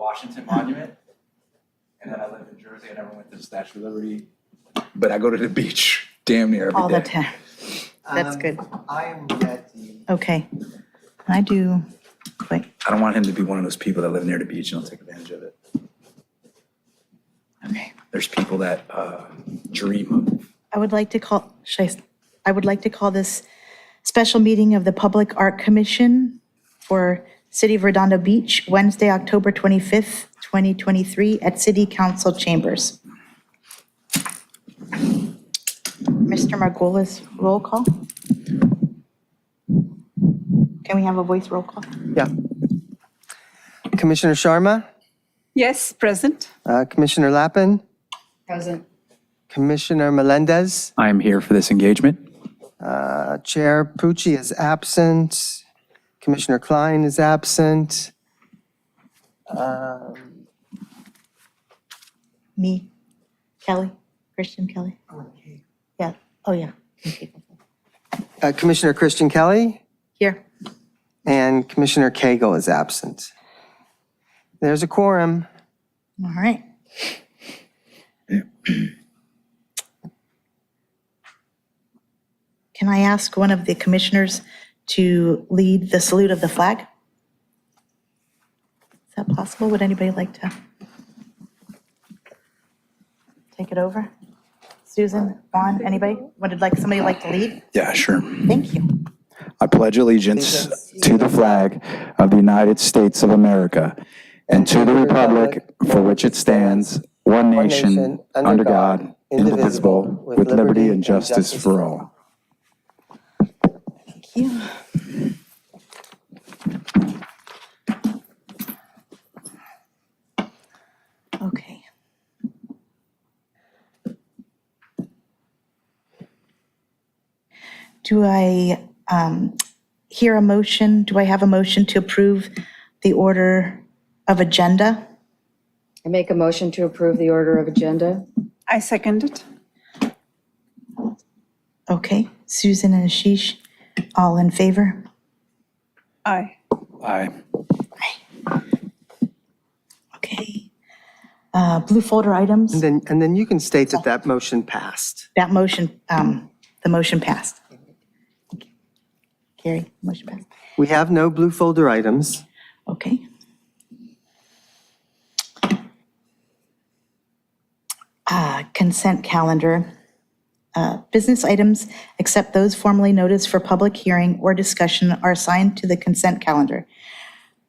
Washington Monument. And then I live in Jersey. I never went to the Statue of Liberty. But I go to the beach damn near every day. All the time. That's good. I am at the, Okay. I do, wait, I don't want him to be one of those people that live near the beach and don't take advantage of it. okay. There's people that dream of. I would like to call, I would like to call this special meeting of the Public Art Commission for City of Redondo Beach, Wednesday, October 25th, 2023, at City Council Chambers. Mr. Margolis, roll call? Can we have a voice roll call? yeah. Commissioner Sharma, Yes, present. Commissioner Lappin, Present. Commissioner Melendez, I am here for this engagement. Chair Pucci is absent, Commissioner Klein is absent. Me, Kelly, Christian Kelly? Yeah, oh yeah. Okay. Commissioner Christian Kelly Here. and Commissioner Cagle is absent. There's a quorum. All right. Can I ask one of the commissioners to lead the salute of the flag? Is that possible? Would anybody like to take it over? Susan, Juan, anybody? Somebody like to lead? Yeah, sure. Thank you. I pledge allegiance to the flag of the United States of America and to the republic for which it stands, one nation, under God, indivisible, with liberty and justice for all. Thank you. Okay. Do I hear a motion? Do I have a motion to approve the order of agenda? I make a motion to approve the order of agenda. I second it. Okay, Susan and Ashish, all in favor? Aye. Aye. Okay. Blue folder items, And then you can state that that motion passed. that motion, the motion passed. Carrie, motion passed. We have no blue folder items. Okay. Consent calendar. Business items, except those formally noticed for public hearing or discussion, are assigned to the consent calendar.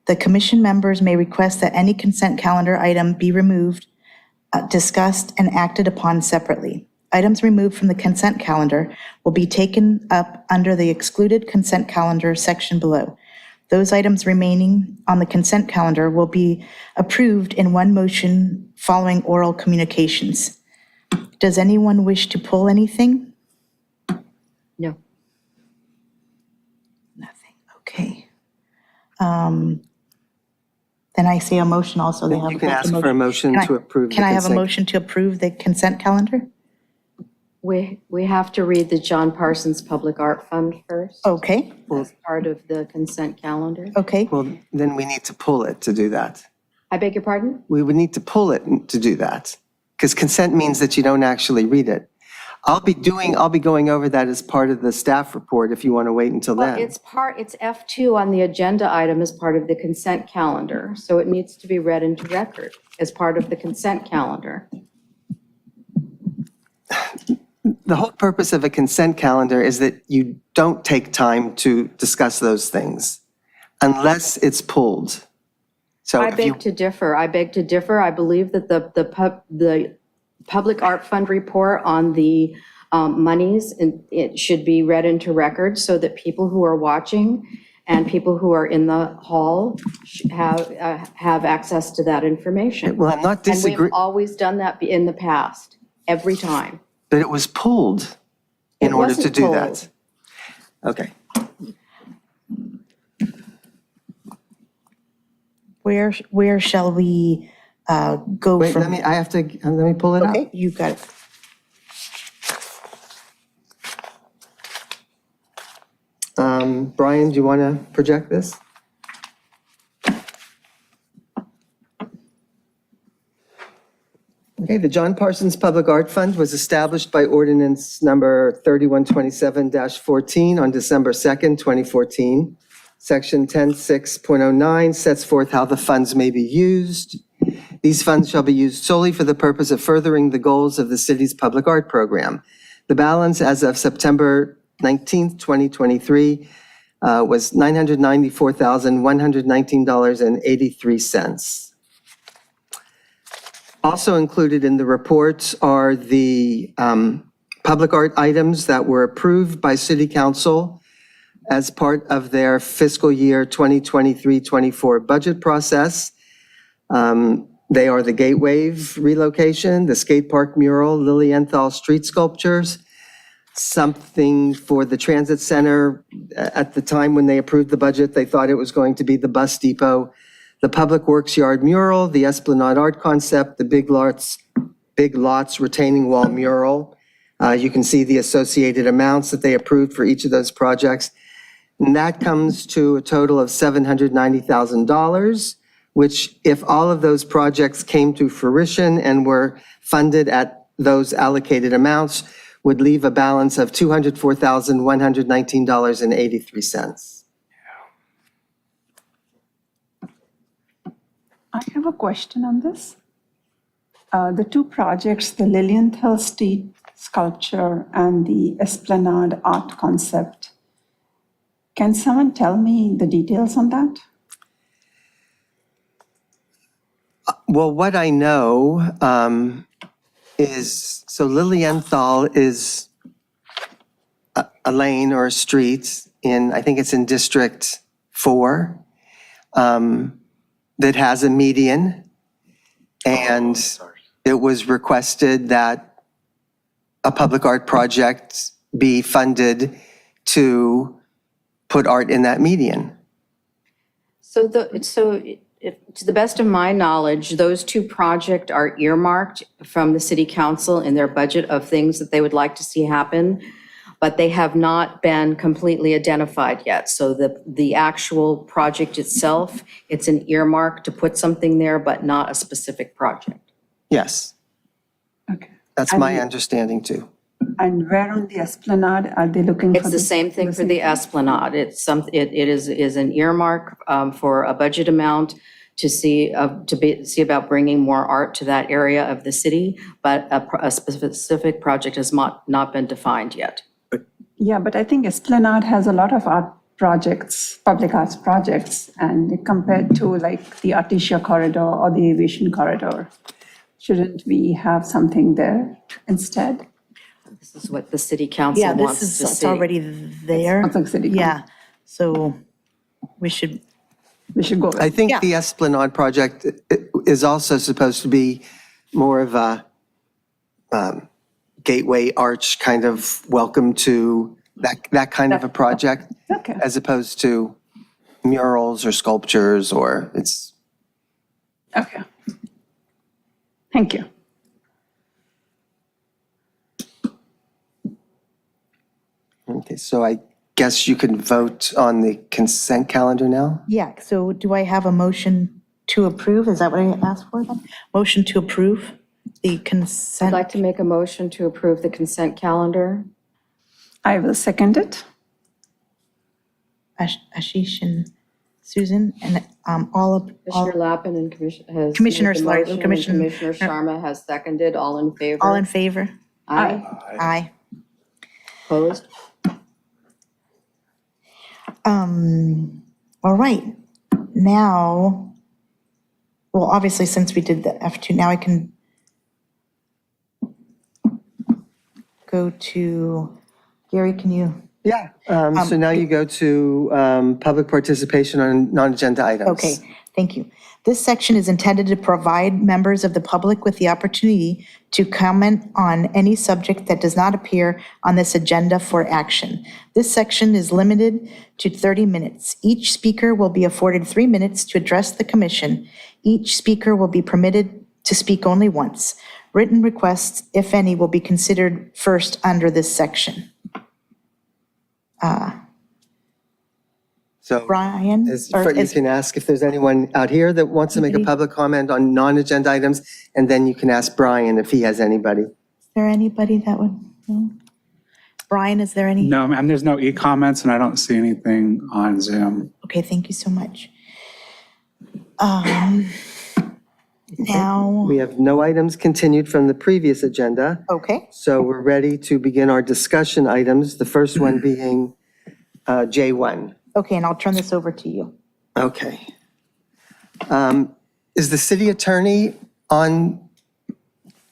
The commission members may request that any consent calendar item be removed, discussed, and acted upon separately. Items removed from the consent calendar will be taken up under the excluded consent calendar section below. Those items remaining on the consent calendar will be approved in one motion following oral communications. Does anyone wish to pull anything? No. Nothing, okay. Then I see a motion also. They have. You can ask for a motion Can I- to approve the Can I have a consent- motion to approve the consent calendar? We have to read the John Parsons Public Art Fund first. Okay, As part of the consent calendar. okay. Well, then we need to pull it to do that. I beg your pardon? We would need to pull it to do that, because consent means that you don't actually read it. I'll be going over that as part of the staff report if you want to wait until Well, then. it's F2 on the agenda item as part of the consent calendar, so it needs to be read into record as part of the consent calendar. The whole purpose of a consent calendar is that you don't take time to discuss those things unless it's pulled. So I if you, beg to differ. I beg to differ. I believe that the Public Art Fund report on the monies, it should be read into record so that people who are watching and people who are in the hall have access to that information. well, I'm not And we've disagreeing, always done that in the past, every time. but it was pulled in It order to wasn't do pulled. that. Okay. Where shall we go Wait, from? let me pull it up. Okay, you got it. Brian, do you want to project this? Okay, the John Parsons Public Art Fund was established by ordinance number 3127-14 on December 2nd, 2014. Section 106.09 sets forth how the funds may be used. These funds shall be used solely for the purpose of furthering the goals of the city's public art program. The balance as of September 19th, 2023 was $994,119.83. Also included in the report are the public art items that were approved by City Council as part of their fiscal year 2023-24 budget process. They are the Gateway relocation, the skate park mural, Lilienthal street sculptures, something for the transit center. At the time when they approved the budget, they thought it was going to be the bus depot, the Public Works Yard mural, the Esplanade Art Concept, the Big Lots retaining wall mural. You can see the associated amounts that they approved for each of those projects. And that comes to a total of $790,000, which if all of those projects came to fruition and were funded at those allocated amounts, would leave a balance of $204,119.83. I have a question on this. The two projects, the Lilienthal Street sculpture and the Esplanade Art Concept, can someone tell me the details on that? Well, what I know is, so Lilienthal is a lane or a street in, I think it's in District 4, that has a median. And it was requested that a public art project be funded to put art in that median. To the best of my knowledge, those two projects are earmarked from the city council in their budget of things that they would like to see happen, but they have not been completely identified yet. So the actual project itself, it's an earmark to put something there, but not a specific project. Yes, Okay. that's my understanding too. And where on the Esplanade are they looking for? It's the same thing for the Esplanade. It is an earmark for a budget amount to see about bringing more art to that area of the city, but a specific project has not been defined yet. Yeah, but I think Esplanade has a lot of art projects, public arts projects, and compared to like the Artesia Corridor or the Aviation Corridor, shouldn't we have something there instead? This is what the city council Yeah, wants this to is, see. it's already there. It's like city. Yeah, so we should, We should go. I think Yeah. the Esplanade project is also supposed to be more of a gateway arch kind of welcome to that kind of a project, Okay. as opposed to murals or sculptures, or it's, Okay. Thank you. okay, so I guess you can vote on the consent calendar now? yeah, so do I have a motion to approve? Is that what I asked for then? Motion to approve the I'd consent? like to make a motion to approve the consent calendar. I will second it. Ashish and Susan and all of, Commissioner Lappin and Commissioner Commissioner Slarty- Commissioner Sharma has seconded. All in favor? all in favor? Aye. Aye. Opposed? All right, now, well, obviously, since we did the F2, now I can go to, Gary, can you? Yeah. So now you go to public participation on non-agenda items. Okay, thank you. This section is intended to provide members of the public with the opportunity to comment on any subject that does not appear on this agenda for action. This section is limited to 30 minutes. Each speaker will be afforded 3 minutes to address the commission. Each speaker will be permitted to speak only once. Written requests, if any, will be considered first under this section. So Brian? you can ask if there's anyone out here that wants to make a public comment on non-agenda items, and then you can ask Brian if he has anybody. Is there anybody that would, no? Brian, is there any? No, ma'am, there's no e-comments and I don't see anything on Zoom. Okay, thank you so much. Now, We have no items continued from the previous agenda, okay, so we're ready to begin our discussion items, the first one being J1. okay, and I'll turn this over to you. Okay. Is the city attorney on,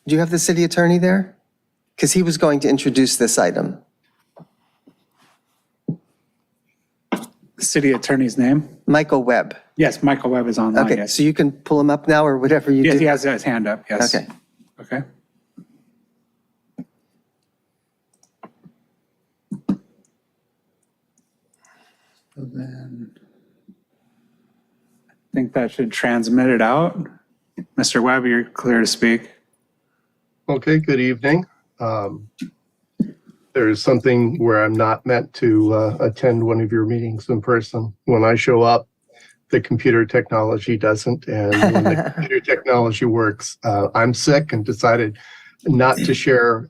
do you have the city attorney there? Because he was going to introduce this item. City attorney's name? Michael Webb. Yes, Michael Webb is online, Okay, yes. so you can pull him up now or whatever you Yes, do. he has his hand up, yes. Okay. Okay. So then, I think that should transmit it out. Mr. Webb, you're clear to speak. Okay, good evening. There's something where I'm not meant to attend one of your meetings in person. When I show up, the computer technology doesn't. And when the computer technology works, I'm sick and decided not to share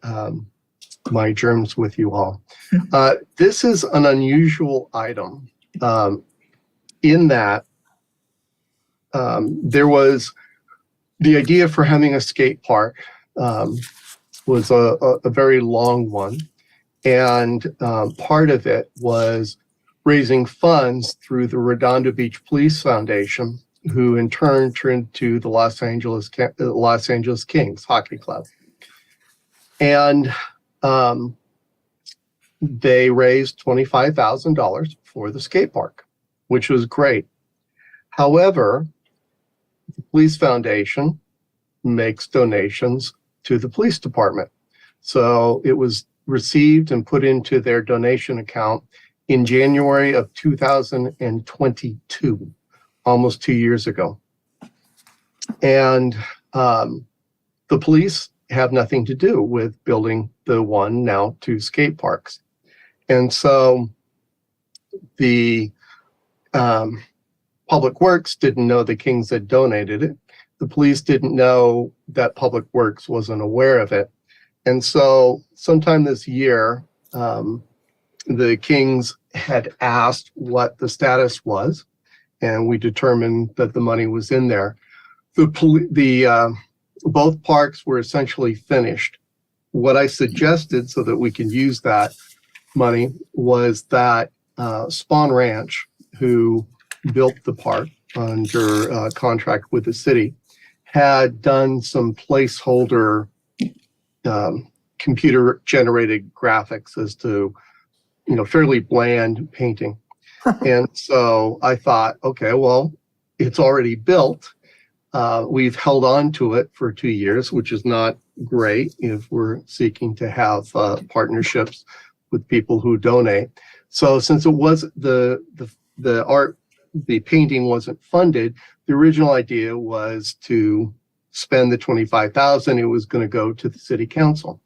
my germs with you all. This is an unusual item in that there was the idea for having a skate park was a very long one. And part of it was raising funds through the Redondo Beach Police Foundation, who in turn turned to the Los Angeles Kings Hockey Club. And they raised $25,000 for the skate park, which was great. However, the Police Foundation makes donations to the police department. So it was received and put into their donation account in January of 2022, almost 2 years ago. And the police have nothing to do with building the one, now two skate parks. And so the Public Works didn't know the Kings had donated it. The police didn't know that Public Works wasn't aware of it. And so sometime this year, the Kings had asked what the status was, and we determined that the money was in there. Both parks were essentially finished. What I suggested so that we can use that money was that Spawn Ranch, who built the park under contract with the city, had done some placeholder computer generated graphics as to, fairly bland painting. And so I thought, okay, well, it's already built. We've held on to it for 2 years, which is not great if we're seeking to have partnerships with people who donate. So since it was the painting wasn't funded, the original idea was to spend the $25,000. It was going to go to the city council.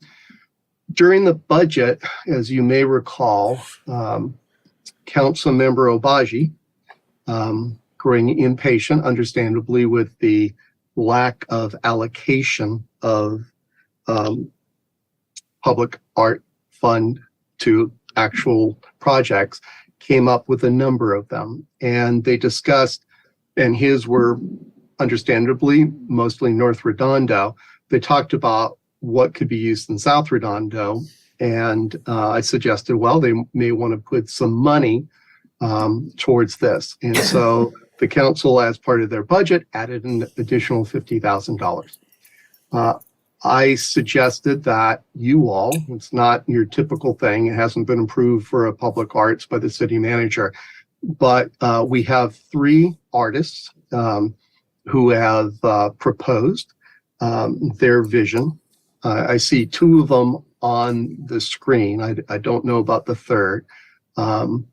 During the budget, as you may recall, Council Member Obaji, growing impatient, understandably, with the lack of allocation of public art fund to actual projects, came up with a number of them. And they discussed, and his were understandably mostly North Redondo. They talked about what could be used in South Redondo. And I suggested, well, they may want to put some money towards this. And so the council, as part of their budget, added an additional $50,000. I suggested that you all, it's not your typical thing, it hasn't been approved for a public arts by the city manager, but we have 3 artists who have proposed their vision. I see 2 of them on the screen. I don't know about the third. Mr.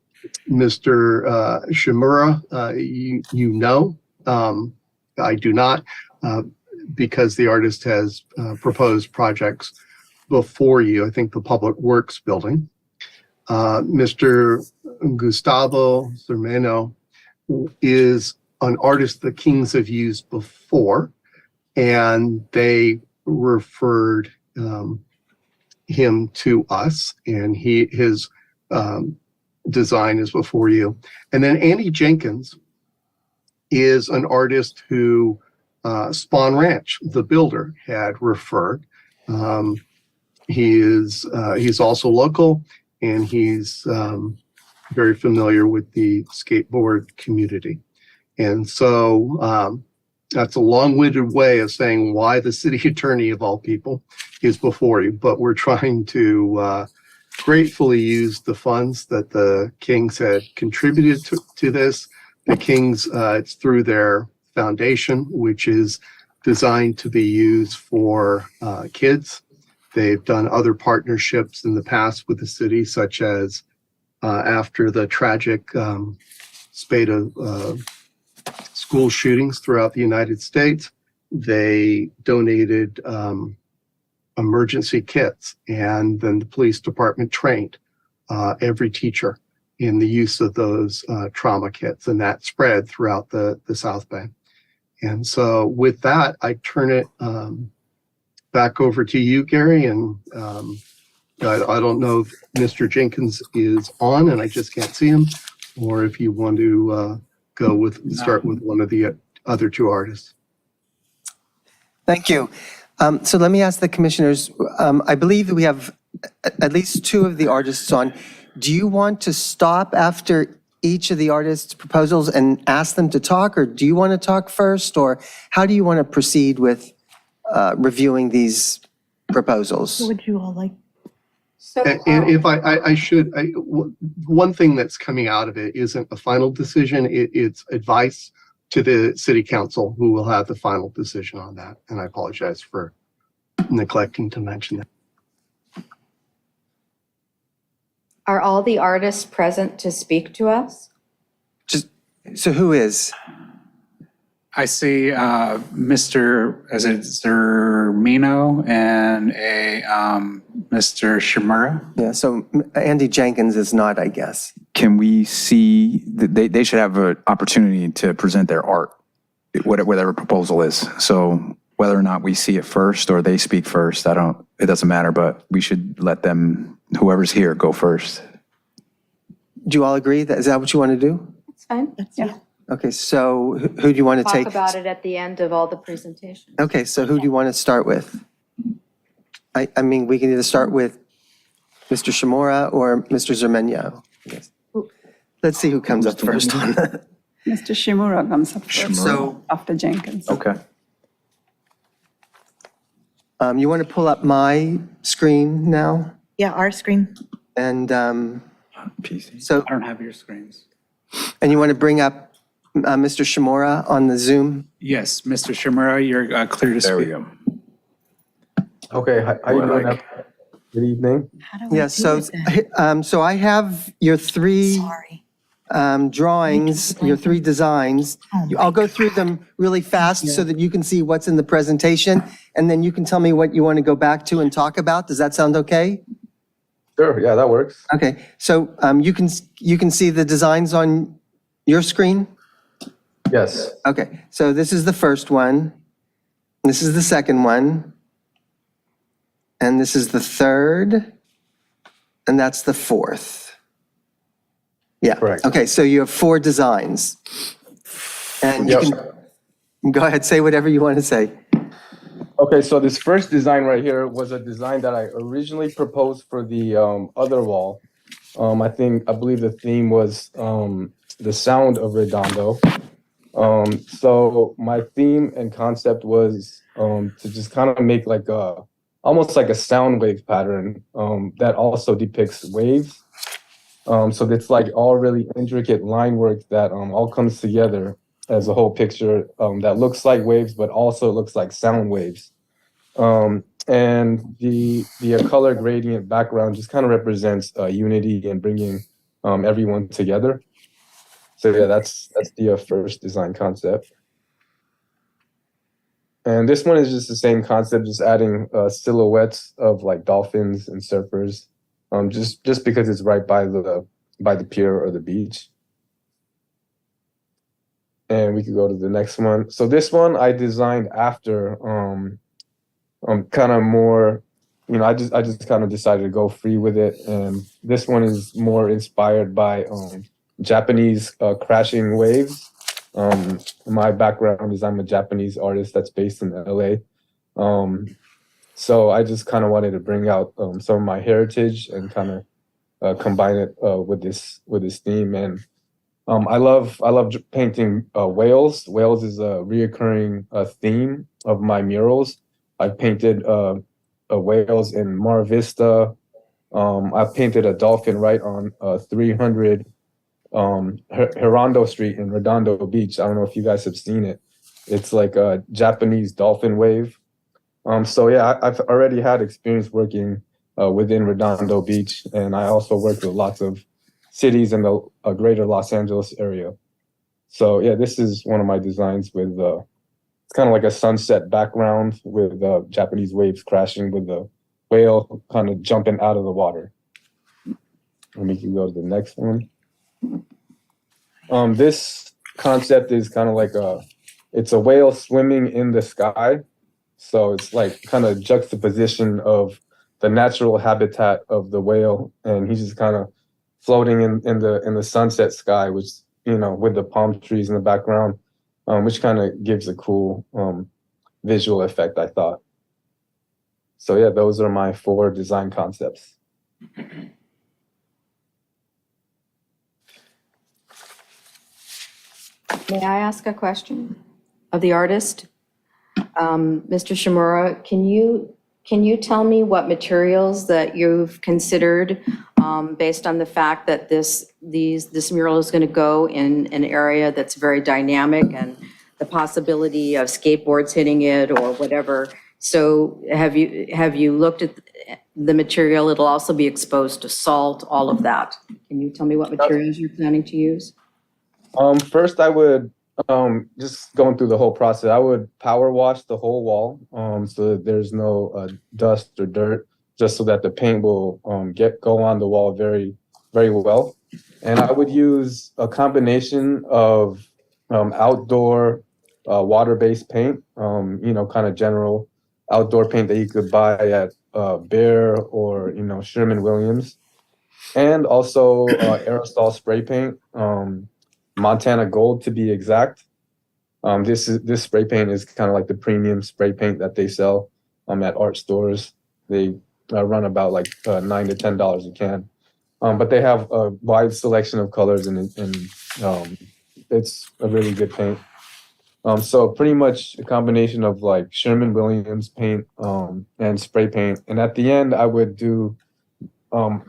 Shimura, you know, I do not, because the artist has proposed projects before you, I think the Public Works building. Mr. Gustavo Zermeno is an artist the Kings have used before, and they referred him to us, and his design is before you. And then Andy Jenkins is an artist who Spawn Ranch, the builder, had referred. He's also local, and he's very familiar with the skateboard community. And so that's a long-winded way of saying why the city attorney of all people is before you, but we're trying to gratefully use the funds that the Kings had contributed to this. The Kings, it's through their foundation, which is designed to be used for kids. They've done other partnerships in the past with the city, such as after the tragic spate of school shootings throughout the United States, they donated emergency kits, and then the police department trained every teacher in the use of those trauma kits, and that spread throughout the South Bay. And so with that, I turn it back over to you, Gary, and I don't know if Mr. Jenkins is on and I just can't see him, or if you want to start with one of the other two artists. Thank you. So let me ask the commissioners, I believe that we have at least two of the artists on. Do you want to stop after each of the artists' proposals and ask them to talk, or do you want to talk first, or how do you want to proceed with reviewing these proposals? What would you all like? So, And if I should, one thing that's coming out of it isn't a final decision, it's advice to the city council, who will have the final decision on that. And I apologize for neglecting to mention that. are all the artists present to speak to us? So who is? I see Mr. Is it Zermino and a Mr. Shimura. Yeah, so Andy Jenkins is not, I guess. Can we see, they should have an opportunity to present their art, whatever proposal is. So whether or not we see it first or they speak first, it doesn't matter, but we should let them, whoever's here, go first. Do you all agree? Is that what you want to do? That's fine. Yeah. Okay, so who do you want to Talk take? about it at the end of all the presentations. Okay, so who do you want to start with? I mean, we can either start with Mr. Shimura or Mr. Zermenyo. Yes. Let's see who comes up first on that. Mr. Shimura comes up first, So, after Jenkins. Okay. you want to pull up my screen now? Yeah, our screen. And PC. so, I don't have your screens. and you want to bring up Mr. Shimura on the Zoom? Yes, Mr. Shimura, you're clear to speak. There we go. Okay, how you doing? Like- Good evening. How do we Yeah, do it then? so I have your three Sorry. drawings, your three designs. Oh my I'll go through them really fast so that you can see what's in the presentation, and then you can tell me what you want to go back to and talk about. Does that sound okay? Sure, yeah, that works. Okay, so you can see the designs on your screen? Yes. Okay, so this is the first one. This is the second one. And this is the third. And that's the fourth. Yeah. Correct. Okay, so you have 4 designs. And you Yep. can go ahead, say whatever you want to say. Okay, so this first design right here was a design that I originally proposed for the other wall. I believe the theme was the sound of Redondo. So my theme and concept was to just kind of make like almost like a sound wave pattern that also depicts waves. So it's like all really intricate line work that all comes together as a whole picture that looks like waves, but also looks like sound waves. And the color gradient background just kind of represents unity and bringing everyone together. So yeah, that's the first design concept. And this one is just the same concept, just adding silhouettes of like dolphins and surfers, just because it's right by the by the pier or the beach. And we could go to the next one. So this one I designed after kind of more, I just kind of decided to go free with it. And this one is more inspired by Japanese crashing waves. My background is I'm a Japanese artist that's based in LA. So I just kind of wanted to bring out some of my heritage and kind of combine it with this theme. And I love painting whales. Whales is a reoccurring theme of my murals. I've painted whales in Mar Vista. I've painted a dolphin right on 300 Redondo Street in Redondo Beach. I don't know if you guys have seen it. It's like a Japanese dolphin wave. So yeah, I've already had experience working within Redondo Beach, and I also worked with lots of cities in the greater Los Angeles area. So yeah, this is one of my designs with it's kind of like a sunset background with Japanese waves crashing with the whale kind of jumping out of the water. And we can go to the next one. This concept is kind of like it's a whale swimming in the sky. So it's like kind of juxtaposition of the natural habitat of the whale, and he's just kind of floating in the sunset sky, which, with the palm trees in the background, which kind of gives a cool visual effect, I thought. So yeah, those are my 4 design concepts. May I ask a question of the artist? Mr. Shimura, can you tell me what materials that you've considered based on the fact that this mural is going to go in an area that's very dynamic and the possibility of skateboards hitting it or whatever? So have you looked at the material? It'll also be exposed to salt, all of that. Can you tell me what materials you're planning to use? First, I would just going through the whole process. I would power wash the whole wall so that there's no dust or dirt, just so that the paint will go on the wall very, very well. And I would use a combination of outdoor water-based paint, kind of general outdoor paint that you could buy at Bear or Sherman-Williams, and also aerosol spray paint. Montana Gold to be exact. This spray paint is kind of like the premium spray paint that they sell at art stores. They run about like $9 to $10 a can, but they have a wide selection of colors and it's a really good paint. So pretty much a combination of like Sherman-Williams paint and spray paint, and at the end I would do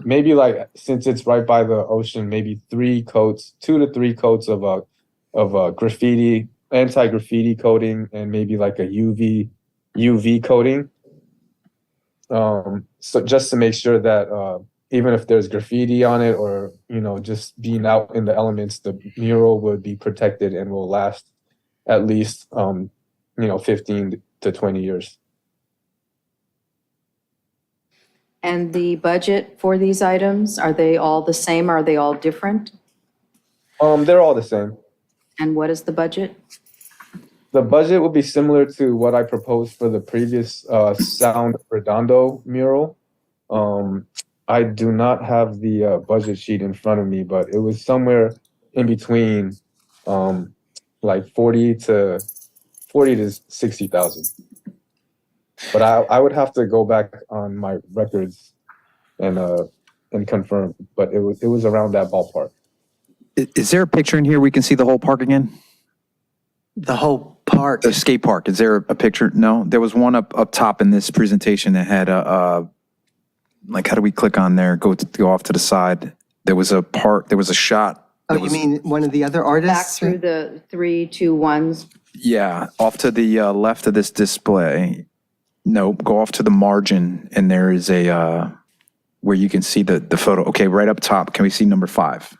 maybe, like, since it's right by the ocean, maybe 2 to 3 coats of graffiti, anti-graffiti coating, and maybe like a UV coating. So just to make sure that even if there's graffiti on it or, just being out in the elements, the mural would be protected and will last at least, 15 to 20 years. And the budget for these items, are they all the same? Are they all different? They're all the same. And what is the budget? The budget will be similar to what I proposed for the previous Sound Redondo mural. I do not have the budget sheet in front of me, but it was somewhere in between like 40 to 60,000. But I would have to go back on my records and confirm. But it was around that ballpark. Is there a picture in here we can see the whole park again? The whole park. The skate park. Is there a picture? No, there was one up top in this presentation that had like, how do we click on there? Go off to the side. There was a part. There was a shot. Oh, you mean one of the other Back artists? through the 3, 2, 1s. Yeah, off to the left of this display. No, go off to the margin, and there is a where you can see the photo. Okay, right up top. Can we see number 5?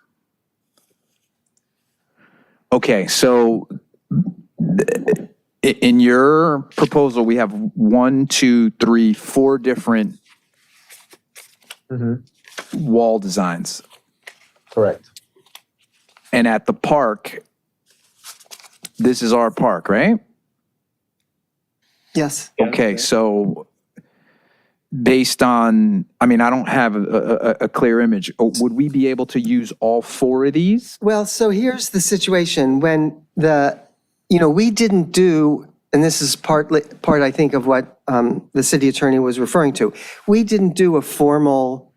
Okay, so in your proposal, we have 1, 2, 3, 4 different wall designs. Correct. And at the park, this is our park, right? Yes. Okay, so based on, I mean, I don't have a clear image. Would we be able to use all four of these? Well, so here's the situation when we didn't do, and this is part, I think, of what the city attorney was referring to. We didn't do a formal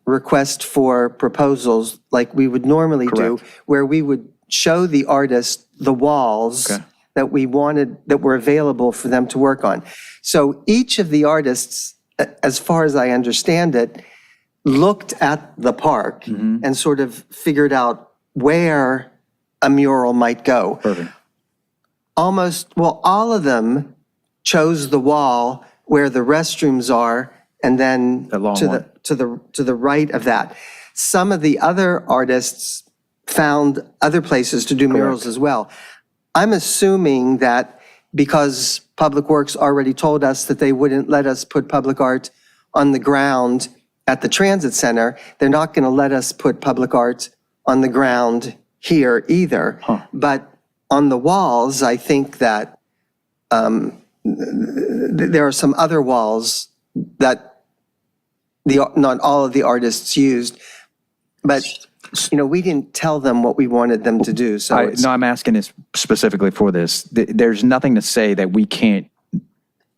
request for proposals like we would normally do, Correct. where we would show the artist the walls Okay. that we wanted, that were available for them to work on. So each of the artists, as far as I understand it, looked at the park and sort of figured out where a mural might go. Perfect. All of them chose the wall where the restrooms are, and then That long to one. the right of that. Some of the other artists found other places to do murals as well. I'm assuming that because Public Works already told us that they wouldn't let us put public art on the ground at the transit center, they're not going to let us put public art on the ground here either. But on the walls, I think that there are some other walls that not all of the artists used, but we didn't tell them what we wanted them to do. So it's, No, I'm asking this specifically for this. There's nothing to say that we can't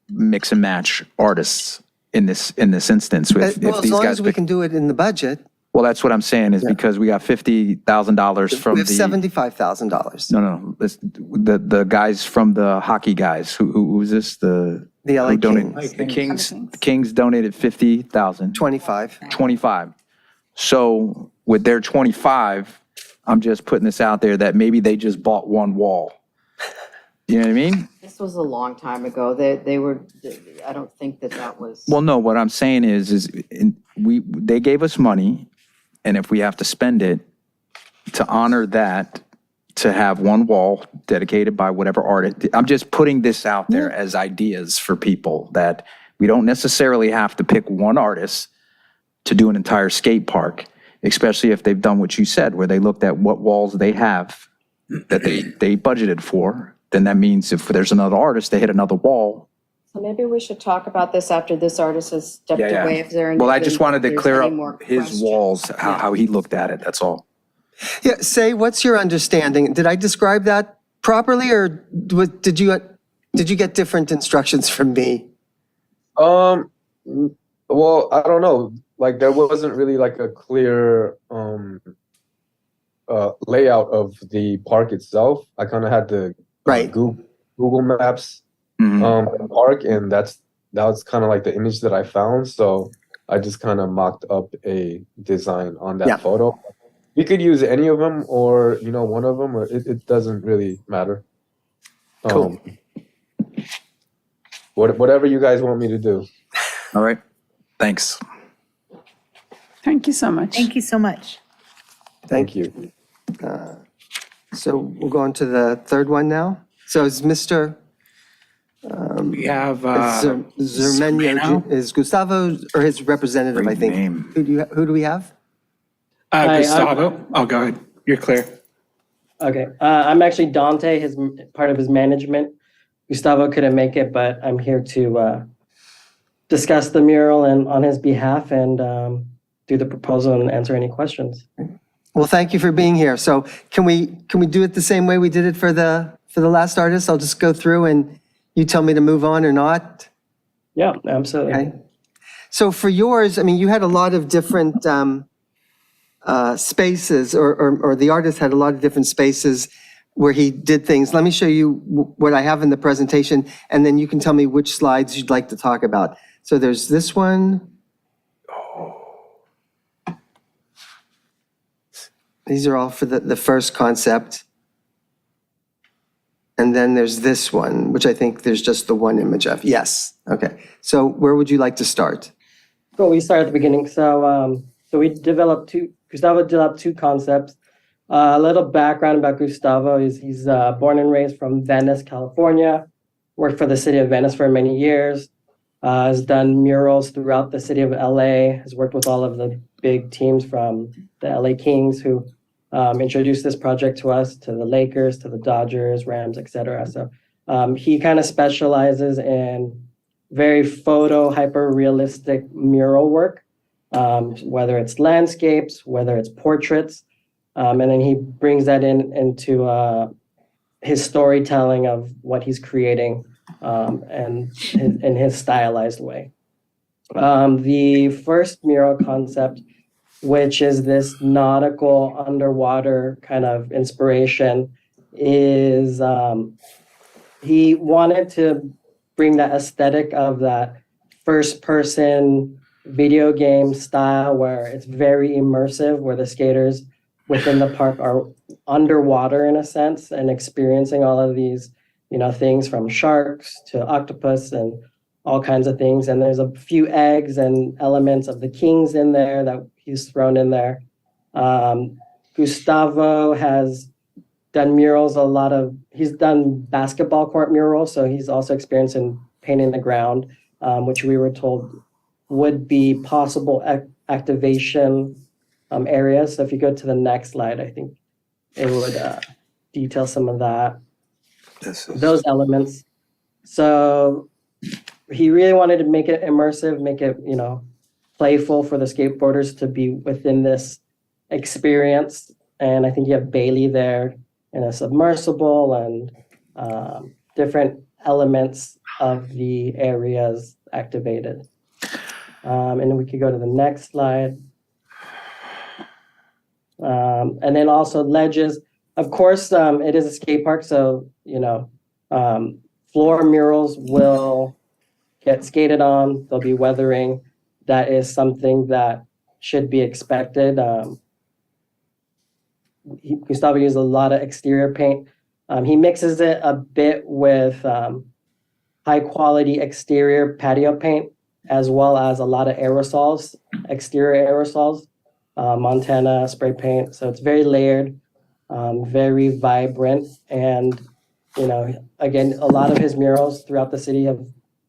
mix and match artists in this instance. If well, as these long guys as we can do it in the budget, well, that's what I'm saying is because we got $50,000 from we have the $75,000. no. The guys from the hockey guys. Who's this? The The LA who donated- Kings. The Kings. The Kings donated 50,000. 25. 25. So with their 25, I'm just putting this out there that maybe they just bought one wall. You know what I mean? This was a long time ago. They were, I don't think that was. Well, no, what I'm saying is they gave us money, and if we have to spend it to honor that, to have one wall dedicated by whatever artist, I'm just putting this out there as ideas for people that we don't necessarily have to pick one artist to do an entire skate park, especially if they've done what you said, where they looked at what walls they have that they budgeted for. Then that means if there's another artist, they hit another wall. So maybe we should talk about this after this artist has stepped away. If there. Well, I just wanted to there's clear any more up his questions. walls, how he looked at it, that's all. Yeah, say, what's your understanding? Did I describe that properly, or did you get different instructions from me? Well, I don't know. Like there wasn't really like a clear layout of the park itself. I kind of had to Right. Google Maps the park, and that was kind of like the image that I found. So I just kind of mocked up a design on that photo. We could use any of them, or one of them, or it doesn't really matter. Cool. Whatever you guys want me to do. All right, thanks. Thank you so much. Thank you so much. Thank you. So we'll go on to the third one now. So is Mr. We have Zermenio, is Gustavo or his representative, I Great think. name. Who do we have? Gustavo. Oh, go ahead. You're clear. Okay, I'm actually Dante, part of his management. Gustavo couldn't make it, but I'm here to discuss the mural and on his behalf and do the proposal and answer any questions. Well, thank you for being here. So can we do it the same way we did it for the last artist? I'll just go through and you tell me to move on or not. Yeah, absolutely. Okay. So for yours, I mean, you had a lot of different spaces, or the artist had a lot of different spaces where he did things. Let me show you what I have in the presentation, and then you can tell me which slides you'd like to talk about. So there's this one. These are all for the first concept. And then there's this one, which I think there's just the one image of. Yes. Okay. So where would you like to start? Well, we start at the beginning. So Gustavo developed two concepts. A little background about Gustavo is he's born and raised from Venice, California, worked for the city of Venice for many years, has done murals throughout the city of LA, has worked with all of the big teams from the LA Kings who introduced this project to us, to the Lakers, to the Dodgers, Rams, etc. So he kind of specializes in very photo, hyper-realistic mural work, whether it's landscapes, whether it's portraits, and then he brings that into his storytelling of what he's creating and in his stylized way. The first mural concept, which is this nautical underwater kind of inspiration, is he wanted to bring that aesthetic of that first person video game style where it's very immersive, where the skaters within the park are underwater in a sense and experiencing all of these, things from sharks to octopus and all kinds of things. And there's a few eggs and elements of the kings in there that he's thrown in there. Gustavo has done murals, he's done basketball court murals, so he's also experienced in painting the ground, which we were told would be possible activation areas. So if you go to the next slide, I think it would detail some of that, those elements. So he really wanted to make it immersive, make it, playful for the skateboarders to be within this experience. And I think you have Bailey there in a submersible and different elements of the areas activated. And then we could go to the next slide. And then also ledges. Of course, it is a skate park, so, floor murals will get skated on. There'll be weathering. That is something that should be expected. Gustavo uses a lot of exterior paint. He mixes it a bit with high quality exterior patio paint, as well as a lot of aerosols, exterior aerosols, Montana spray paint. So it's very layered, very vibrant. And, again, a lot of his murals throughout the city have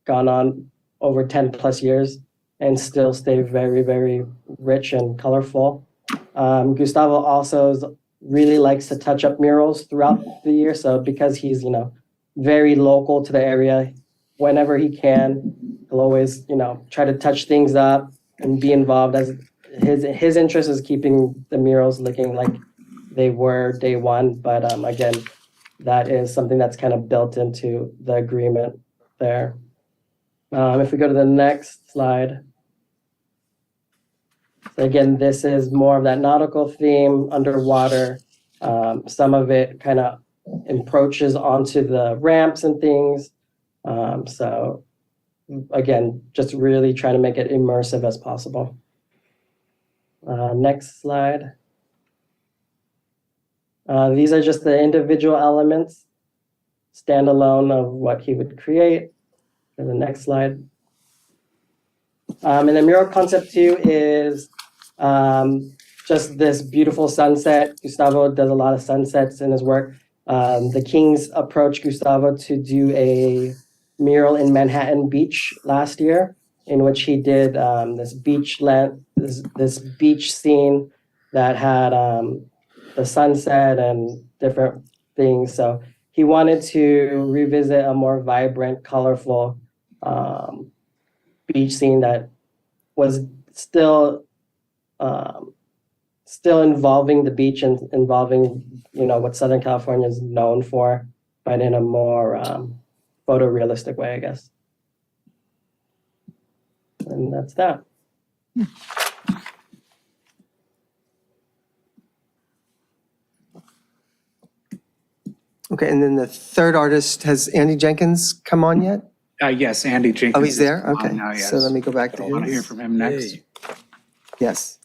gone on over 10 plus years and still stay very, very rich and colorful. Gustavo also really likes to touch up murals throughout the year. So because he's, very local to the area, whenever he can, he'll always, try to touch things up and be involved, as his interest is keeping the murals looking like they were day one. But again, that is something that's kind of built into the agreement there. If we go to the next slide. So again, this is more of that nautical theme, underwater. Some of it kind of encroaches onto the ramps and things. So again, just really trying to make it immersive as possible. Next slide. These are just the individual elements, standalone of what he would create. And the next slide. And the mural concept 2 is just this beautiful sunset. Gustavo does a lot of sunsets in his work. The Kings approached Gustavo to do a mural in Manhattan Beach last year, in which he did this beach scene that had the sunset and different things. So he wanted to revisit a more vibrant, colorful beach scene that was still involving the beach and involving, what Southern California is known for, but in a more photorealistic way, I guess. And that's that. Okay, and then the third artist, has Andy Jenkins come on yet? Yes, Andy Jenkins. Oh, he's there? is on Okay. now, yes. So let me go back to I want to hear his. from him next. Yes.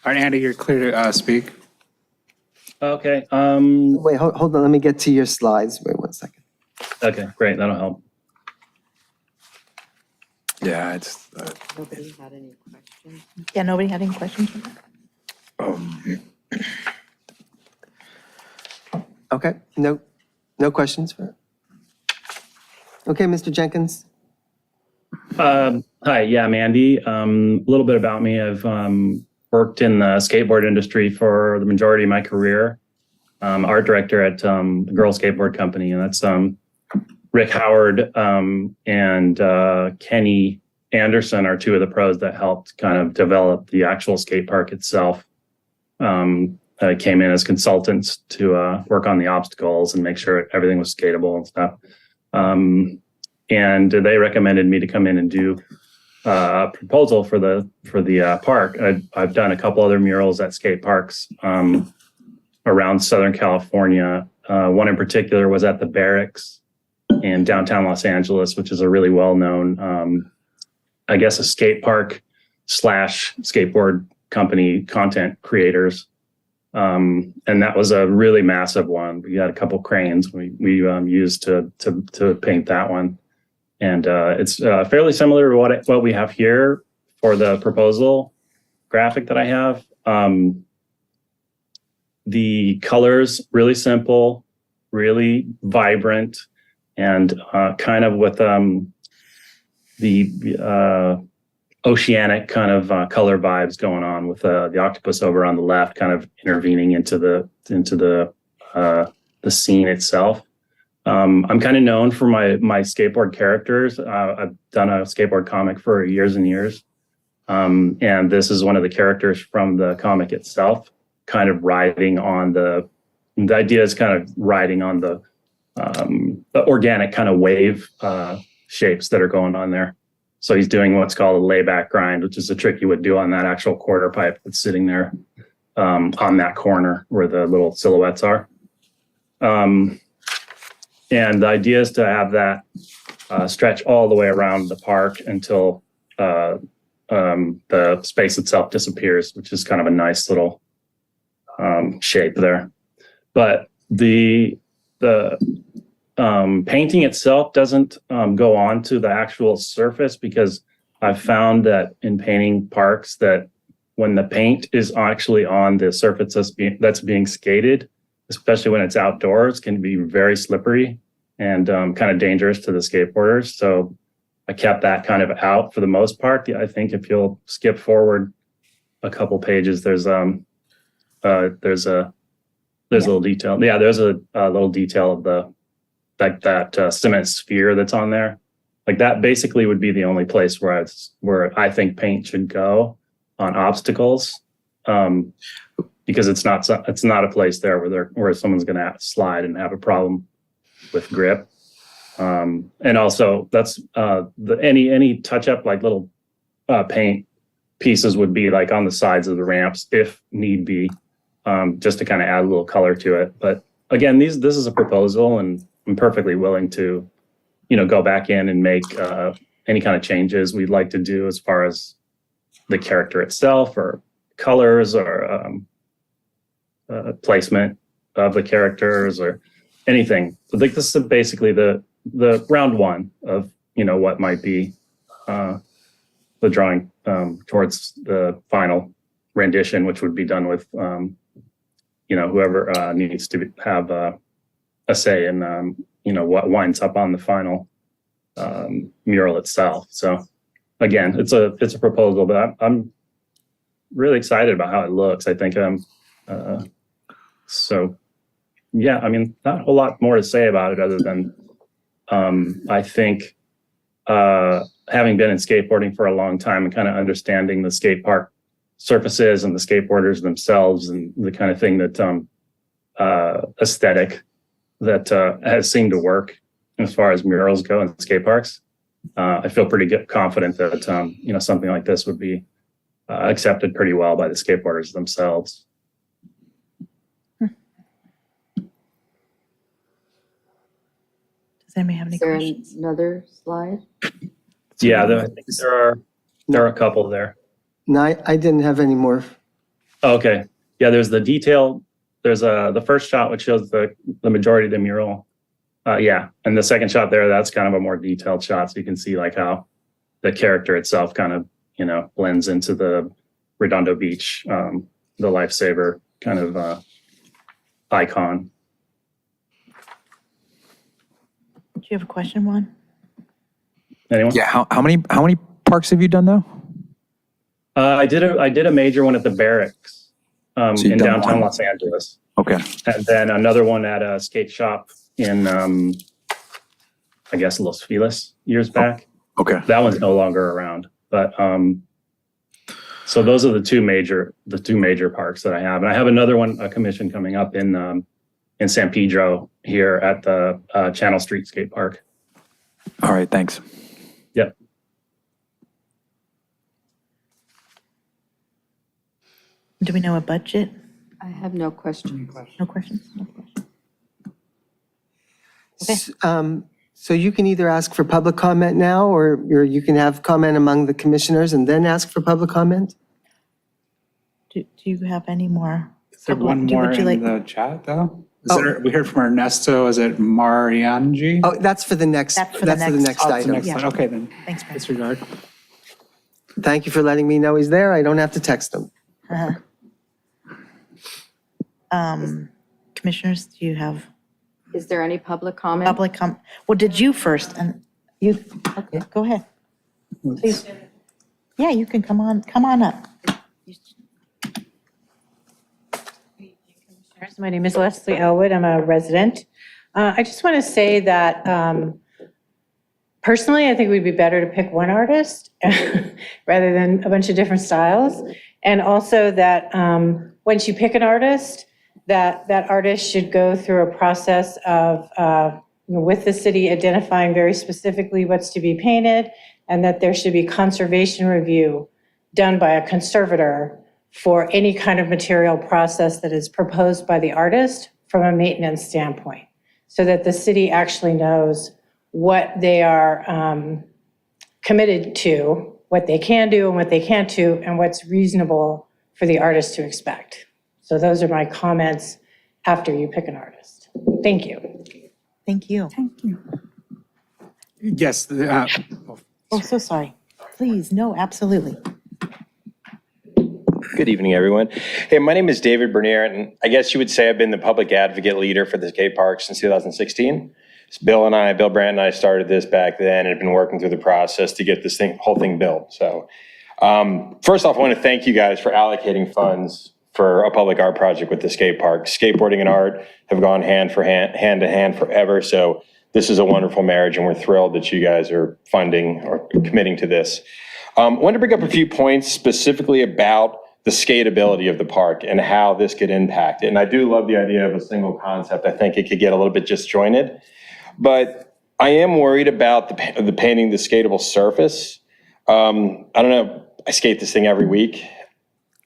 All right, Andy, you're clear to speak. Okay. Wait, hold on. Let me get to your slides. Wait 1 second. Okay, great. That'll help. Yeah, it's, Nobody had any questions? Yeah, nobody had any questions? Okay, no questions for. Okay, Mr. Jenkins. Hi, yeah, I'm Andy. A little bit about me. I've worked in the skateboard industry for the majority of my career. Art director at the Girl Skateboard Company, and that's Rick Howard and Kenny Anderson are two of the pros that helped kind of develop the actual skate park itself. I came in as consultants to work on the obstacles and make sure everything was skatable and stuff. And they recommended me to come in and do a proposal for the park. I've done a couple other murals at skate parks around Southern California. One in particular was at the Barracks in downtown Los Angeles, which is a really well-known, I guess, a skate park / skateboard company, content creators. And that was a really massive one. We had a couple cranes we used to paint that one. And it's fairly similar to what we have here for the proposal graphic that I have. The colors, really simple, really vibrant, and kind of with the oceanic kind of color vibes going on with the octopus over on the left, kind of intervening into the scene itself. I'm kind of known for my skateboard characters. I've done a skateboard comic for years and years. And this is one of the characters from the comic itself, kind of riding on the idea is kind of riding on the organic kind of wave shapes that are going on there. So he's doing what's called a layback grind, which is a trick you would do on that actual quarter pipe that's sitting there on that corner where the little silhouettes are. And the idea is to have that stretch all the way around the park until the space itself disappears, which is kind of a nice little shape there. But the painting itself doesn't go on to the actual surface, because I've found that in painting parks that when the paint is actually on the surface that's being skated, especially when it's outdoors, can be very slippery and kind of dangerous to the skateboarders. So I kept that kind of out for the most part. I think if you'll skip forward a couple pages, there's a little detail. Yeah, there's a little detail of that cement sphere that's on there. Like that basically would be the only place where I think paint should go on obstacles, because it's not a place there where someone's going to slide and have a problem with grip. And also that's any touch up, like little paint pieces would be like on the sides of the ramps if need be, just to kind of add a little color to it. But again, this is a proposal, and I'm perfectly willing to, go back in and make any kind of changes we'd like to do as far as the character itself, or colors, or placement of the characters, or anything. I think this is basically the round one of what might be the drawing towards the final rendition, which would be done with whoever needs to have a say in what winds up on the final mural itself. So again, it's a proposal, but I'm really excited about how it looks. I think so. Yeah, I mean, not a whole lot more to say about it other than I think having been in skateboarding for a long time and kind of understanding the skate park surfaces and the skateboarders themselves and the kind of thing that aesthetic that has seemed to work as far as murals go in skate parks. I feel pretty confident that something like this would be accepted pretty well by the skateboarders themselves. Does anybody have any Is there questions? another slide? Yeah, I think there are a couple there. No, I didn't have any more. Okay. Yeah, there's the detail. There's the first shot, which shows the majority of the mural. Yeah. And the second shot there, that's kind of a more detailed shot. So you can see like how the character itself kind of, blends into the Redondo Beach, the lifesaver kind of icon. Do you have a question, Juan? Anyone? Yeah, how many parks have you done though? I did a major one at the Barracks So you've in done downtown one. Los Angeles, Okay. and then another one at a skate shop in I guess Los Feliz years back. Okay. That one's no longer around, but so those are the two major parks that I have, and I have another one, a commission coming up in San Pedro here at the Channel Street Skate Park. All right. Thanks. Yep. Do we know a budget? I have no question. No questions? No questions. So you can either ask for public comment now, or you can have comment among the commissioners and then ask for public comment? Do you have any more? Is there one Would more you in like- the chat though? We heard from Ernesto. Is it Marianji? Oh, that's for the next, That's for the that's for the next- next Oh, it's the item. next one. Okay, then Thanks, Brad. disregard. Thank you for letting me know he's there. I don't have to text him. Commissioners, do you have Is there any public comment? public well, did you first and you, okay, go ahead. Please. Yeah, you can come on up. My name is Leslie Elwood. I'm a resident. I just want to say that personally, I think it would be better to pick one artist rather than a bunch of different styles. And also that once you pick an artist, that artist should go through a process of, with the city identifying very specifically what's to be painted, and that there should be conservation review done by a conservator for any kind of material process that is proposed by the artist from a maintenance standpoint, so that the city actually knows what they are committed to, what they can do and what they can't do, and what's reasonable for the artist to expect. So those are my comments after you pick an artist. Thank you. Thank you. Yes. Oh, so sorry. Please, no, absolutely. Good evening, everyone. Hey, my name is David Bernier, and I guess you would say I've been the public advocate leader for the skate park since 2016. Bill Brandt and I started this back then and have been working through the process to get this whole thing built. So first off, I want to thank you guys for allocating funds for a public art project with the skate park. Skateboarding and art have gone hand to hand forever. So this is a wonderful marriage, and we're thrilled that you guys are funding or committing to this. I wanted to bring up a few points specifically about the skateability of the park and how this could impact it. And I do love the idea of a single concept. I think it could get a little bit disjointed, but I am worried about the painting the skatable surface. I don't know, I skate this thing every week.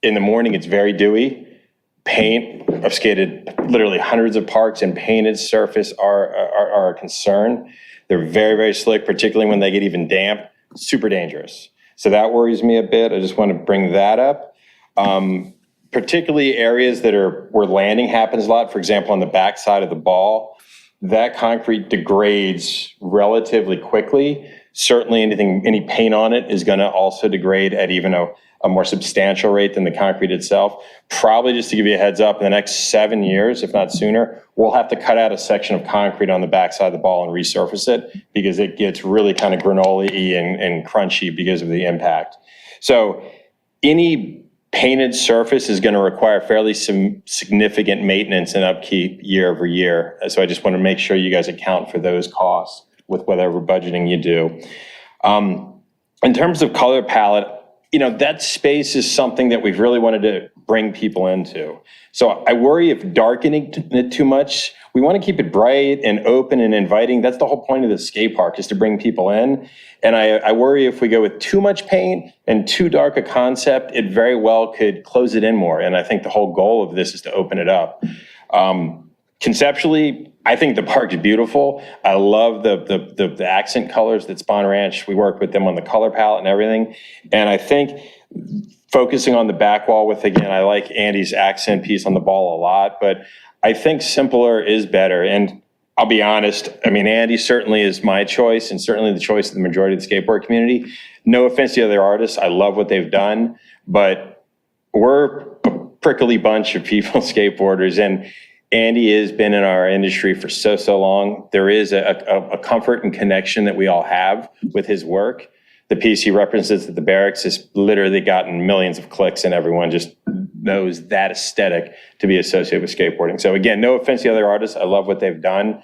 In the morning, it's very dewy. Paint, I've skated literally hundreds of parks, and painted surface are a concern. They're very, very slick, particularly when they get even damp, super dangerous. So that worries me a bit. I just want to bring that up. Particularly areas where landing happens a lot. For example, on the back side of the ball, that concrete degrades relatively quickly. Certainly any paint on it is going to also degrade at even a more substantial rate than the concrete itself. Probably, just to give you a heads up, in the next 7 years, if not sooner, we'll have to cut out a section of concrete on the backside of the ball and resurface it, because it gets really kind of granola-y and crunchy because of the impact. So any painted surface is going to require fairly significant maintenance and upkeep year over year. So I just want to make sure you guys account for those costs with whatever budgeting you do. In terms of color palette, that space is something that we've really wanted to bring people into. So I worry if darkening it too much. We want to keep it bright and open and inviting. That's the whole point of the skate park, is to bring people in. And I worry if we go with too much paint and too dark a concept, it very well could close it in more. And I think the whole goal of this is to open it up. Conceptually, I think the park is beautiful. I love the accent colors that Spawn Ranch, we worked with them on the color palette and everything. And I think focusing on the back wall with, again, I like Andy's accent piece on the ball a lot, but I think simpler is better. And I'll be honest, Andy certainly is my choice, and certainly the choice of the majority of the skateboard community. No offense to the other artists, I love what they've done, but we're a prickly bunch of people, skateboarders, and Andy has been in our industry for so long. There is a comfort and connection that we all have with his work. The piece he references at the barracks has literally gotten millions of clicks, and everyone just knows that aesthetic to be associated with skateboarding. So again, no offense to the other artists. I love what they've done.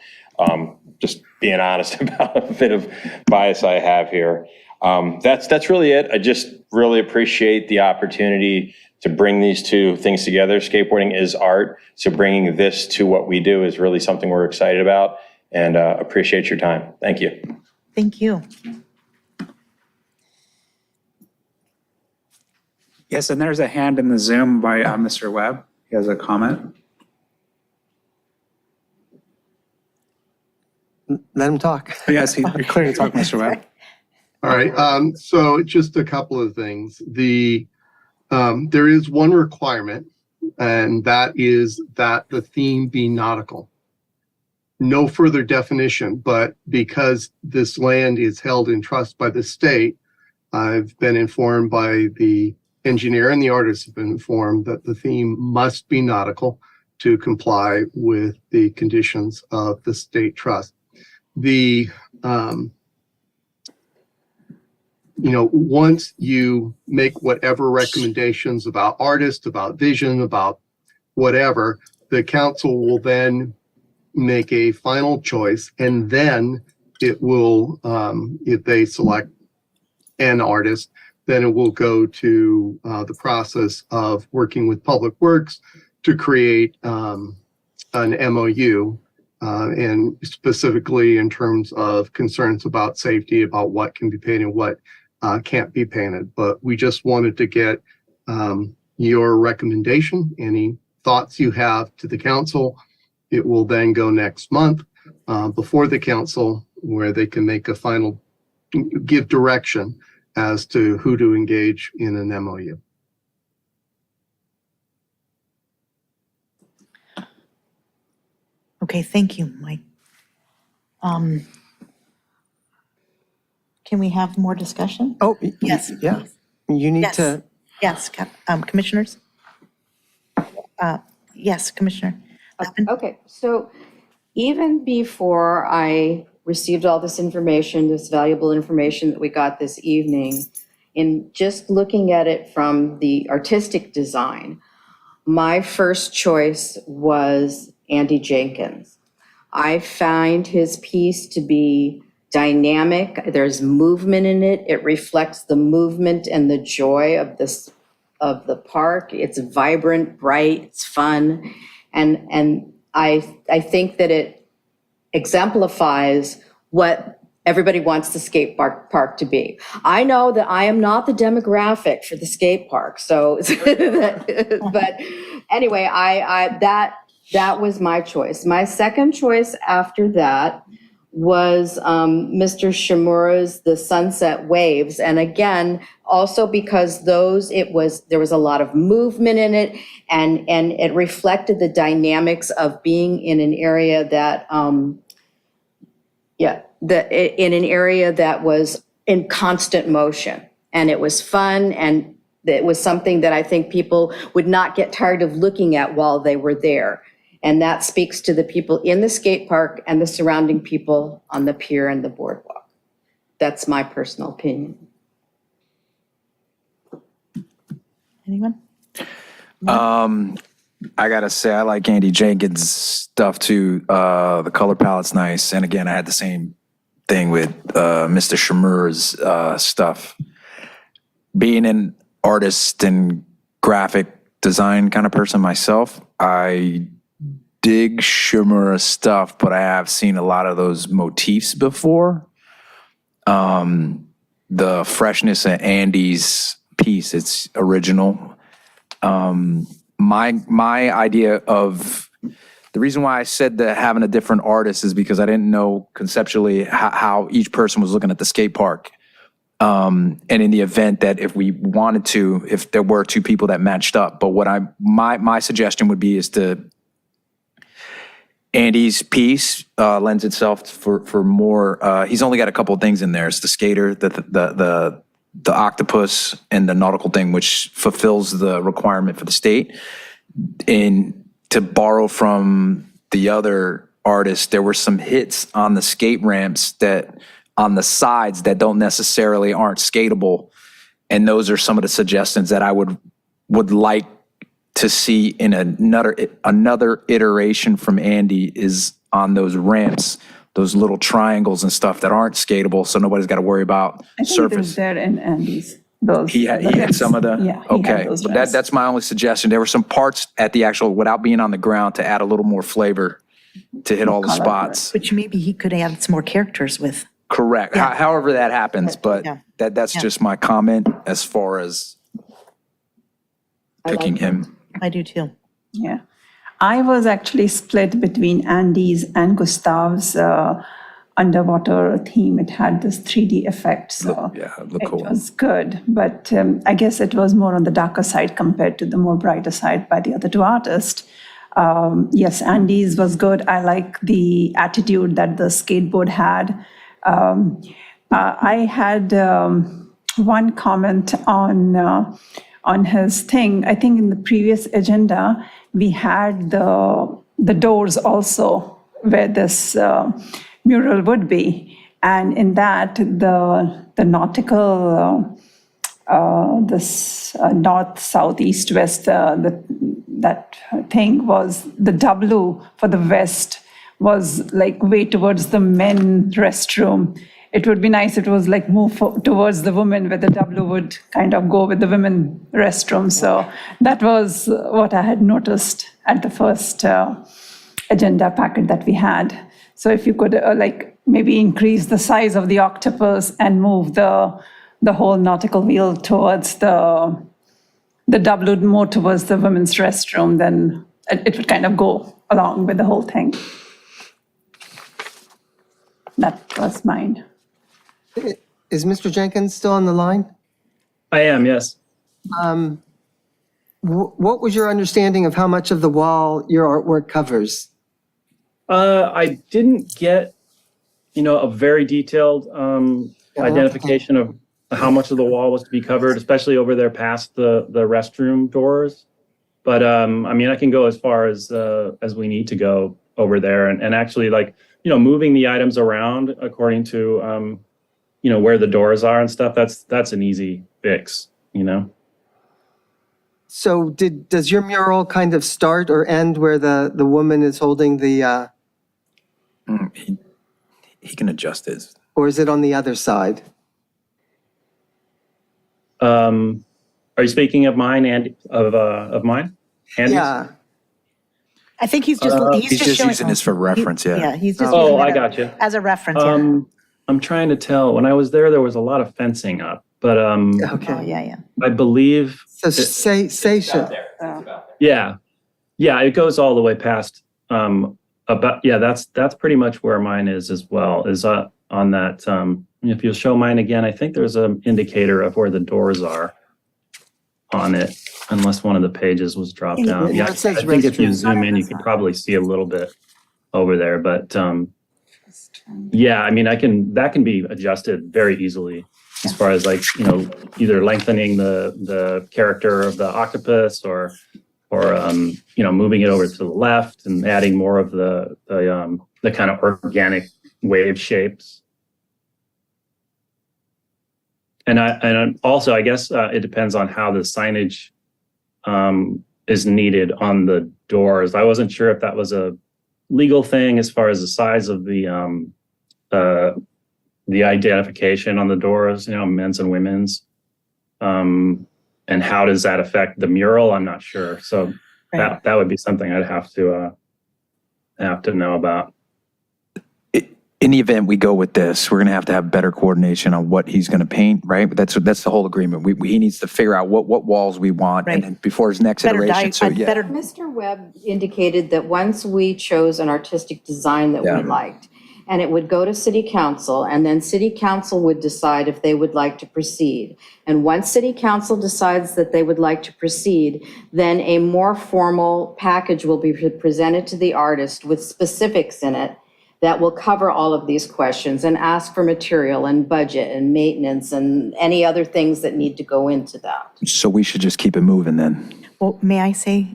Just being honest about a bit of bias I have here. That's really it. I just really appreciate the opportunity to bring these two things together. Skateboarding is art, so bringing this to what we do is really something we're excited about, and appreciate your time. Thank you. Thank you. Yes, and there's a hand in the Zoom by Mr. Webb. He has a comment. Let him talk. Yes, you're clear to talk, Mr. Webb. All right, so just a couple of things. There is one requirement, and that is that the theme be nautical. No further definition, but because this land is held in trust by the state, I've been informed by the engineer and the artists have been informed that the theme must be nautical to comply with the conditions of the state trust. Once you make whatever recommendations about artists, about vision, about whatever, the council will then make a final choice, and then it will, if they select an artist, then it will go to the process of working with Public Works to create an MOU, and specifically in terms of concerns about safety, about what can be painted, what can't be painted. But we just wanted to get your recommendation, any thoughts you have to the council. It will then go next month before the council, where they can make a final, give direction as to who to engage in an MOU. Okay, thank you, Mike. Can we have more discussion? Oh, Yes. yeah. You need Yes. to, Yes, commissioners? Yes, Commissioner. Lappin? Okay, so even before I received all this information, this valuable information that we got this evening, in just looking at it from the artistic design, my first choice was Andy Jenkins. I find his piece to be dynamic. There's movement in it. It reflects the movement and the joy of the park. It's vibrant, bright, it's fun. And I think that it exemplifies what everybody wants the skate park to be. I know that I am not the demographic for the skate park, so, but anyway, that was my choice. My second choice after that was Mr. Shimura's The Sunset Waves. And again, also because there was a lot of movement in it, and it reflected the dynamics of being in an area that, in an area that was in constant motion. And it was fun, and it was something that I think people would not get tired of looking at while they were there. And that speaks to the people in the skate park and the surrounding people on the pier and the boardwalk. That's my personal opinion. Anyone? I gotta say, I like Andy Jenkins' stuff too. The color palette's nice. And again, I had the same thing with Mr. Shimura's stuff. Being an artist and graphic design kind of person myself, I dig Shimura stuff, but I have seen a lot of those motifs before. The freshness of Andy's piece, it's original. My idea of the reason why I said that having a different artist is because I didn't know conceptually how each person was looking at the skate park. And in the event that if we wanted to, if there were two people that matched up, but what my suggestion would be is to Andy's piece lends itself for more. He's only got a couple of things in there. It's the skater, the octopus, and the nautical thing, which fulfills the requirement for the state. And to borrow from the other artists, there were some hits on the skate ramps that on the sides that don't necessarily aren't skatable. And those are some of the suggestions that I would like to see in another iteration from Andy is on those ramps, those little triangles and stuff that aren't skatable, so nobody's got to worry about I think it was surface. there in Andy's. Those, He had some of the, Yeah. he had okay, those but ramps. that's my only suggestion. There were some parts at the actual, without being on the ground, to add a little more flavor to hit all the Color to it. spots. Which maybe he could add some more characters with. Correct, Yeah. however that happens, but Yeah. that's Yeah. just my comment as far as I like picking that. him. I do too. Yeah. I was actually split between Andy's and Gustav's underwater theme. It had this 3D effect, so Yeah, look it cool. was good. But I guess it was more on the darker side compared to the more brighter side by the other two artists. Yes, Andy's was good. I like the attitude that the skateboard had. I had one comment on his thing. I think in the previous agenda, we had the doors also where this mural would be. And in that, the nautical, this north, south, east, west, that thing was the W for the west was like way towards the men restroom. It would be nice if it was like move towards the women where the W would kind of go with the women restroom. So that was what I had noticed at the first agenda packet that we had. So if you could like maybe increase the size of the octopus and move the whole nautical wheel towards the W more towards the women's restroom, then it would kind of go along with the whole thing. That was mine. Is Mr. Jenkins still on the line? I am, yes. What was your understanding of how much of the wall your artwork covers? I didn't get, a very detailed identification of how much of the wall was to be covered, especially over there past the restroom doors. But I can go as far as we need to go over there, and actually moving the items around according to where the doors are and stuff. That's an easy fix, So does your mural kind of start or end where the woman is holding the, He can adjust his. or is it on the other side? Are you speaking of mine and of mine? Andy's? Yeah. I think he's just just showing- using this for reference, yeah. Yeah, he's just Oh, using I it got you. as a reference, yeah. I'm trying to tell. When I was there was a lot of fencing up, but Okay. Oh, yeah. I believe, So say, yeah, it goes all the way past. That's pretty much where mine is as well. Is on that. If you'll show mine again, I think there's an indicator of where the doors are on it, unless one of the pages was dropped down. Yeah, It says I think if you restroom. zoom in, you could probably see a little bit over there, but that can be adjusted very easily as far as either lengthening the character of the octopus or moving it over to the left and adding more of the kind of organic wave shapes. And also, I guess it depends on how the signage is needed on the doors. I wasn't sure if that was a legal thing as far as the size of the identification on the doors, men's and women's, and how does that affect the mural? I'm not sure. So Right. that would be something I'd have to know about. In the event we go with this, we're going to have better coordination on what he's going to paint, right? But that's the whole agreement. He needs to figure out what walls we want, Right. and then before his next Better iteration. So yeah, better, Mr. Webb indicated that once we chose an artistic design that Yeah. we liked, and it would go to city council, and then city council would decide if they would like to proceed. And once city council decides that they would like to proceed, then a more formal package will be presented to the artist with specifics in it that will cover all of these questions and ask for material and budget and maintenance and any other things that need to go into that. so we should just keep it moving then. well, may I say,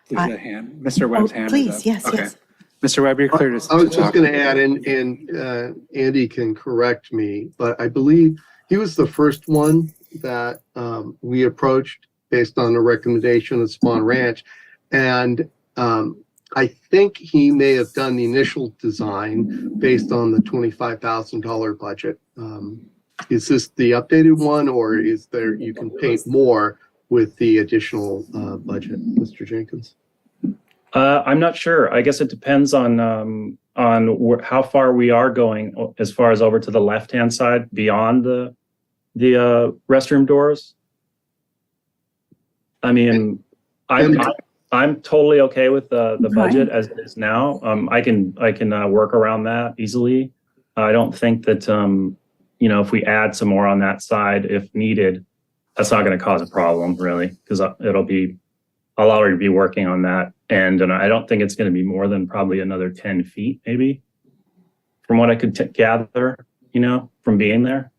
There's a hand. Mr. Webb's hand is Please, up. yes, Okay. yes. Mr. Webb, you're clear to I was just talk. going to add in, and Andy can correct me, but I believe he was the first one that we approached based on a recommendation of Spawn Ranch. And I think he may have done the initial design based on the $25,000 budget. Is this the updated one, or is there, you can paint more with the additional budget, Mr. Jenkins? I'm not sure. I guess it depends on how far we are going as far as over to the left-hand side beyond the restroom doors. I mean, I'm totally okay with the budget as it is now. I can work around that easily. I don't think that if we add some more on that side if needed, that's not going to cause a problem really, because I'll already be working on that. And I don't think it's going to be more than probably another 10 feet, maybe, from what I could gather, from being there.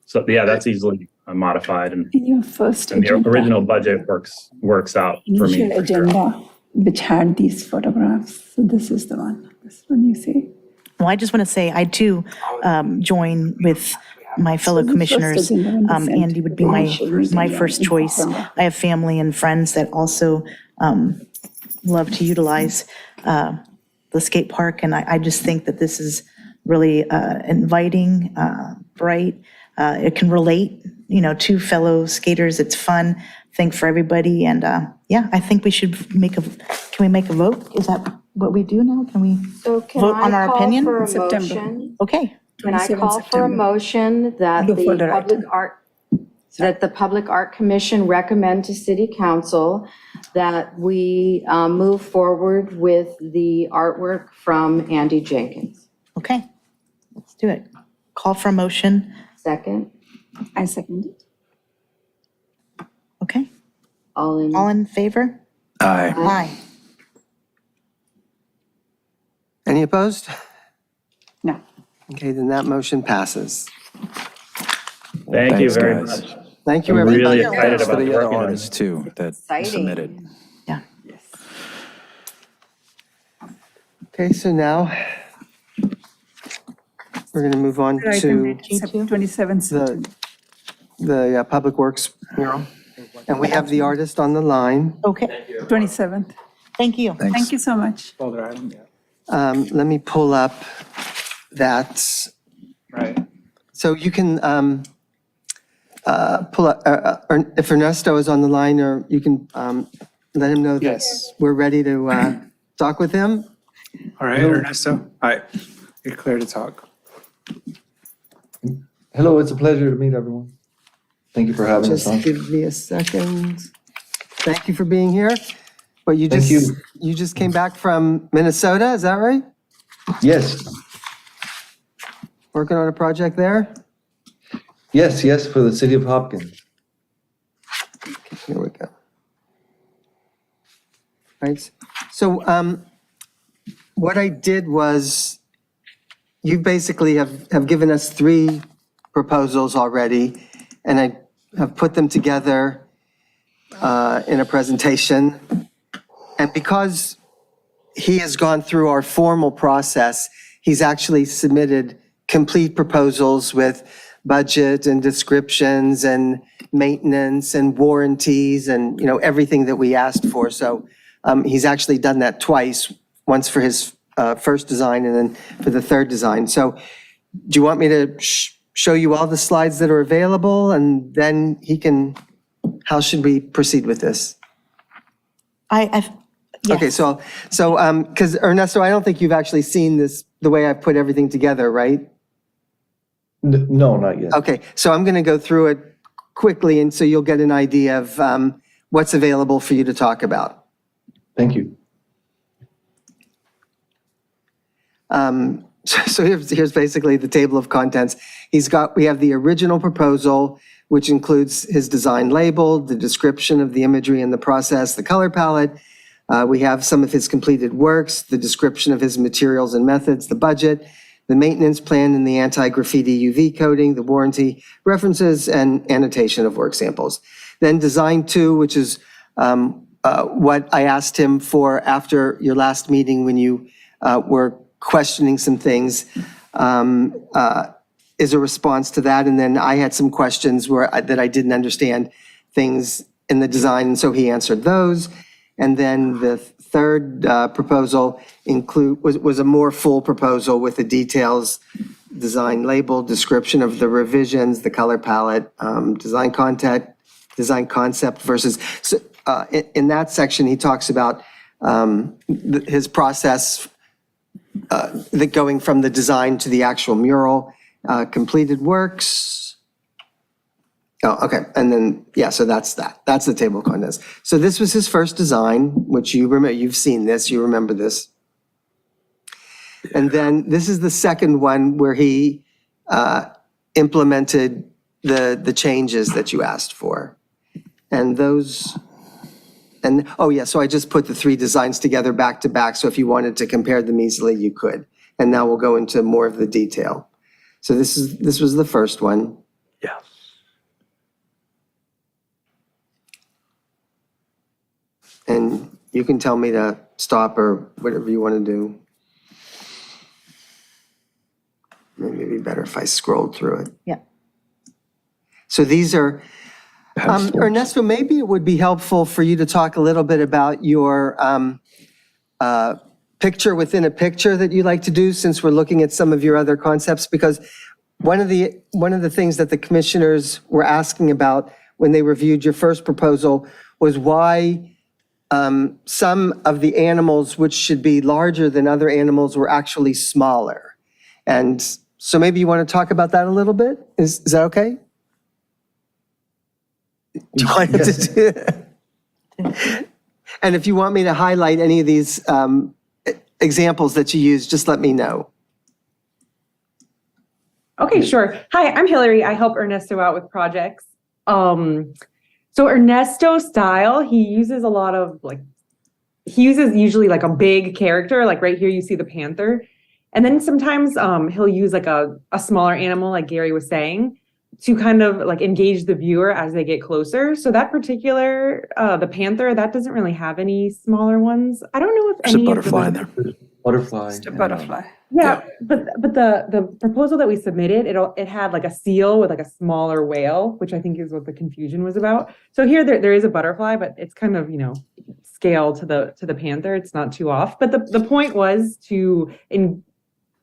So yeah, that's easily modified, and In your first the agenda, original budget works out for me. initial For sure. agenda, which had these photographs. So this is the one. This one you see. Well, I just want to say, I too join with my fellow commissioners. Andy would be my first choice. I have family and friends that also love to utilize the skate park, and I just think that this is really inviting, bright. It can relate, to fellow skaters. It's fun thing for everybody, and I think we should can we make a vote? Is that what we do now? Can we So can vote I on our call opinion? for a September. motion? Okay. Can I 27 call for a September. motion that Blue the folder Public Art Commission recommend to City Council that we move forward with the artwork from Andy Jenkins? Okay, let's do it. Call for a motion. Second, I second it. Okay, all in. all in favor? Aye. Aye. Any opposed? No. Okay, then that motion passes. Thank you Thanks, very guys. much. Thank you, I'm everybody. really excited Thanks for about the other working on artists this. too that Exciting. submitted. Yeah. Okay, so now we're going to move on to G2? 27th. the Public Works mural. And we have the artist on the line. Okay, 27th. thank you. Thanks. Thank you so much. Folder item, yeah. Let me pull up that. Right. So you can pull up, or if Ernesto is on the line, or you can let him know that Yes. we're ready to talk with him. All right, Ernesto. Hi. You're clear to talk. Hello, it's a pleasure to meet everyone. Thank you for having us Just on. give me a second. Thank you for being here. But you Thank just, you. you just came back from Minnesota, is that right? Yes, Working on a project there? yes, for the city of Hopkins. Here we go. Right, so what I did was, you basically have given us 3 proposals already, and I have put them together in a presentation. And because he has gone through our formal process, he's actually submitted complete proposals with budget and descriptions and maintenance and warranties and, everything that we asked for. So he's actually done that twice, once for his first design and then for the third design. So do you want me to show you all the slides that are available, and then how should we proceed with this? Yes. Okay, so, because Ernesto, I don't think you've actually seen this, the way I've put everything together, right? No, not yet. Okay, so I'm going to go through it quickly, and so you'll get an idea of what's available for you to talk about. Thank you. So here's basically the table of contents. We have the original proposal, which includes his design label, the description of the imagery and the process, the color palette. We have some of his completed works, the description of his materials and methods, the budget, the maintenance plan and the anti-graffiti UV coating, the warranty references, and annotation of work samples. Then design 2, which is what I asked him for after your last meeting when you were questioning some things is a response to that. And then I had some questions that I didn't understand things in the design, and so he answered those. And then the third proposal was a more full proposal with the details, design label, description of the revisions, the color palette, design concept versus, in that section, he talks about his process that going from the design to the actual mural, completed works. Oh, okay, and then, yeah, so that's that. That's the table of contents. So this was his first design, which you remember, you've seen this, you remember this. And then this is the second one where he implemented the changes that you asked for. And those, and, oh yeah, so I just put the three designs together back to back, so if you wanted to compare them easily, you could. And now we'll go into more of the detail. So this was the first one. Yes. And you can tell me to stop or whatever you want to do. Maybe it'd be better if I scrolled through it. Yeah. So these are, Ernesto, maybe it would be helpful for you to talk a little bit about your picture within a picture that you like to do, since we're looking at some of your other concepts, because one of the things that the commissioners were asking about when they reviewed your first proposal was why some of the animals which should be larger than other animals were actually smaller. And so maybe you want to talk about that a little bit? Is that okay? Do you want to do And if you want me to highlight any of these examples that you use, just let me know. Okay, sure. Hi, I'm Hillary. I help Ernesto out with projects. So Ernesto's style, he uses a lot of he uses usually like a big character, like right here you see the panther. And then sometimes he'll use like a smaller animal, like Gary was saying, to kind of like engage the viewer as they get closer. So that particular, the panther, that doesn't really have any smaller ones. I don't know if There's a any butterfly of in the, there. Butterfly. Just a butterfly. Yeah, but the proposal that we submitted, it had like a seal with like a smaller whale, which I think is what the confusion was about. So here there is a butterfly, but it's kind of, scale to the panther. It's not too off. But the point was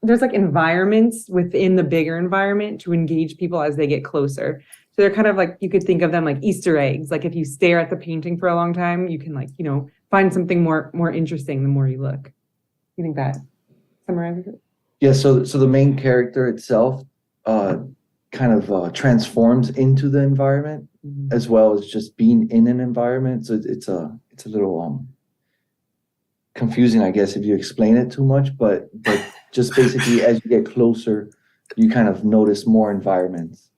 there's like environments within the bigger environment to engage people as they get closer. So they're kind of like, you could think of them like Easter eggs. Like if you stare at the painting for a long time, you can find something more interesting the more you look. You think that summarizes it? Yeah, so the main character itself kind of transforms into the environment as well as just being in an environment. So it's a little confusing, I guess, if you explain it too much, but just basically as you get closer, you kind of notice more environments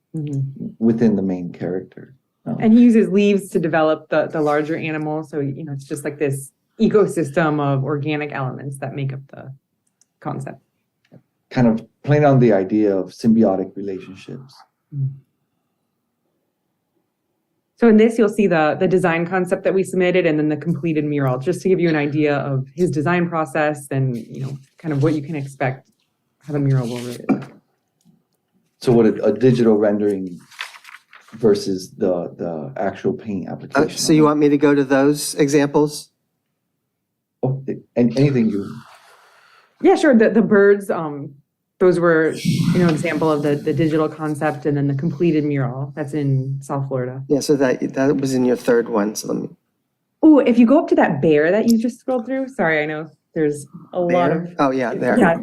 within the main character. And he uses leaves to develop the larger animal. So, it's just like this ecosystem of organic elements that make up the concept. Kind of playing on the idea of symbiotic relationships. So in this, you'll see the design concept that we submitted and then the completed mural, just to give you an idea of his design process and, kind of what you can expect how the mural will really look. So what a digital rendering versus the actual paint application. So you want me to go to those examples? Oh, anything you... Yeah, sure. The birds, those were, example of the digital concept, and then the completed mural that's in South Florida. Yeah, so that was in your third one. So let me. Oh, if you go up to that bear that you just scrolled through, sorry, I know there's a lot of. Oh yeah, there. Yeah.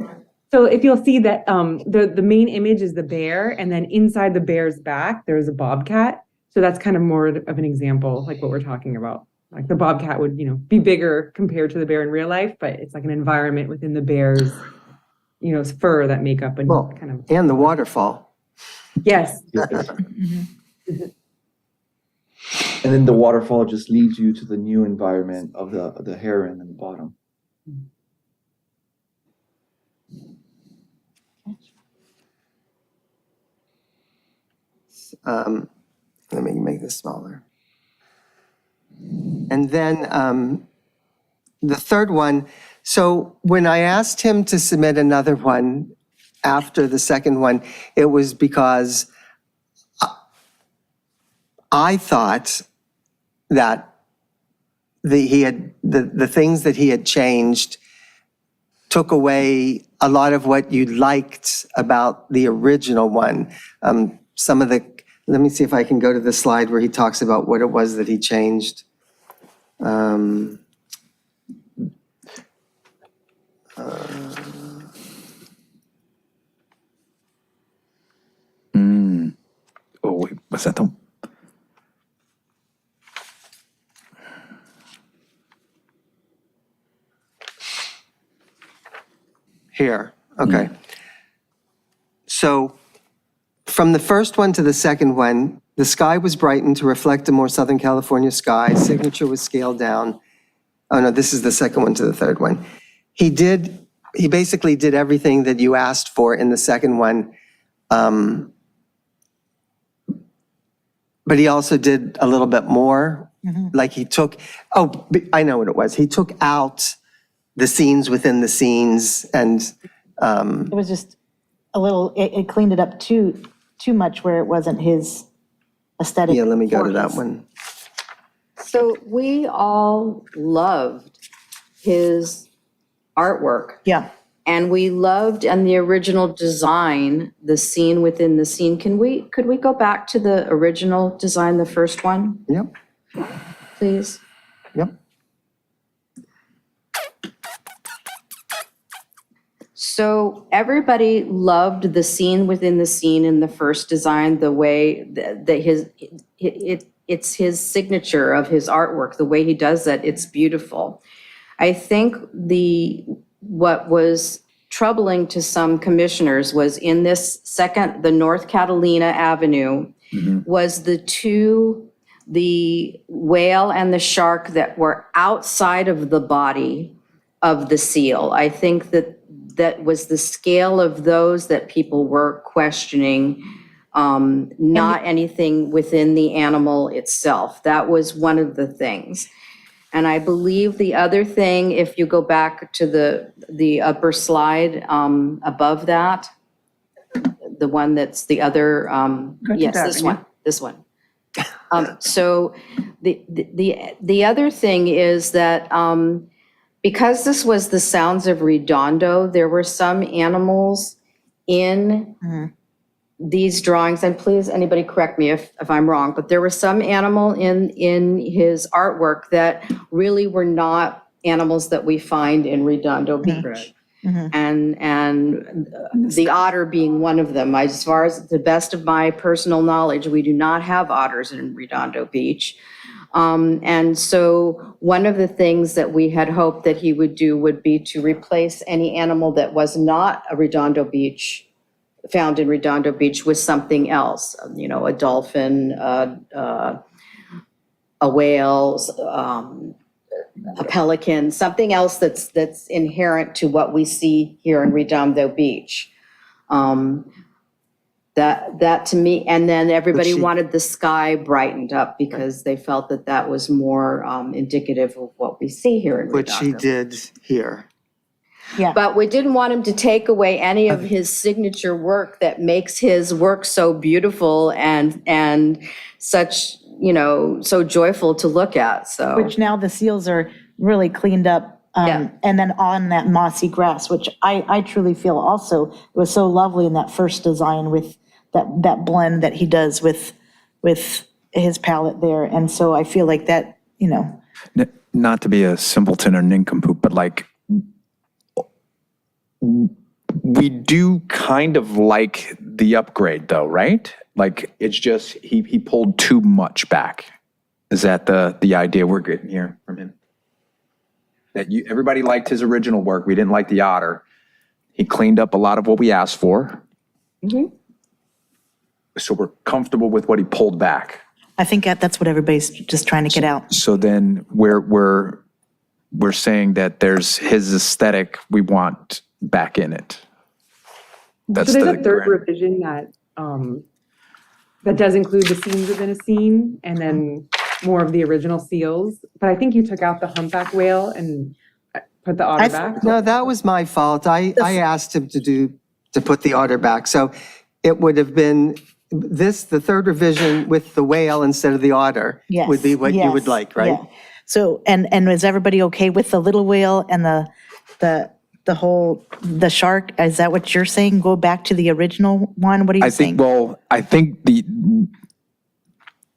So if you'll see that the main image is the bear, and then inside the bear's back there's a bobcat. So that's kind of more of an example, like what we're talking about. Like the bobcat would, be bigger compared to the bear in real life, but it's like an environment within the bear's, fur that make up and kind of. And the waterfall. Yes. And then the waterfall just leads you to the new environment of the heron in the bottom. Let me make this smaller. And then the third one, so when I asked him to submit another one after the second one, it was because I thought that the things that he had changed took away a lot of what you liked about the original one. Some of the, let me see if I can go to the slide where he talks about what it was that he changed. Oh, wait, was that the? Here, okay. So from the first one to the second one, the sky was brightened to reflect a more Southern California sky. Signature was scaled down. Oh no, this is the second one to the third one. He basically did everything that you asked for in the second one. But he also did a little bit more. Like he took, oh, I know what it was. He took out the scenes within the scenes and It was just a little, it cleaned it up too much where it wasn't his aesthetic. yeah, let me go to for that his- one. So we all loved his artwork. Yeah. And we loved, and the original design, the scene within the scene. Could we go back to the original design, the first one, Yep, please? yep. So everybody loved the scene within the scene in the first design, the way that it's his signature of his artwork, the way he does that, it's beautiful. I think what was troubling to some commissioners was in this second, the North Catalina Avenue, was the whale and the shark that were outside of the body of the seal. I think that was the scale of those that people were questioning, not anything within the animal itself. That was one of the things. And I believe the other thing, if you go back to the upper slide above that, the one that's the other, yes, this one. So the other thing is that because this was the Sounds of Redondo, there were some animals in these drawings, and please, anybody correct me if I'm wrong, but there were some animal in his artwork that really were not animals that we find in Redondo Beach. And the otter being one of them. As far as the best of my personal knowledge, we do not have otters in Redondo Beach. And so one of the things that we had hoped that he would do would be to replace any animal that was not found in Redondo Beach with something else, a dolphin, a whale, a pelican, something else that's inherent to what we see here in Redondo Beach. That to me, and then everybody wanted the sky brightened up because they felt that was more indicative of what we see here in Redondo. Which he did here. Yeah. But we didn't want him to take away any of his signature work that makes his work so beautiful and such, so joyful to look at, so. Which now the seals are really cleaned up. Yeah. And then on that mossy grass, which I truly feel also was so lovely in that first design with that blend that he does with his palette there. And so I feel like that, Not to be a simpleton or nincompoop, but like, we do kind of like the upgrade though, right? Like it's just, he pulled too much back. Is that the idea we're getting here from him? That everybody liked his original work. We didn't like the otter. He cleaned up a lot of what we asked for. So we're comfortable with what he pulled back. I think that's what everybody's just trying to get out. So then we're saying that there's his aesthetic we want back in it. That's So there's the a third grand- revision that that does include the scenes within a scene, and then more of the original seals, but I think you took out the humpback whale and put the otter back. No, that was my fault. I asked him to put the otter back. So it would have been the third revision with the whale instead of the otter Yes, would be what you would yes, like, right? yeah. So, and is everybody okay with the little whale and the shark? Is that what you're saying? Go back to the original one? What are you saying? I think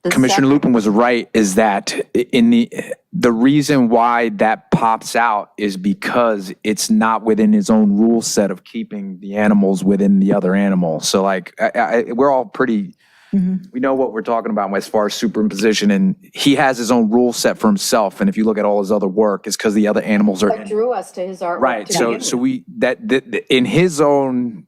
Commissioner Lupin was right, is that in the reason why that pops out is because it's not within his own rule set of keeping the animals within the other animal. So like, we're all pretty, we know what we're talking about as far as superimposition, and he has his own rule set for himself. And if you look at all his other work, it's because the other animals are What drew us to his artwork. right. to So begin so with. we that in his own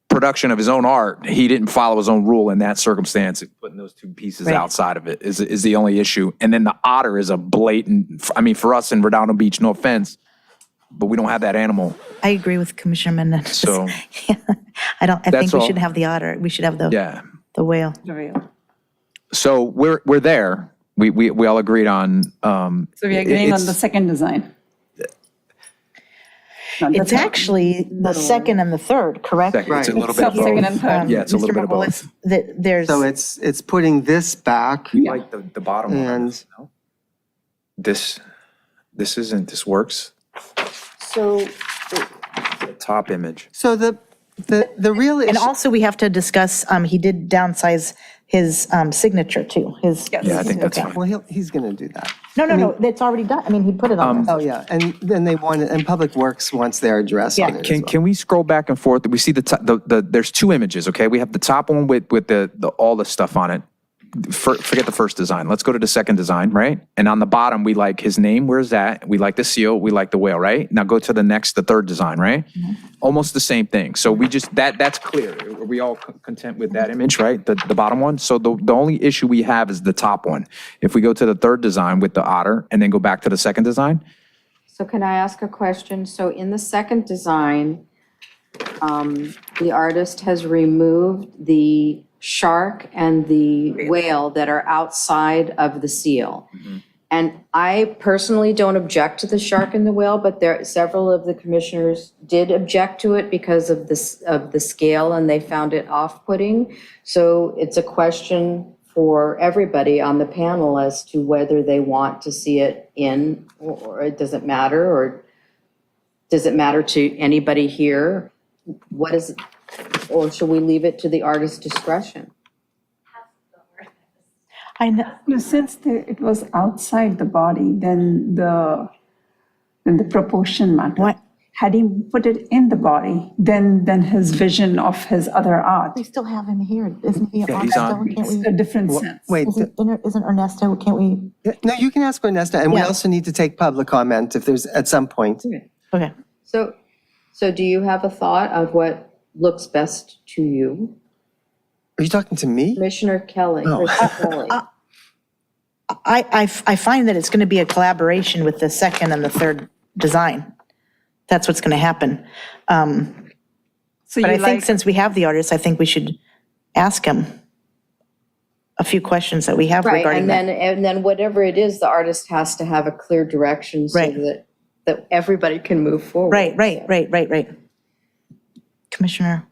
production of his own art, he didn't follow his own rule in that circumstance. Putting those two pieces Right. outside of it is the only issue. And then the otter is a blatant, I mean, for us in Redondo Beach, no offense, but we don't have that animal. I agree with Commissioner Mendez. So I think That's we all. should have the otter. We should have the whale. so we're there. We all agreed on. So we are agreeing on the second design. Not the It's third. actually the second and the third, correct? Second, it's a little bit of Second and both. third. Yeah, it's a little Mr. bit of both. Margolis, there's, So it's putting this back You like the bottom one? and No? This works. So The top image. so the real and issue. also we have to discuss, he did downsize his signature too, his. Yeah, I think that's okay. fine. Well, he's going to do that. No, it's already done. I mean, he put it on. Oh, yeah. And then they want it, and Public Works wants their address on it as well. Can we scroll back and forth? We see there's two images, okay? We have the top one with all the stuff on it. Forget the first design. Let's go to the second design, right? And on the bottom, we like his name. Where's that? We like the seal. We like the whale, right? Now go to the third design, right? Almost the same thing. So we just, that's clear. Are we all content with that image, right? The bottom one? So the only issue we have is the top one. If we go to the third design with the otter and then go back to the second design, So can I ask a question? So in the second design, the artist has removed the shark and the whale that are outside of the seal. And I personally don't object to the shark and the whale, but several of the commissioners did object to it because of the scale, and they found it off-putting. So it's a question for everybody on the panel as to whether they want to see it in, or it doesn't matter, or does it matter to anybody here? What is, or should we leave it to the artist's discretion? I know, No, since it was outside the body, then the proportion mattered. What? Had he put it in the body, then his vision of his other art, we still have him here, isn't he? Yeah, he's on. Can't it's we, a different sense. Wait, isn't Ernesto, can't we? no, you can ask Ernesto, and we Yeah. also need to take public comment if there's, at some point. Okay. So do you have a thought of what looks best to you? Are you talking to me? Commissioner Kelly. Oh. Commissioner Kelly. I find that it's going to be a collaboration with the second and the third design. That's what's going to happen. So But I you think like, since we have the artist, I think we should ask him a few questions that we have Right, regarding that. and then whatever it is, the artist has to have a clear direction so Right. that everybody can move forward. Right. Commissioner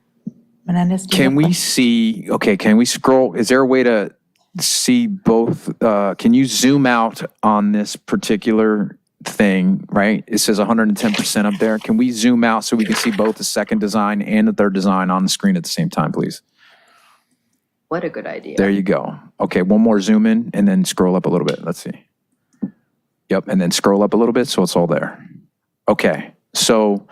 Menendez? do you can have we see, okay, can we scroll? Is there a way to see both? Can you zoom out on this particular thing, right? It says 110% up there. Can we zoom out so we can see both the second design and the third design on the screen at the same time, please? What a good idea. There you go. Okay, one more zoom in and then scroll up a little bit. Let's see. Yep, and then scroll up a little bit so it's all there. Okay, so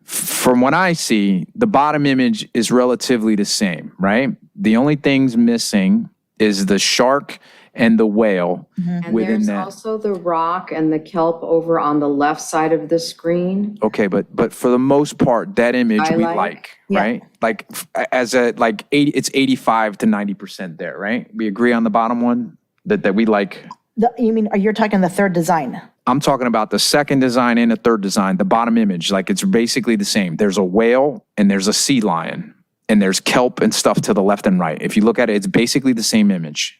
from what I see, the bottom image is relatively the same, right? The only things missing is the shark and the whale And within there's that. also the rock and the kelp over on the left side of the screen. Okay, but for the most part, that image I we like. like, Yeah. right? Like as a like 80, it's 85 to 90% there, right? We agree on the bottom one that we like. You mean, you're talking the third design? I'm talking about the second design and the third design, the bottom image, like it's basically the same. There's a whale and there's a sea lion and there's kelp and stuff to the left and right. If you look at it, it's basically the same image.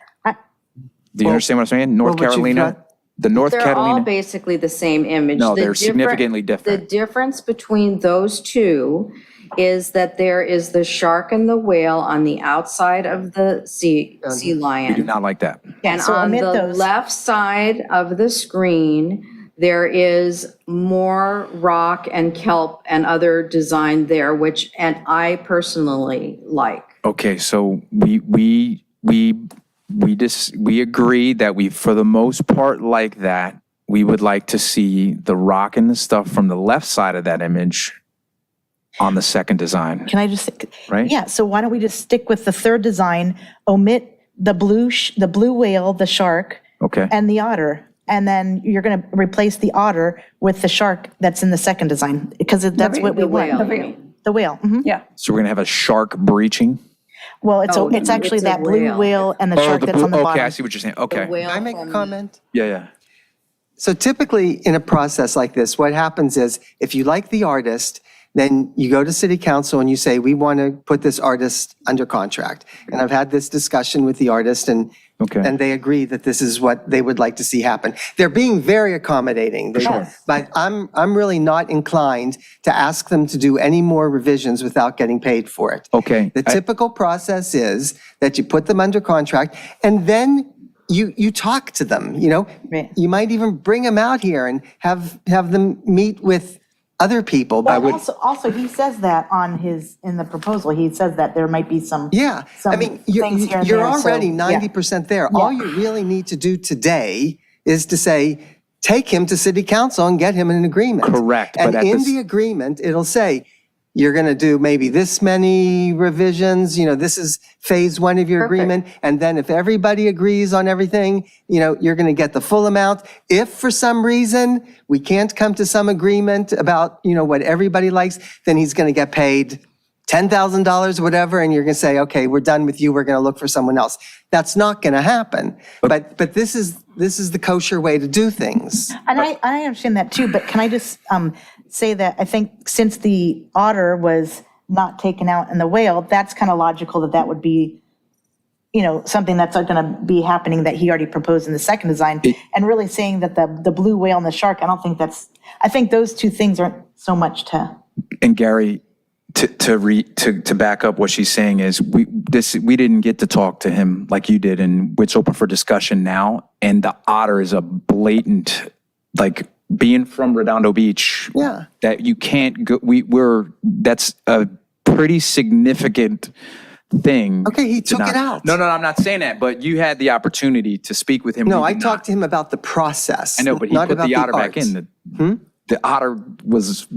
Do you understand what I'm saying? North what you've Carolina, got- the North They're all Carolina. basically the same image. No, The they're different- significantly different. The difference between those two is that there is the shark and the whale on the outside of the sea We do lion. not like that. Yeah, And so on omit the those. left side of the screen, there is more rock and kelp and other design there, which, and I personally like. Okay, so we agree that we, for the most part, like that. We would like to see the rock and the stuff from the left side of that image on the second design, Can I just, right? yeah, so why don't we just stick with the third design, omit the blue whale, the shark, Okay, and the otter. And then you're going to replace the otter with the shark that's in the second design, because that's what we The want. whale. The whale. The whale. Mhm. Yeah. so we're gonna have a shark breaching. Well, Oh, it's actually it's a that blue whale. whale and the shark that's on the Okay, bottom. I see what you're saying. Okay, The whale Can I make a from- comment? yeah. So typically in a process like this, what happens is if you like the artist, then you go to city council and you say, we want to put this artist under contract. And I've had this discussion with the artist and Okay. they agree that this is what they would like to see happen. They're being very accommodating. But I'm really not inclined to ask them to do any more revisions without getting paid for it. Okay. The typical process is that you put them under contract and then you talk to them, you know? Right. You might even bring them out here and have them meet with other people. But But also, he says that in the proposal, he says that there might be some. yeah, I some mean, things here and you're there, so, already yeah. 90% there. All you really need to do today is to say, take him to city council and get him an agreement. Correct, And but at in this- the agreement, it'll say, you're going to do maybe this many revisions, you know, this is phase one of your Perfect. agreement. And then if everybody agrees on everything, you know, you're going to get the full amount. If for some reason we can't come to some agreement about, you know, what everybody likes, then he's going to get paid $10,000 or whatever, and you're going to say, okay, we're done with you, we're going to look for someone else. That's not going to happen. But this is the kosher way to do things. And I understand that too, but can I just say that I think since the otter was not taken out in the whale, that's kind of logical that would be, you know, something that's going to be happening that he already proposed in the second design. And really saying that the blue whale and the shark, I think those two things aren't so much to. And Gary, to back up what she's saying is we didn't get to talk to him like you did, and it's open for discussion now. And the otter is a blatant, like being from Redondo Beach. Yeah. That you can't go. That's a pretty significant thing. Okay, he took it out. No, I'm not saying that. But you had the opportunity to speak with him. No, You I did talked not. to him about the process. I know, but he not put about the otter art. back in. The otter was.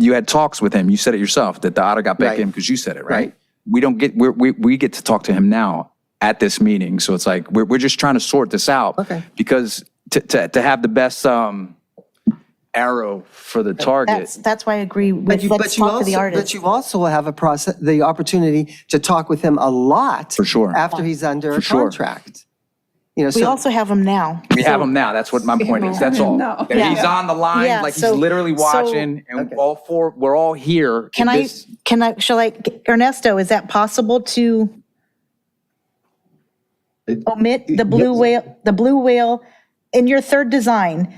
You had talks with him. You said it yourself that the otter got back Right. in because you said it, right? Right. We get to talk to him now at this meeting. So it's like we're just trying to sort this out. Okay. Because to have the best arrow for the target. That's why I agree with, let's talk to the artist. But you also will have the opportunity to talk with him a lot. For sure. After he's under a sure. contract. You know, We so also have him now. We have him now. That's what my point is. That's all. No. That he's on the line, Yeah, like so- he's literally watching, and we're all here. Shall I, Ernesto, is that possible to omit the blue whale in your third design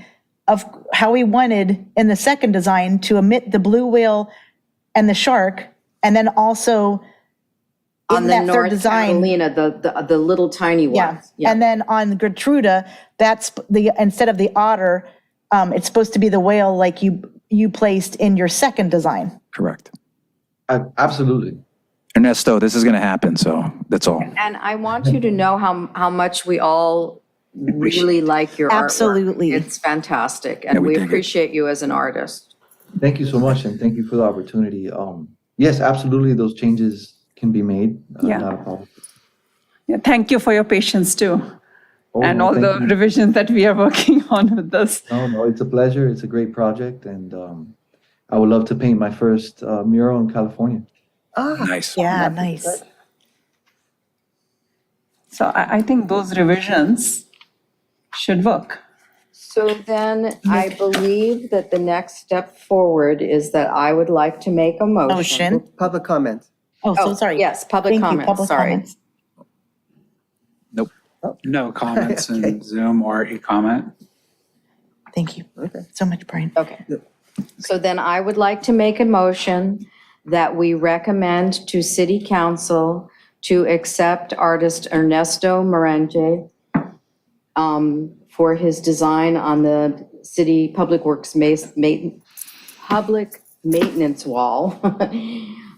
of how we wanted in the second design to omit the blue whale and the shark, and then also On in the that third North design. Carolina, the little tiny Yeah, ones. Yeah. and then on Gertruda, that's instead of the otter, it's supposed to be the whale like you placed in your second design. Correct. Absolutely. Ernesto, this is going to happen. So that's all. And I want you to know how much we all really like your artwork. Absolutely. It's fantastic, and Yeah, we we dig it. appreciate you as an artist. Thank you so much, and thank you for the opportunity. Yes, absolutely, those changes can be made. Yeah. Not a problem. Yeah, thank you for your patience too. Oh, And no, all thank the you. revisions that we are working on with this. No, it's a pleasure. It's a great project, and I would love to paint my first mural in California. Nice. Yeah, nice. So I think those revisions should work. So then I believe that the next step forward is that I would like to make a motion. Motion. public comment. Oh, so sorry. Yes, public Thank you, comments, public sorry. comments. Nope. No comments Okay. in Zoom or e-comment. Thank you Okay. so much, Brian. Okay. So then I would like to make a motion that we recommend to City Council to accept artist Ernesto Morenge for his design on the city public works public maintenance wall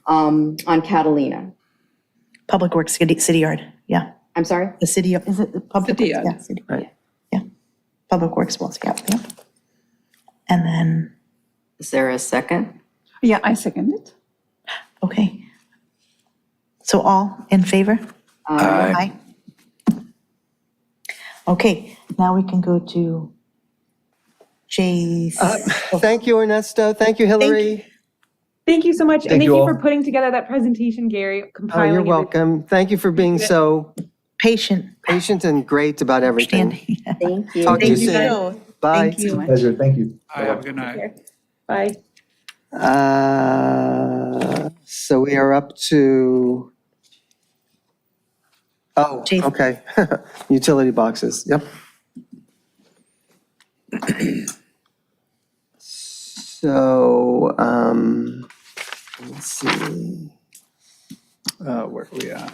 on Catalina. Public Works City Yard, yeah. I'm sorry? The city, is it the Public City Works? Yard. Yeah, city, Right. yeah. Public Works walls, yeah, yeah. And then, Is there a second? Yeah, I second it. okay. So all in favor? Aye. Okay, now we can go to Jay's. Thank you, Ernesto. Thank you, Hillary. Thank you so much. And Thank thank you you all. for putting together that presentation, Gary, Oh, compiling you're everything. welcome. Thank you for being so Patient. patient and great about everything. Understanding. Thank you. Talk to you Thank you. soon. Bye. Thank you. Pleasure, thank you. Hi, have a good night. Bye. So we are up to, oh, Jason. okay. Utility boxes, yep. So, let's see. Where are we at?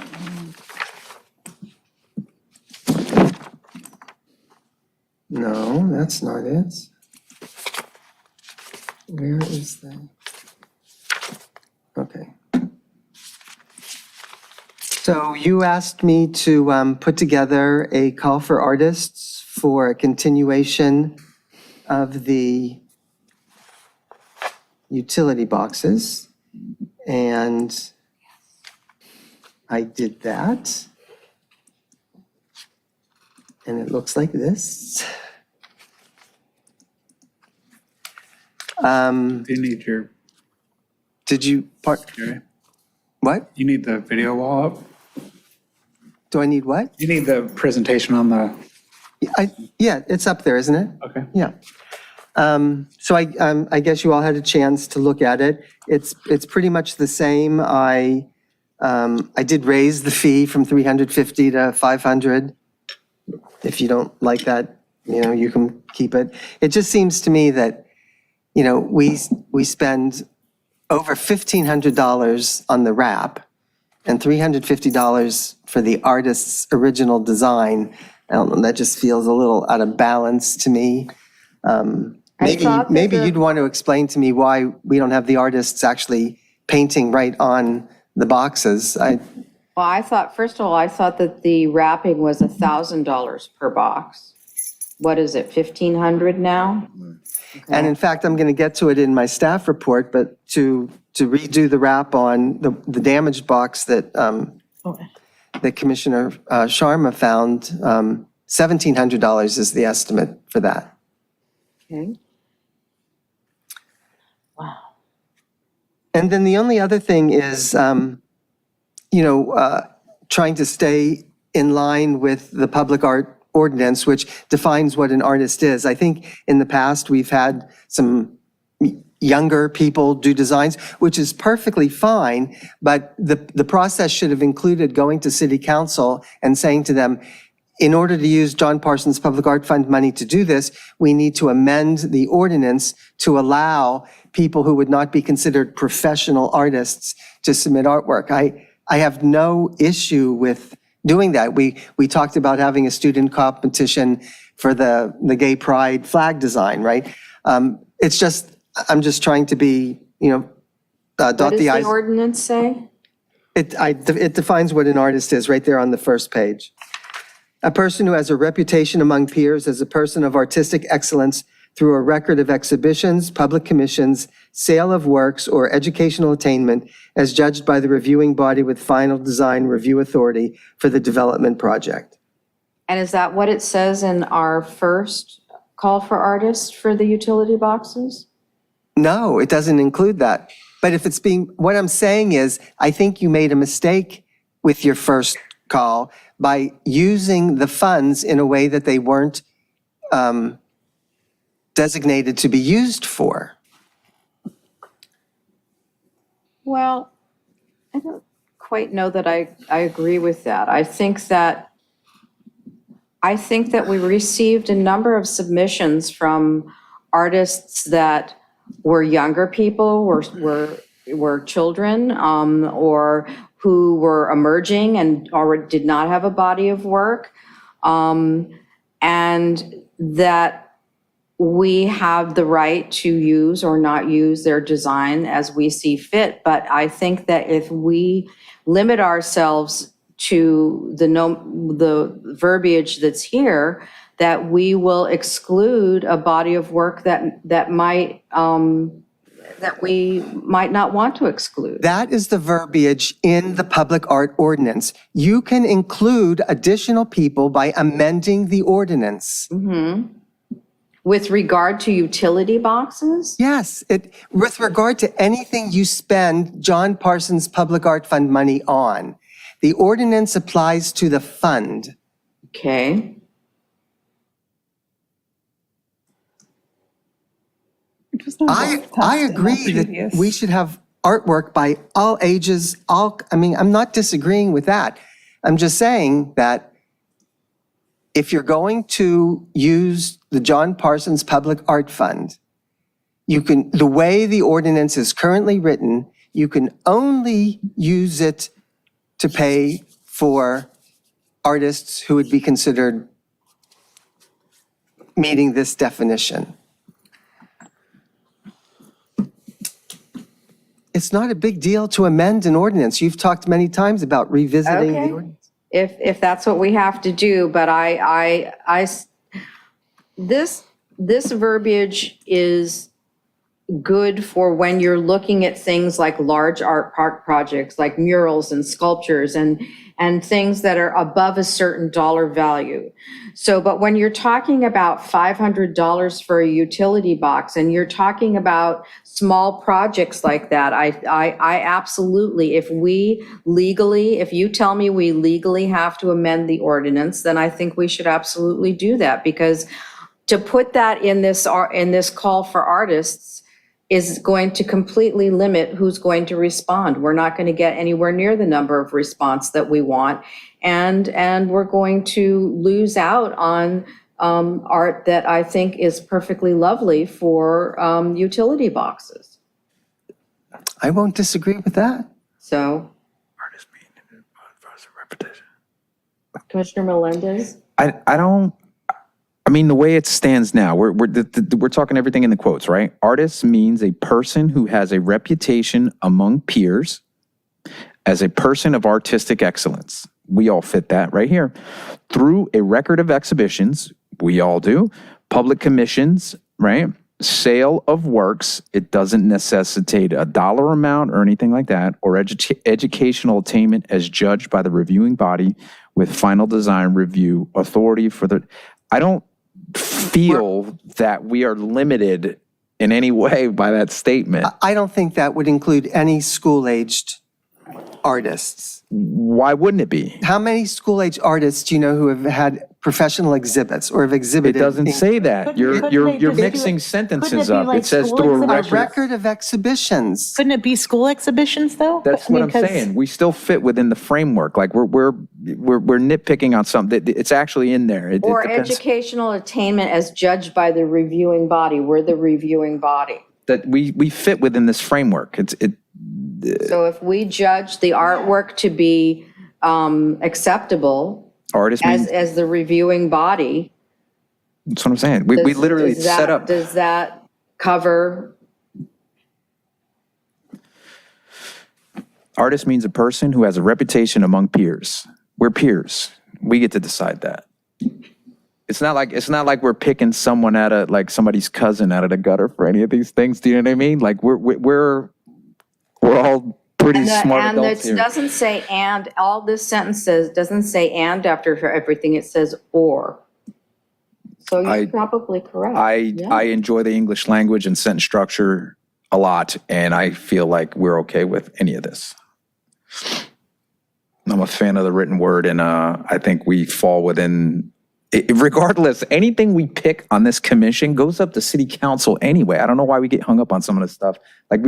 No, that's not it. Where is that? Okay. So you asked me to put together a call for artists for a continuation of the utility boxes. And I did that. And it looks like this. Do you need your, Did you, Gary? what? You need the video wall up? Do I need what? You need the presentation on the, Yeah, it's up there, isn't it? okay. Yeah. So I guess you all had a chance to look at it. It's pretty much the same. I did raise the fee from 350 to 500. If you don't like that, you can keep it. It just seems to me that, we spend over $1,500 on the wrap and $350 for the artist's original design. I don't know, that just feels a little out of balance to me. Maybe you'd want to explain to me why we don't have the artists actually painting right on the boxes. Well, I thought, first of all, I thought that the wrapping was $1,000 per box. What is it, 1,500 now? And in fact, I'm going to get to it in my staff report, but to redo the wrap on the damaged box that Commissioner Sharma found, $1,700 is the estimate for that. Okay. Wow. And then the only other thing is, trying to stay in line with the public art ordinance, which defines what an artist is. I think in the past, we've had some younger people do designs, which is perfectly fine, but the process should have included going to city council and saying to them, in order to use John Parsons Public Art Fund money to do this, we need to amend the ordinance to allow people who would not be considered professional artists to submit artwork. I have no issue with doing that. We talked about having a student competition for the gay pride flag design, right? It's just, I'm just trying to be, dot What does the the i's. ordinance say? It defines what an artist is right there on the first page. A person who has a reputation among peers as a person of artistic excellence through a record of exhibitions, public commissions, sale of works, or educational attainment as judged by the reviewing body with final design review authority for the development project. And is that what it says in our first call for artists for the utility boxes? No, it doesn't include that. But if it's what I'm saying is, I think you made a mistake with your first call by using the funds in a way that they weren't designated to be used for. Well, I don't quite know that I agree with that. I think that I think that we received a number of submissions from artists that were younger people, were children, or who were emerging and already did not have a body of work, and that we have the right to use or not use their design as we see fit. But I think that if we limit ourselves to the verbiage that's here, that we will exclude a body of work that might that we might not want to exclude. That is the verbiage in the public art ordinance. You can include additional people by amending the ordinance. With regard to utility boxes? Yes, with regard to anything you spend John Parsons Public Art Fund money on, the ordinance applies to the fund. Okay. I agree that we should have artwork by all ages, I'm not disagreeing with that. I'm just saying that if you're going to use the John Parsons Public Art Fund, the way the ordinance is currently written, you can only use it to pay for artists who would be considered meeting this definition. It's not a big deal to amend an ordinance. You've talked many times about revisiting the ordinance. If that's what we have to do, but this verbiage is good for when you're looking at things like large art park projects, like murals and sculptures and things that are above a certain dollar value. So, but when you're talking about $500 for a utility box and you're talking about small projects like that, I absolutely, if you tell me we legally have to amend the ordinance, then I think we should absolutely do that, because to put that in this call for artists is going to completely limit who's going to respond. We're not going to get anywhere near the number of response that we want, and we're going to lose out on art that I think is perfectly lovely for utility boxes. I won't disagree with that. So, Commissioner Melendez? I mean, the way it stands now, we're talking everything in the quotes, right? Artist means a person who has a reputation among peers as a person of artistic excellence. We all fit that right here. Through a record of exhibitions, we all do. Public commissions, right? Sale of works, it doesn't necessitate a dollar amount or anything like that, or educational attainment as judged by the reviewing body with final design review authority for the... I don't feel that we are limited in any way by that statement. I don't think that would include any school-aged artists. Why wouldn't it be? How many school-aged artists do you know who have had professional exhibits or have exhibited? It doesn't say that. You're mixing sentences up. It says through a A record of exhibitions. Couldn't it be school exhibitions, though? That's what I'm saying. We still fit within the framework. Like we're nitpicking on something. It's actually in there. Or it depends. educational attainment as judged by the reviewing body. We're the reviewing body. That we fit within this framework. So if we judge the artwork to be acceptable Artist means, as the reviewing body, that's what I'm saying. We literally set up. Does that cover? Artist means a person who has a reputation among peers. We're peers. We get to decide that. It's not like we're picking someone out of like somebody's cousin out of the gutter for any of these things. Do you know what I mean? Like we're all pretty smart adults here. And it doesn't say and. All this sentence says doesn't say and after everything. It says or. So you're probably correct. I enjoy the English language and sentence structure a lot, and I feel like we're okay with any of this. I'm a fan of the written word, and I think we fall within. Regardless, anything we pick on this commission goes up to city council anyway. I don't know why we get hung up on some of this stuff. Like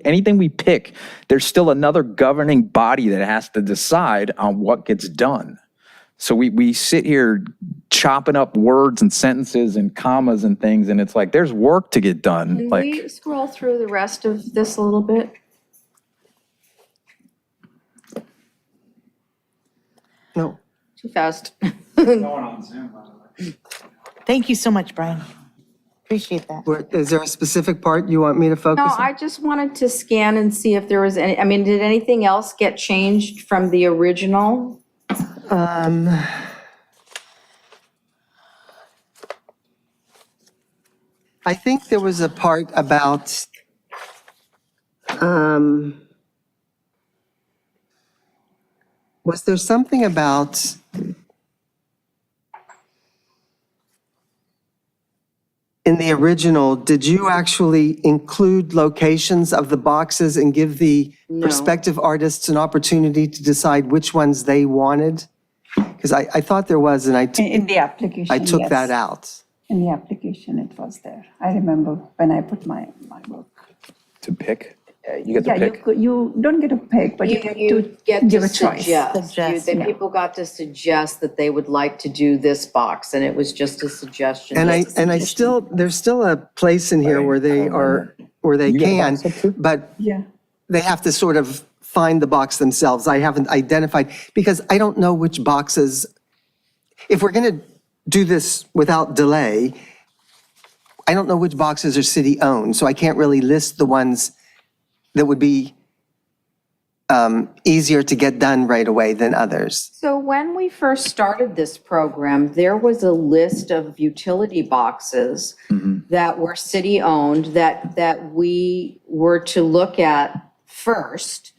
anything we pick, there's still another governing body that has to decide on what gets done. So we sit here chopping up words and sentences and commas and things, and it's like, there's work to get done. Can Like, we scroll through the rest of this a little bit? No. Too fast. Thank you so much, Brian. Appreciate that. Is there a specific part you want me to focus No, on? I just wanted to scan and see if there was any, I mean, did anything else get changed from the original? I think there was a part about, was there something about, in the original, did you actually include locations of the boxes and give the No. prospective artists an opportunity to decide which ones they wanted? Because I thought there was, and In the application, I took yes. that out. In the application, it was there. I remember when I put my work. to pick? You get to Yeah, pick? you don't get to pick, but you get to give a choice. Suggest, The yeah. people got to suggest that they would like to do this box, and it was just a suggestion. And I still, there's still a place in here where they are, where they You got a can, box up too? but Yeah. they have to sort of find the box themselves. I haven't identified, because I don't know which boxes, if we're going to do this without delay, I don't know which boxes are city-owned, so I can't really list the ones that would be easier to get done right away than others. So when we first started this program, there was a list of utility boxes that were city-owned that we were to look at first,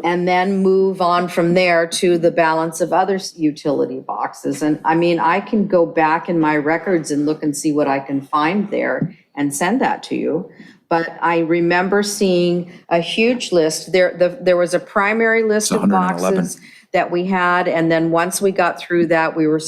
and then move on from there to the balance of other utility boxes. And I mean, I can go back in my records and look and see what I can find there and send that to you. But I remember seeing a huge list. There was a primary list of 111. boxes that we had, and then once we got through that, we were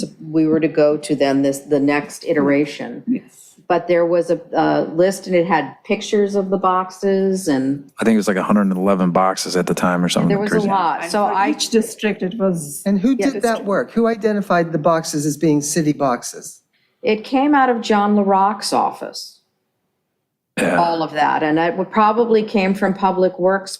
to go to then the next iteration. Yes. But there was a list, and it had pictures of the boxes, and I think it was like 111 boxes at the time or something. there was a crazy. lot. So For each district, it was. And who did that work? Who identified the boxes as being city boxes? it came out of John LaRock's office, Yeah. all of that, and it would probably came from Public Works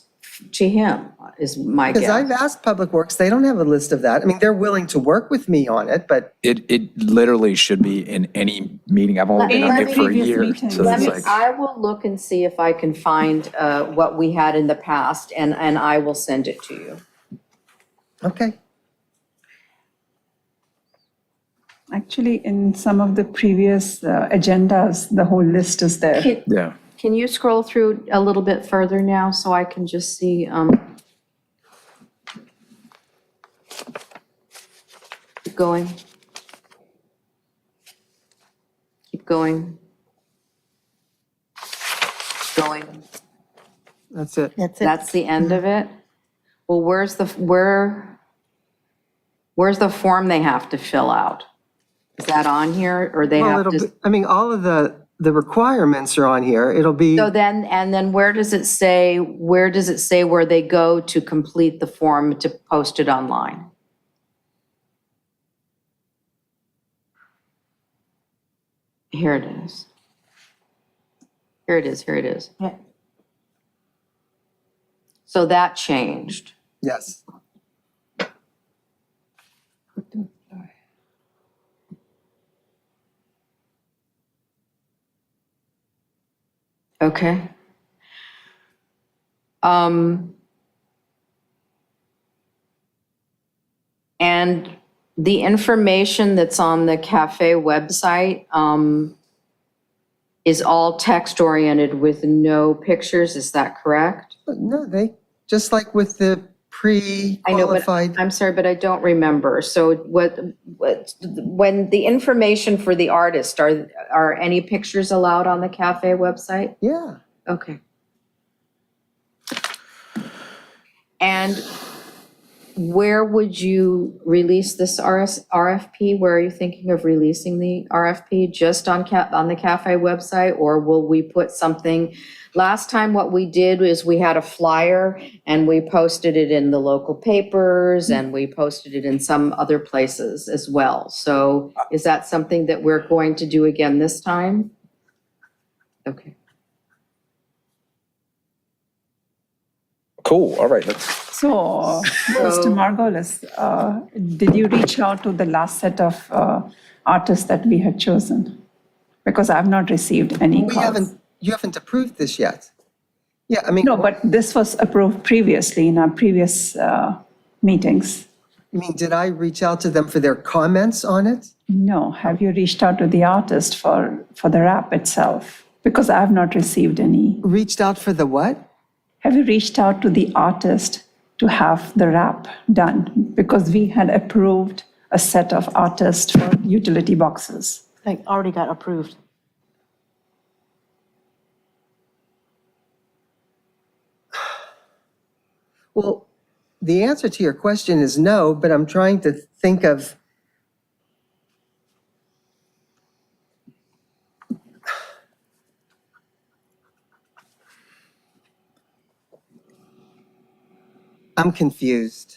to him, is my Because I've guess. asked Public Works, they don't have a list of that. I mean, they're willing to work with me on it, but It literally should be in any meeting. I've only been Let on me- it for a previous year. meetings. So Let it's me, like, I will look and see if I can find what we had in the past, and I will send it to you. okay. Actually, in some of the previous agendas, the whole list is there. yeah. Can you scroll through a little bit further now so I can just see? Keep going. Keep going. Going. That's it. That's it. That's the end of it? Well, where's the form they have to fill out? Is that on here, or they Well, have it'll to? be, I mean, all of the requirements are on here. It'll be, So then, and then where does it say where they go to complete the form to post it online? Here it is. Here it is, here it is. Yeah. So that changed. yes. Okay. And the information that's on the cafe website, is all text-oriented with no pictures, is that correct? But no, they, just like with the I know, but pre-qualified, I'm sorry, but I don't remember. So when the information for the artist, are any pictures allowed on the cafe website? yeah. Okay. And where would you release this RFP? Where are you thinking of releasing the RFP? Just on the cafe website, or will we put something? Last time what we did is we had a flyer and we posted it in the local papers and we posted it in some other places as well. So is that something that we're going to do again this time? Okay. Cool, all right, let's. So, Mr. Margolis, did you reach out to the last set of artists that we had chosen? Because I've not received any calls. You haven't approved this yet. Yeah, I mean. No, but this was approved previously in our previous meetings. I mean, did I reach out to them for their comments on it? No, have you reached out to the artist for the rap itself? Because I have not received any. Reached out for the what? Have you reached out to the artist to have the rap done? Because we had approved a set of artists for utility boxes. Like, already got approved. Well, the answer to your question is no, but I'm trying to think of. I'm confused.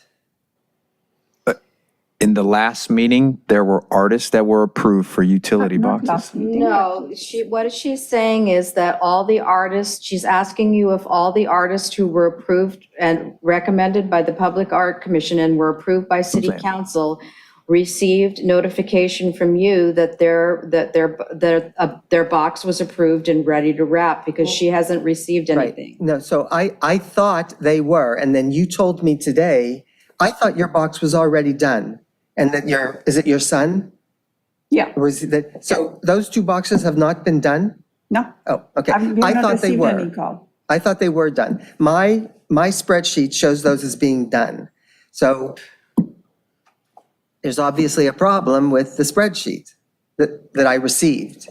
In the last meeting, there were artists that were approved for utility Not boxes. last meeting. No, what she's saying is that all the artists, she's asking you if all the artists who were approved and recommended by the Public Art Commission and were approved by City saying. Council received notification from you that their box was approved and ready to wrap, because she hasn't received anything. No, so I thought they were, and then you told me today, I thought your box was already done. And that is it your son? Yeah, Or is it that, so those two boxes have not been done? no. Oh, okay. We I have not thought they received any were. call. I thought they were done. My spreadsheet shows those as being done. So there's obviously a problem with the spreadsheet that I received.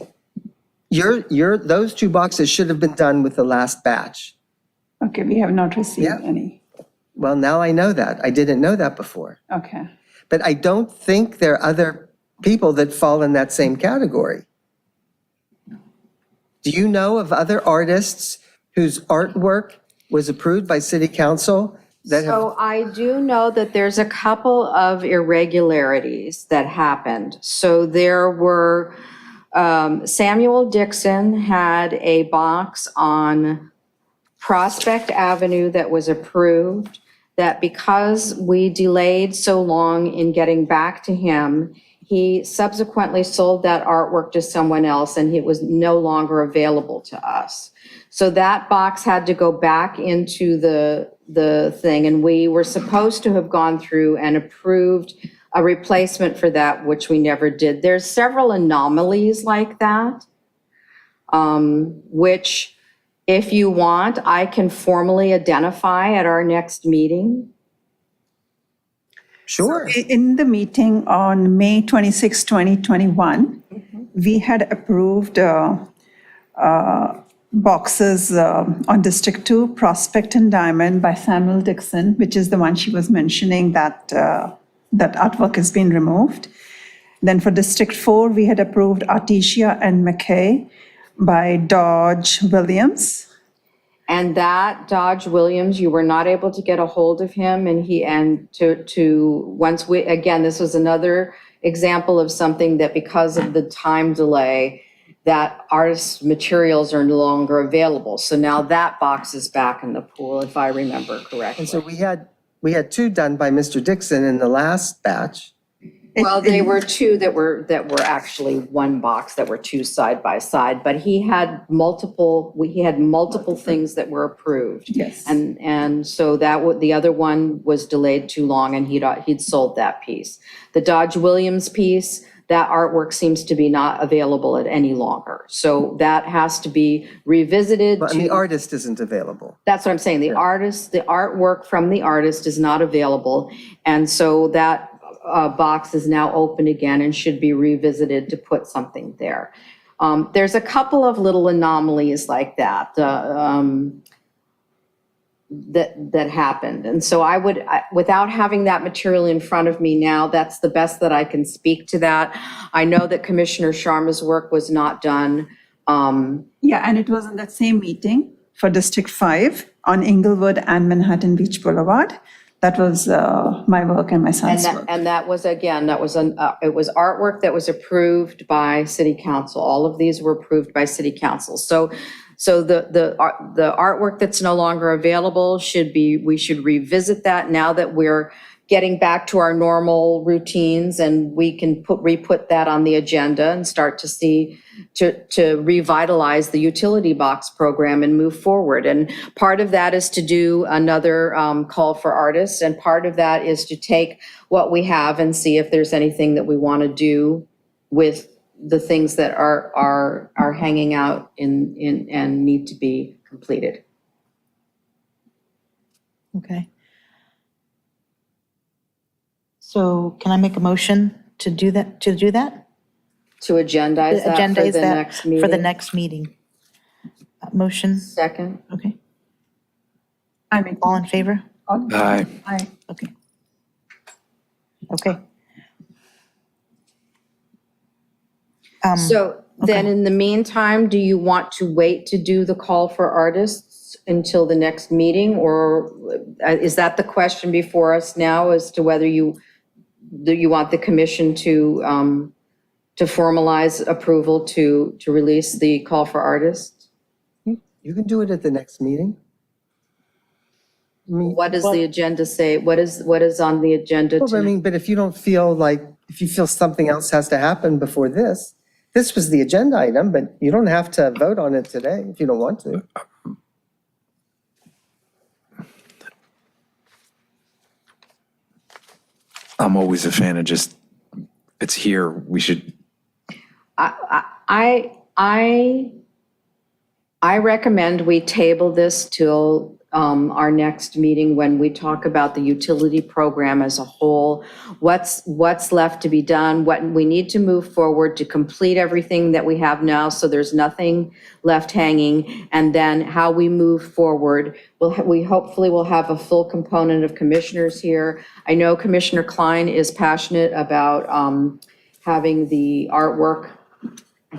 Those two boxes should have been done with the last batch. Okay, we have not received Yeah. any. Well, now I know that. I didn't know that before. Okay. But I don't think there are other people that fall in that same category. Do you know of other artists whose artwork was approved by City Council that have? So I do know that there's a couple of irregularities that happened. So there were, Samuel Dixon had a box on Prospect Avenue that was approved, that because we delayed so long in getting back to him, he subsequently sold that artwork to someone else and it was no longer available to us. So that box had to go back into the thing, and we were supposed to have gone through and approved a replacement for that, which we never did. There's several anomalies like that, which, if you want, I can formally identify at our next meeting. Sure. In the meeting on May 26, 2021, we had approved boxes on District 2, Prospect and Diamond by Samuel Dixon, which is the one she was mentioning that that artwork has been removed. Then for District 4, we had approved Artesia and McKay by Dodge Williams. And that Dodge Williams, you were not able to get a hold of him, and once we, again, this was another example of something that, because of the time delay, that artist's materials are no longer available. So now that box is back in the pool, if I remember correctly. And so we had two done by Mr. Dixon in the last batch. Well, they were two that were actually one box, that were two side by side, but he had multiple things that were approved. Yes. And so the other one was delayed too long, and he'd sold that piece. The Dodge Williams piece, that artwork seems to be not available any longer. So that has to be revisited. And the artist isn't available. That's what I'm saying. The artwork from the artist is not available. And so that box is now open again and should be revisited to put something there. There's a couple of little anomalies like that. that happened. And so without having that material in front of me now, that's the best that I can speak to that. I know that Commissioner Sharma's work was not done. Yeah, and it was in that same meeting for District 5 on Inglewood and Manhattan Beach Boulevard. That was my work and my son's work. And that was, again, it was artwork that was approved by City Council. All of these were approved by City Council. So the artwork that's no longer available we should revisit that now that we're getting back to our normal routines, and we can re-put that on the agenda and start to see, to revitalize the utility box program and move forward. And part of that is to do another call for artists, and part of that is to take what we have and see if there's anything that we want to do with the things that are hanging out in and need to be completed. Okay. So can I make a motion to do that? To agendize that for Agendize the that next meeting? for the next meeting. Motion, Second. okay. I mean, All in favor? Aye. I Okay. Okay. So then in the meantime, do you want to wait to do the call for artists until the next meeting? Or is that the question before us now as to whether you want the commission to formalize approval to release the call for artists? You can do it at the next meeting. I mean, What does the agenda say? What is on the agenda? well, I mean, but if you don't feel like, if you feel something else has to happen before this was the agenda item, but you don't have to vote on it today if you don't want to. I'm always a fan of just, it's here, we should, I recommend we table this till our next meeting when we talk about the utility program as a whole, what's left to be done, what we need to move forward to complete everything that we have now so there's nothing left hanging, and then how we move forward. We hopefully will have a full component of commissioners here. I know Commissioner Klein is passionate about having the artwork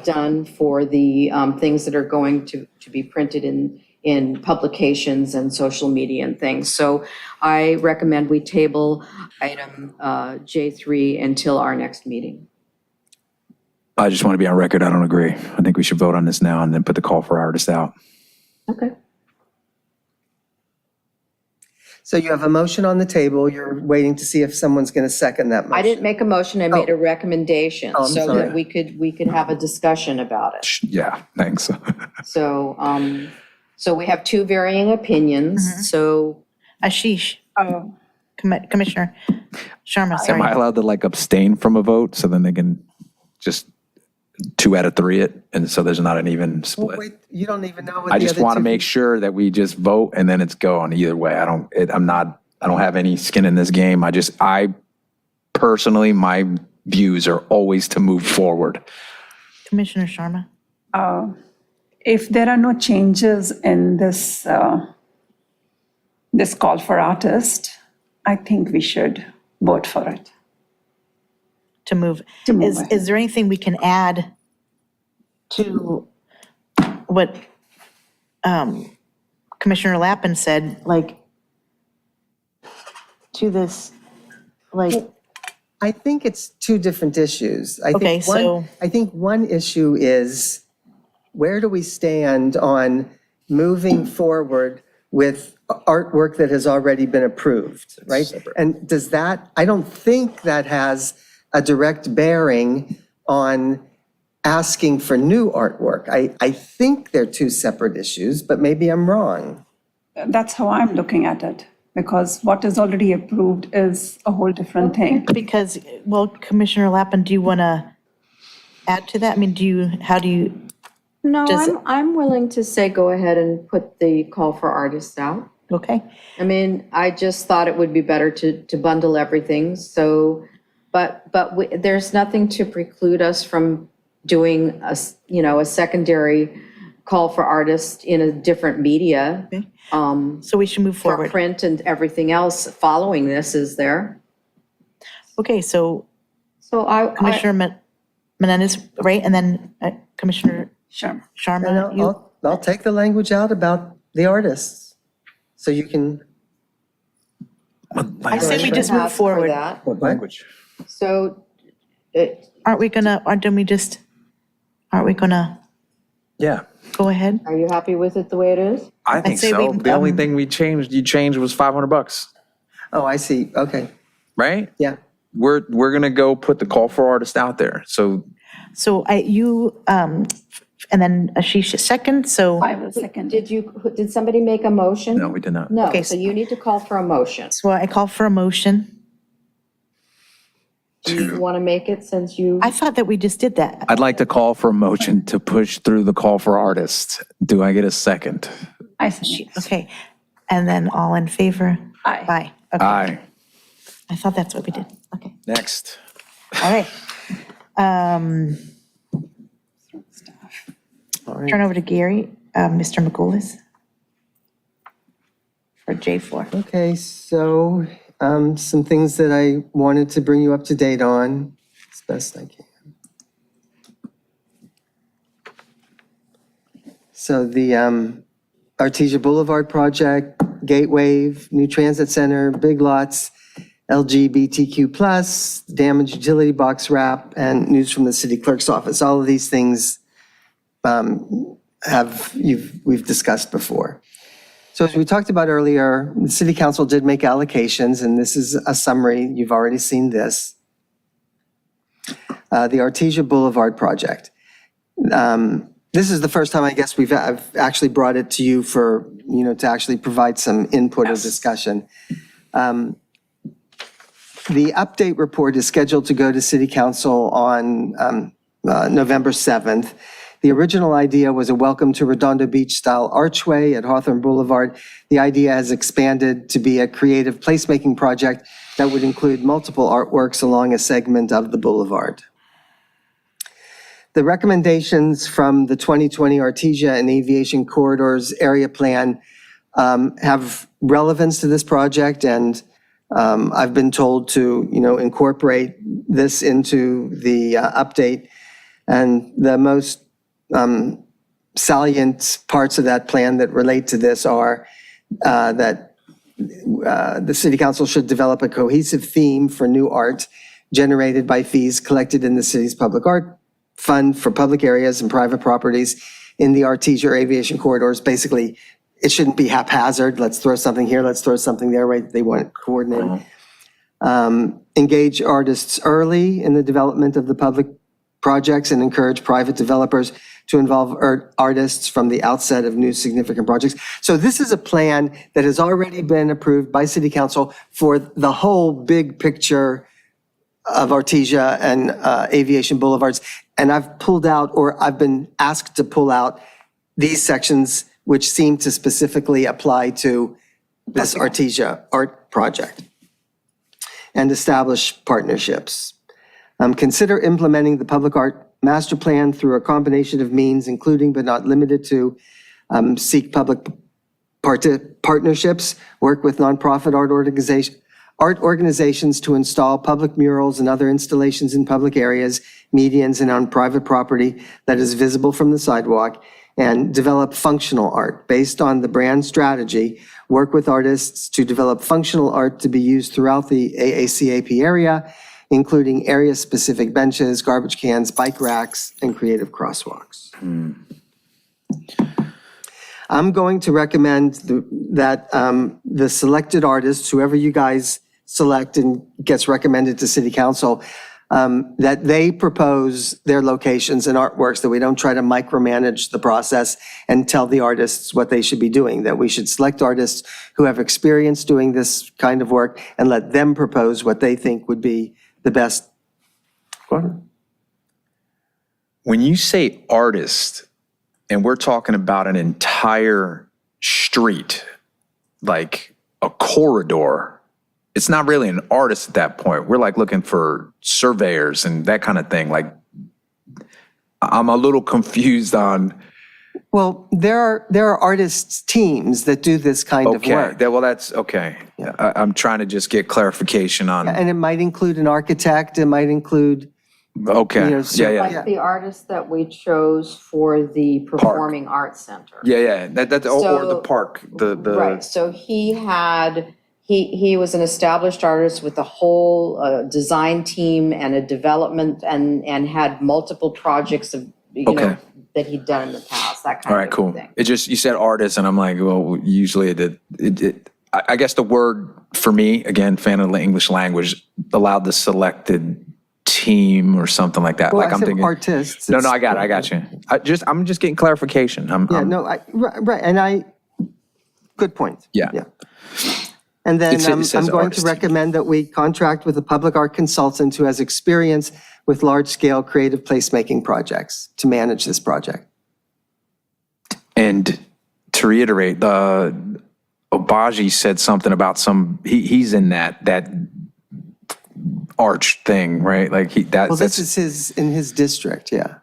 done for the things that are going to be printed in publications and social media and things. So I recommend we table item J3 until our next meeting. I just want to be on record, I don't agree. I think we should vote on this now and then put the call for artists out. Okay. So you have a motion on the table. You're waiting to see if someone's going to second that motion. I didn't make a motion, I made a recommendation I'm so sorry. that we could have a discussion about it. Yeah, thanks. So, so we have two varying opinions, so. Ashish. Commissioner Sharma, Am I sorry. allowed to like abstain from a vote so then they can just 2 out of 3 it, and so there's not an even Well, split? wait, you don't even know what I the just other want to two- make sure that we just vote and then it's go on either way. I don't have any skin in this game. I personally, my views are always to move forward. Commissioner Sharma. if there are no changes in this this call for artist, I think we should vote for it. To move. To move ahead. Is there anything we can add to what Commissioner Lappin said, like, to this, like, I think it's two different issues. Okay, so- I think one issue is, where do we stand on moving forward with artwork that has already been approved, right? And does that, I don't think that has a direct bearing on asking for new artwork. I think they're two separate issues, but maybe I'm wrong. That's how I'm looking at it, because what is already approved is a whole different thing. because, well, Commissioner Lappin, do you want to add to that? I mean, how do you, No, Does- I'm willing to say go ahead and put the call for artists out. okay? I mean, I just thought it would be better to bundle everything, so, but there's nothing to preclude us from doing a secondary call for artists in a different media. Okay. Um, So we should move for forward. print and everything else following this, is there? Okay, so So Commissioner Menendez, right? And then Commissioner Sure. And Sharma, you? I'll take the language out about the artists. So you can, I say we just move ask for forward. that. What language? So, Aren't we gonna Yeah, go ahead? are you happy with it the way it is? I think say so. we, The only thing you changed was $500, oh, I see, okay, right? yeah. We're gonna go put the call for artists out there. So So and then Ashish second, so, I will second. Did somebody make a motion? no, we did not. No, Okay, so you need to call for a motion. so I call for a motion. Do you want to make it since you? I thought that we just did that. I'd like to call for a motion to push through the call for artists. Do I get a second? I second. Okay, and then all in favor? Aye. Aye. Okay. Aye. I thought that's what we did. Okay, Next. all right. Turn over to Gary, Mr. McCoulis for J4. Okay, so some things that I wanted to bring you up to date on as best I can. So the Artesia Boulevard project, Gateway, new transit center, Big Lots, LGBTQ+, damaged utility box wrap, and news from the city clerk's office. All of these things we've discussed before. So as we talked about earlier, the city council did make allocations, and this is a summary. You've already seen this. The Artesia Boulevard project. This is the first time, I guess, I've actually brought it to you for, to actually provide some input or discussion. The update report is scheduled to go to city council on November 7th. The original idea was a welcome to Redondo Beach style archway at Hawthorne Boulevard. The idea has expanded to be a creative placemaking project that would include multiple artworks along a segment of the boulevard. The recommendations from the 2020 Artesia and Aviation Corridors Area Plan have relevance to this project, and I've been told to, incorporate this into the update. And the most salient parts of that plan that relate to this are that the city council should develop a cohesive theme for new art generated by fees collected in the city's public art fund for public areas and private properties in the Artesia or Aviation corridors. Basically, it shouldn't be haphazard. Let's throw something here, let's throw something there, right? They want it coordinated. Engage artists early in the development of the public projects and encourage private developers to involve artists from the outset of new significant projects. So this is a plan that has already been approved by City Council for the whole big picture of Artesia and Aviation Boulevards. And I've pulled out, or I've been asked to pull out these sections which seem to specifically apply to this Artesia art project and establish partnerships. Consider implementing the public art master plan through a combination of means, including but not limited to seek public partnerships, work with nonprofit art organizations to install public murals and other installations in public areas, medians, and on private property that is visible from the sidewalk, and develop functional art. Based on the brand strategy, work with artists to develop functional art to be used throughout the AACAP area, including area-specific benches, garbage cans, bike racks, and creative crosswalks. I'm going to recommend that the selected artists, whoever you guys select and gets recommended to City Council, that they propose their locations and artworks, that we don't try to micromanage the process and tell the artists what they should be doing, that we should select artists who have experience doing this kind of work and let them propose what they think would be the best. When you say artist, and we're talking about an entire street, like a corridor, it's not really an artist at that point. We're like looking for surveyors and that kind of thing. Like, I'm a little confused on Well, there are artists' teams that do this kind of Okay, work. well, that's, okay. I'm trying to just get clarification on, And it might include an architect, it might include, okay, you know, yeah, yeah. Like the artist that we chose for the Performing Arts Center. Yeah, yeah, that's, or the So- park, the. Right, so he was an established artist with a whole design team and a development and had multiple projects of, you know, Okay. that he'd done in the past, that All kind right, of cool. thing. It just, you said artist, and I'm like, well, usually I guess the word for me, again, fan of the English language, allowed the selected team or something like that. well, Like I I'm said thinking. artists. No, it's- I got you. I'm just getting clarification. Yeah, no, right, and good point. Yeah. And then It says I'm going artist. to recommend that we contract with a public art consultant who has experience with large-scale creative placemaking projects to manage this project. And to reiterate, Obaji said something about he's in that arch thing, right? Like Well, this is in his district, yeah.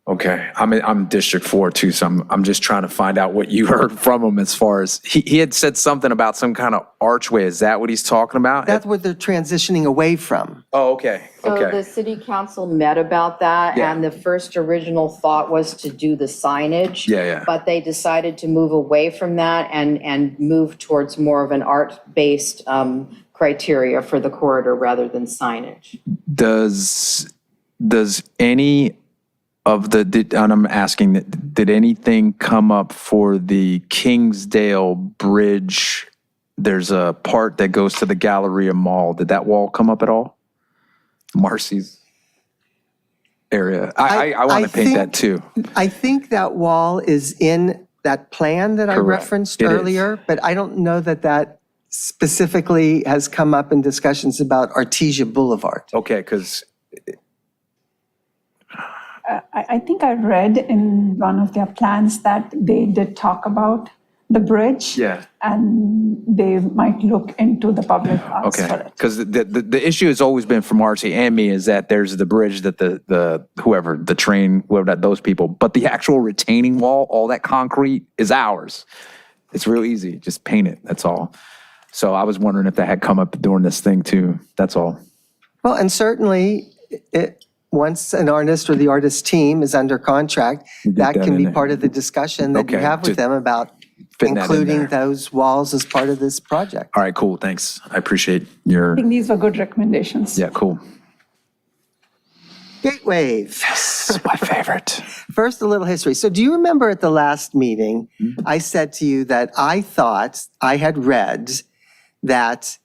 Okay, I'm District 4 too, so I'm just trying to find out what you heard from him as far as, he had said something about some kind of archway. Is that what he's talking about? That's what they're transitioning away from. Oh, okay, So the okay. city council met about that, Yeah. and the first original thought was to do the signage. Yeah, yeah. But they decided to move away from that and move towards more of an art-based criteria for the corridor rather than signage. Does any of and I'm asking, did anything come up for the Kingsdale Bridge? There's a part that goes to the Galleria Mall. Did that wall come up at all? Marcy's area. I want to paint that too. I think that wall is in that plan that I Correct. referenced It is. earlier, but I don't know that specifically has come up in discussions about Artesia Boulevard. Okay, because I think I read in one of their plans that they did talk about the bridge. yeah. And they might look into the public arts for Okay, it. because the issue has always been from Marcy and me is that there's the bridge that the train, whoever that, those people, but the actual retaining wall, all that concrete is ours. It's real easy, just paint it, that's all. So I was wondering if that had come up during this thing too, that's all. Well, and certainly, once an artist or the artist team is under contract, get that that can in be there. part of the discussion that you Okay, have with just them about fitting that in including there. those walls as part of this project. All right, cool, thanks. I appreciate your, I think these were good recommendations. yeah, cool. Gatewave. It's my favorite. First, a little history. So do you remember at the last meeting, Mm-hmm. I said to you that I thought I had read that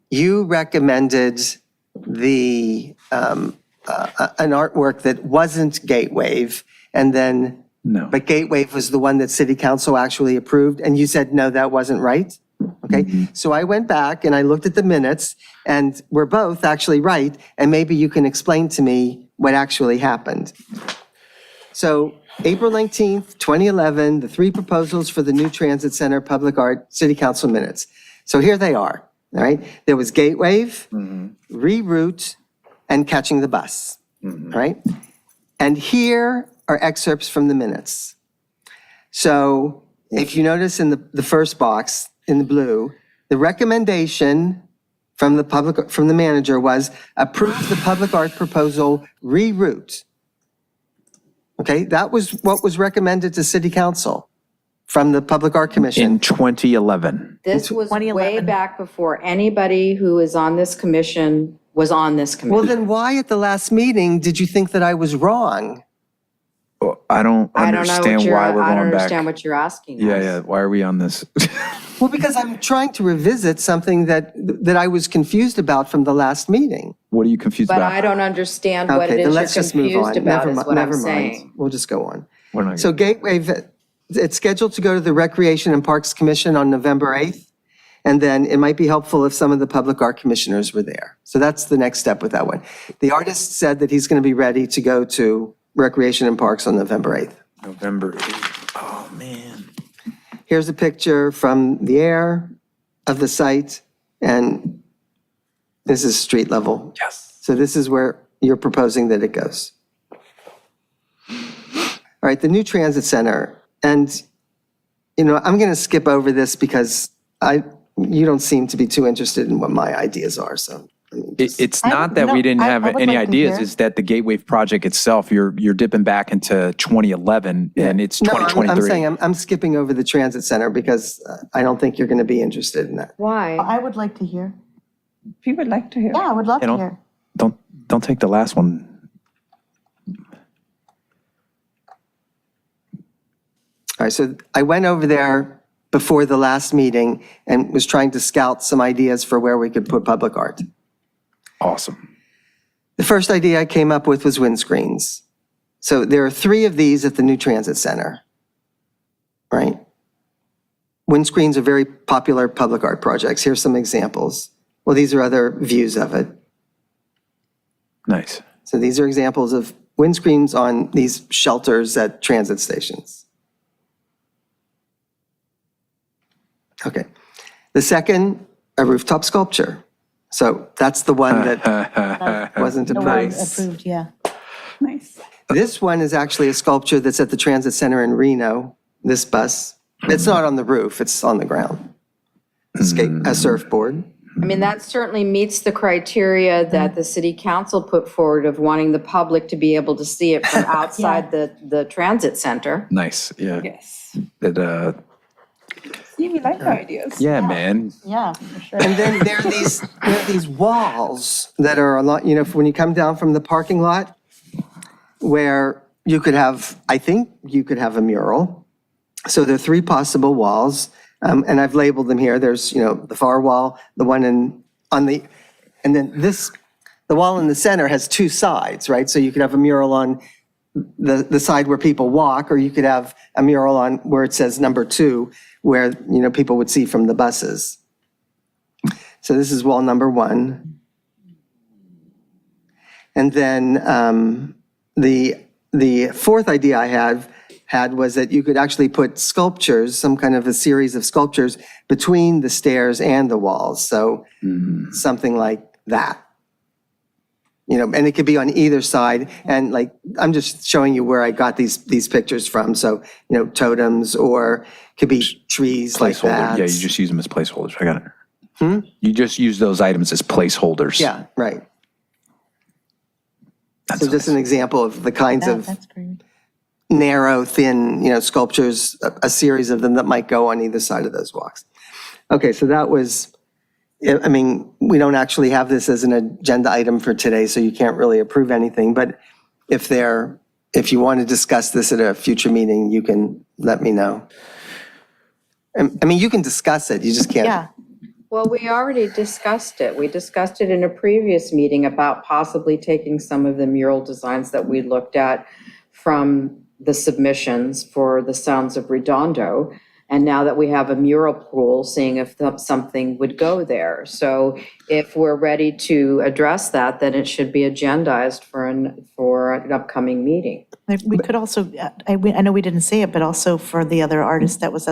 you recommended an artwork that wasn't Gatewave, and then, No. but Gatewave was the one that City Council actually approved, and you said, no, that wasn't right? Okay, so I went back and I looked at the minutes, and we're both actually right, and maybe you can explain to me what actually happened. So April 19th, 2011, the three proposals for the new transit center public art city council minutes. So here they are, all right? There was Gatewave, Reroute, and Catching the Bus, all right? And here are excerpts from the minutes. So if you notice in the first box, in the blue, the recommendation from the manager was approve the public art proposal Reroute. Okay, that was what was recommended to city council from the Public Art Commission. In 2011. This was way 2011. back before anybody who is on this commission was on this Well, commission. then why at the last meeting did you think that I was wrong? Well, I don't I don't know understand what you're, why we're I don't going understand back. what you're asking Yeah, us. yeah, why are we on this? Well, because I'm trying to revisit something that I was confused about from the last meeting. What are you confused But about? I don't understand what it Okay, then is let's you're just move confused on. about Never is what I'm mind. saying. We'll just go on. We're not So Gateway, it's scheduled to go to the Recreation and Parks Commission on November 8th. And then it might be helpful if some of the public art commissioners were there. So that's the next step with that one. The artist said that he's going to be ready to go to Recreation and Parks on November 8th. November 8th. Oh, man. Here's a picture from the air of the site, and this is street level. Yes. So this is where you're proposing that it goes. All right, the new transit center. And, you know, I'm going to skip over this because you don't seem to be too interested in what my ideas are, so. I mean, It's I not would- that we no, didn't I have would any like to ideas, hear. it's that the Gateway project itself, you're dipping back into 2011 and it's No, 2023. I'm saying I'm skipping over the transit center because I don't think you're going to be interested in that. Why? I would like to hear. If you would like to hear. Yeah, I would love Hey, to hear. Don't take the last one. All right, so I went over there before the last meeting and was trying to scout some ideas for where we could put public art. Awesome. The first idea I came up with was windscreens. So there are 3 of these at the new transit center, right? Windscreens are very popular public art projects. Here's some examples. Well, these are other views of it. Nice. So these are examples of windscreens on these shelters at transit stations. Okay. The second, a rooftop sculpture. So that's the one that wasn't The one approved. approved, yeah. Nice. This one is actually a sculpture that's at the transit center in Reno, this bus. It's not on the roof, it's on the ground. A surfboard. I mean, that certainly meets the criteria that the city council put forward of wanting the public to be able to see it from outside the transit center. Nice. Yeah. Yes. See, we like the ideas. Yeah, man. Yeah, for sure. And then there are these walls that are a lot, you know, when you come down from the parking lot, where you could have, I think you could have a mural. So there are 3 possible walls, and I've labeled them here. There's, you know, the far wall, the one and then the wall in the center has 2 sides, right? So you could have a mural on the side where people walk, or you could have a mural on where it says number 2, where, you know, people would see from the buses. So this is wall number 1. And then the fourth idea I had was that you could actually put sculptures, some kind of a series of sculptures between the stairs and the walls. So something like that. You know, and it could be on either side. And like, I'm just showing you where I got these pictures from. So, you know, totems, or could be trees like that. Yeah, you just use them as placeholders. I got it. You just use those items as placeholders. Yeah, right. That's So just an example of the kinds Yeah, of that's great. narrow, thin, you know, sculptures, a series of them that might go on either side of those walks. Okay, so that was, I mean, we don't actually have this as an agenda item for today, so you can't really approve anything, but if you want to discuss this at a future meeting, you can let me know. I mean, you can discuss it, you just can't. Yeah, Well, we already discussed it. We discussed it in a previous meeting about possibly taking some of the mural designs that we looked at from the submissions for the Sounds of Redondo. And now that we have a mural pool, seeing if something would go there. So if we're ready to address that, then it should be agendized for an upcoming meeting. we could also, I know we didn't say it, but also for the other artist that was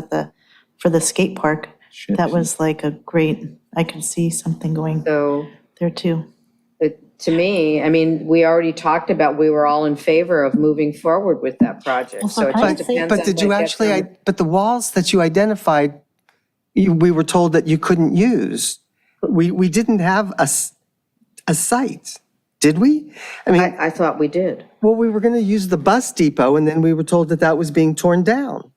for the skate park. That was like a great, I could see something going So there too. to me, I mean, we already talked about, we were all in favor of moving forward with that project. Well, So it I just would say- depends on But did you what gets actually, on- but the walls that you identified, we were told that you couldn't use. We didn't have a site, did we? I mean, I thought we did. well, we were going to use the bus depot, and then we were told that was being torn down.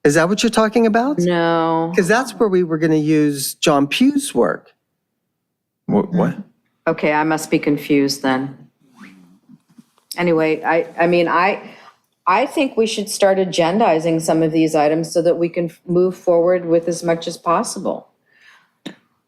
Is that what you're talking about? No. Because that's where we were going to use John Pugh's work. What? Okay, I must be confused then. Anyway, I mean, I think we should start agendizing some of these items so that we can move forward with as much as possible.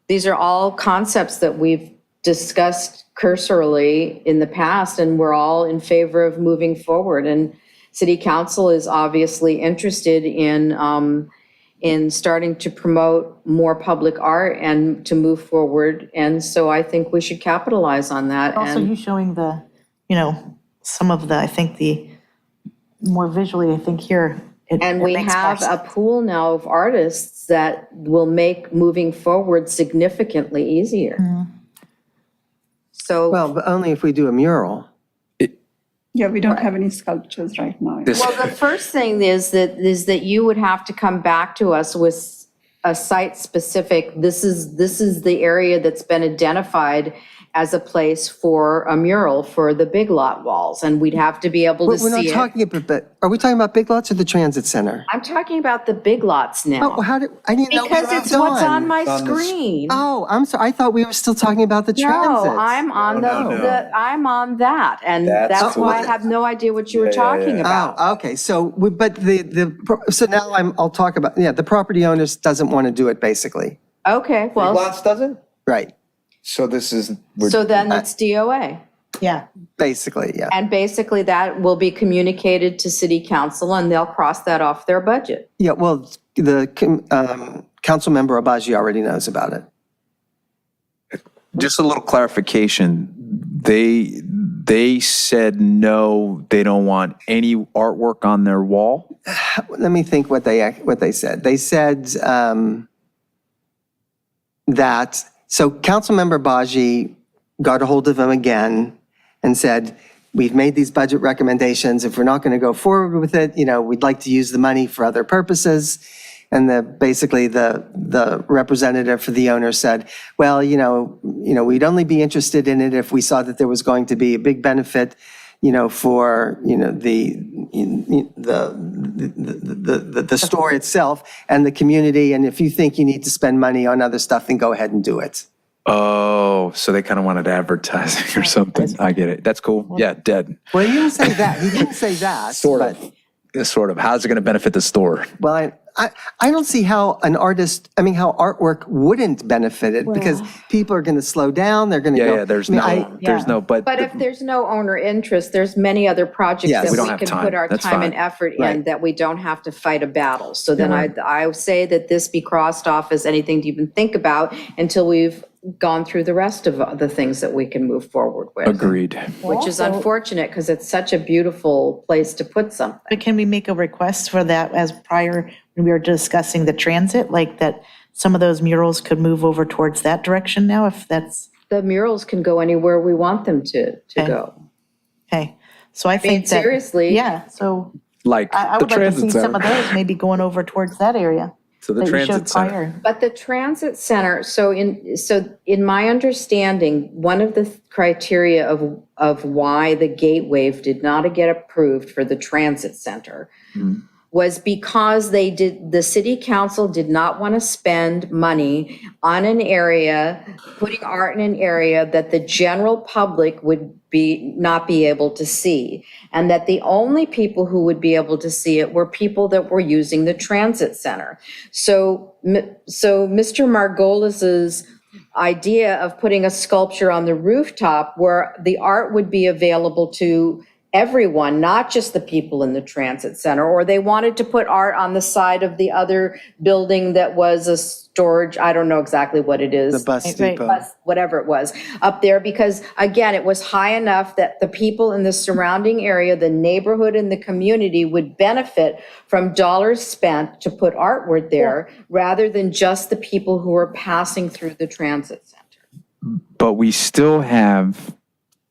These are all concepts that we've discussed cursorily in the past, and we're all in favor of moving forward. And City Council is obviously interested in starting to promote more public art and to move forward. And so I think we should capitalize on that. Also, you showing the, you know, some of the, I think the more visually, I think here. And we have a pool now of artists that will make moving forward significantly easier. So, Well, but only if we do a mural. Yeah, we don't have any sculptures right now. This- Well, the first thing is that you would have to come back to us with a site-specific, this is the area that's been identified as a place for a mural for the Big Lot walls, and we'd have to be able to We're not see it. talking about, but are we talking about Big Lots or the Transit Center? I'm talking about the Big Lots now. Oh, how did, I didn't know we Because moved it's what's on on. my screen. Oh, I'm sorry, I thought we were still talking about the transit. No, I'm on I'm on that, and That's that's why I cool. have no idea what you were Yeah, yeah, talking yeah. about. Oh, okay, so, but so now I'll talk about, the property owners doesn't want to do it, basically. Okay, well, doesn't? Right, So this is, so then it's DOA. Yeah. basically, yeah. And basically that will be communicated to city council and they'll cross that off their budget. Yeah, well, the council member Abaji already knows about it. Just a little clarification. They said no, they don't want any artwork on their wall. Let me think what they said. They said that, so Councilmember Baji got a hold of him again and said, we've made these budget recommendations. If we're not going to go forward with it, we'd like to use the money for other purposes. And basically the representative for the owner said, well, we'd only be interested in it if we saw that there was going to be a big benefit, for, the store itself and the community. And if you think you need to spend money on other stuff, then go ahead and do it. Oh, so they kind of wanted advertising or something. I get it. That's cool. Yeah, dead. Well, he didn't say that. He didn't say that. Sort but- of. Sort of. How's it going to benefit the store? Well, I don't see how how artwork wouldn't benefit it, because people are going to slow down, they're going to go. Yeah, there's But if there's no owner interest, there's many other projects Yes. that We don't we have can time. put our That's time and fine. effort in Right. that we don't have to fight a battle. So then I say that this be crossed off as anything to even think about until we've gone through the rest of the things that we can move forward with. Agreed. Which is unfortunate because it's such a beautiful place to put something. But can we make a request for that as prior, when we were discussing the transit, like that some of those murals could move over towards that direction now, if that's, The murals can go anywhere we want them to go. okay. So I think that. seriously. Yeah, so Like I the would like to see transit some of center. those maybe going over towards that area. So the that you showed transit center. prior. But the transit center, so in my understanding, one of the criteria of why the gate wave did not get approved for the transit center was because the city council did not want to spend money on an area, putting art in an area that the general public would not be able to see. And that the only people who would be able to see it were people that were using the transit center. So Mr. Margolis's idea of putting a sculpture on the rooftop where the art would be available to everyone, not just the people in the transit center, or they wanted to put art on the side of the other building that was a storage, I don't know exactly what it is. The bus depot. Whatever it was, up there, because again, it was high enough that the people in the surrounding area, the neighborhood and the community would benefit from dollars spent to put artwork there, rather than just the people who are passing through the transit center. But we still have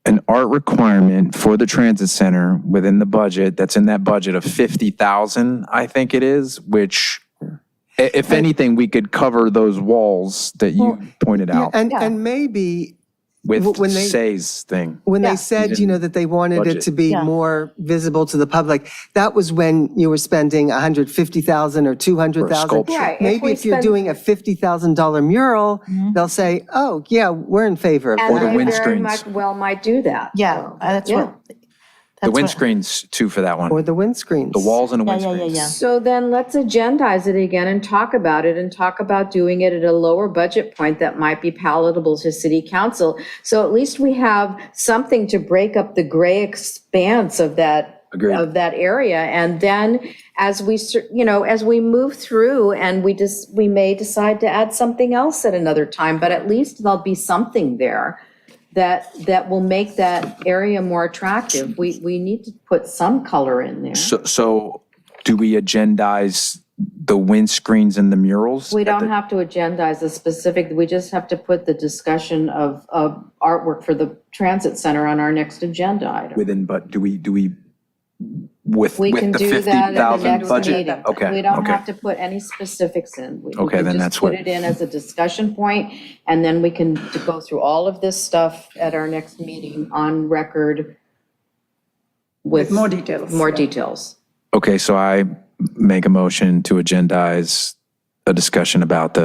an art requirement for the transit center within the budget, that's in that budget of 50,000, I think it is, which if anything, we could cover those walls that you pointed Yeah, out and maybe with when they- Say's thing. when they said, that they wanted it Budget. to be Yeah. more visible to the public, that was when you were spending 150,000 or 200,000. sculpture. Right, Maybe we if you're spend- doing a $50,000 mural, they'll say, oh, yeah, we're in favor of And Or the that. they very windscreens. much well might do that. Yeah, So, that's yeah. what. The that's what- windscreens too for that one. Or the windscreens. The walls and the Yeah, windscreens. yeah. So then let's agendize it again and talk about it and talk about doing it at a lower budget point that might be palatable to city council. So at least we have something to break up the gray expanse of that Agreed. area. And then as we move through and we may decide to add something else at another time, but at least there'll be something there that will make that area more attractive. We need to put some color in there. So do we agendize the windscreens and the murals? We don't have to agendize a specific, we just have to put the discussion of artwork for the transit center on our next agenda item. Within, but do we, with We can the do that in the 50,000 next budget? meeting. Okay, We don't okay. have to put any specifics in. We Okay, can then just that's put what- it in as a discussion point, and then we can go through all of this stuff at our next meeting on record with With more details. More yeah. details. Okay, so I make a motion to agendize a discussion about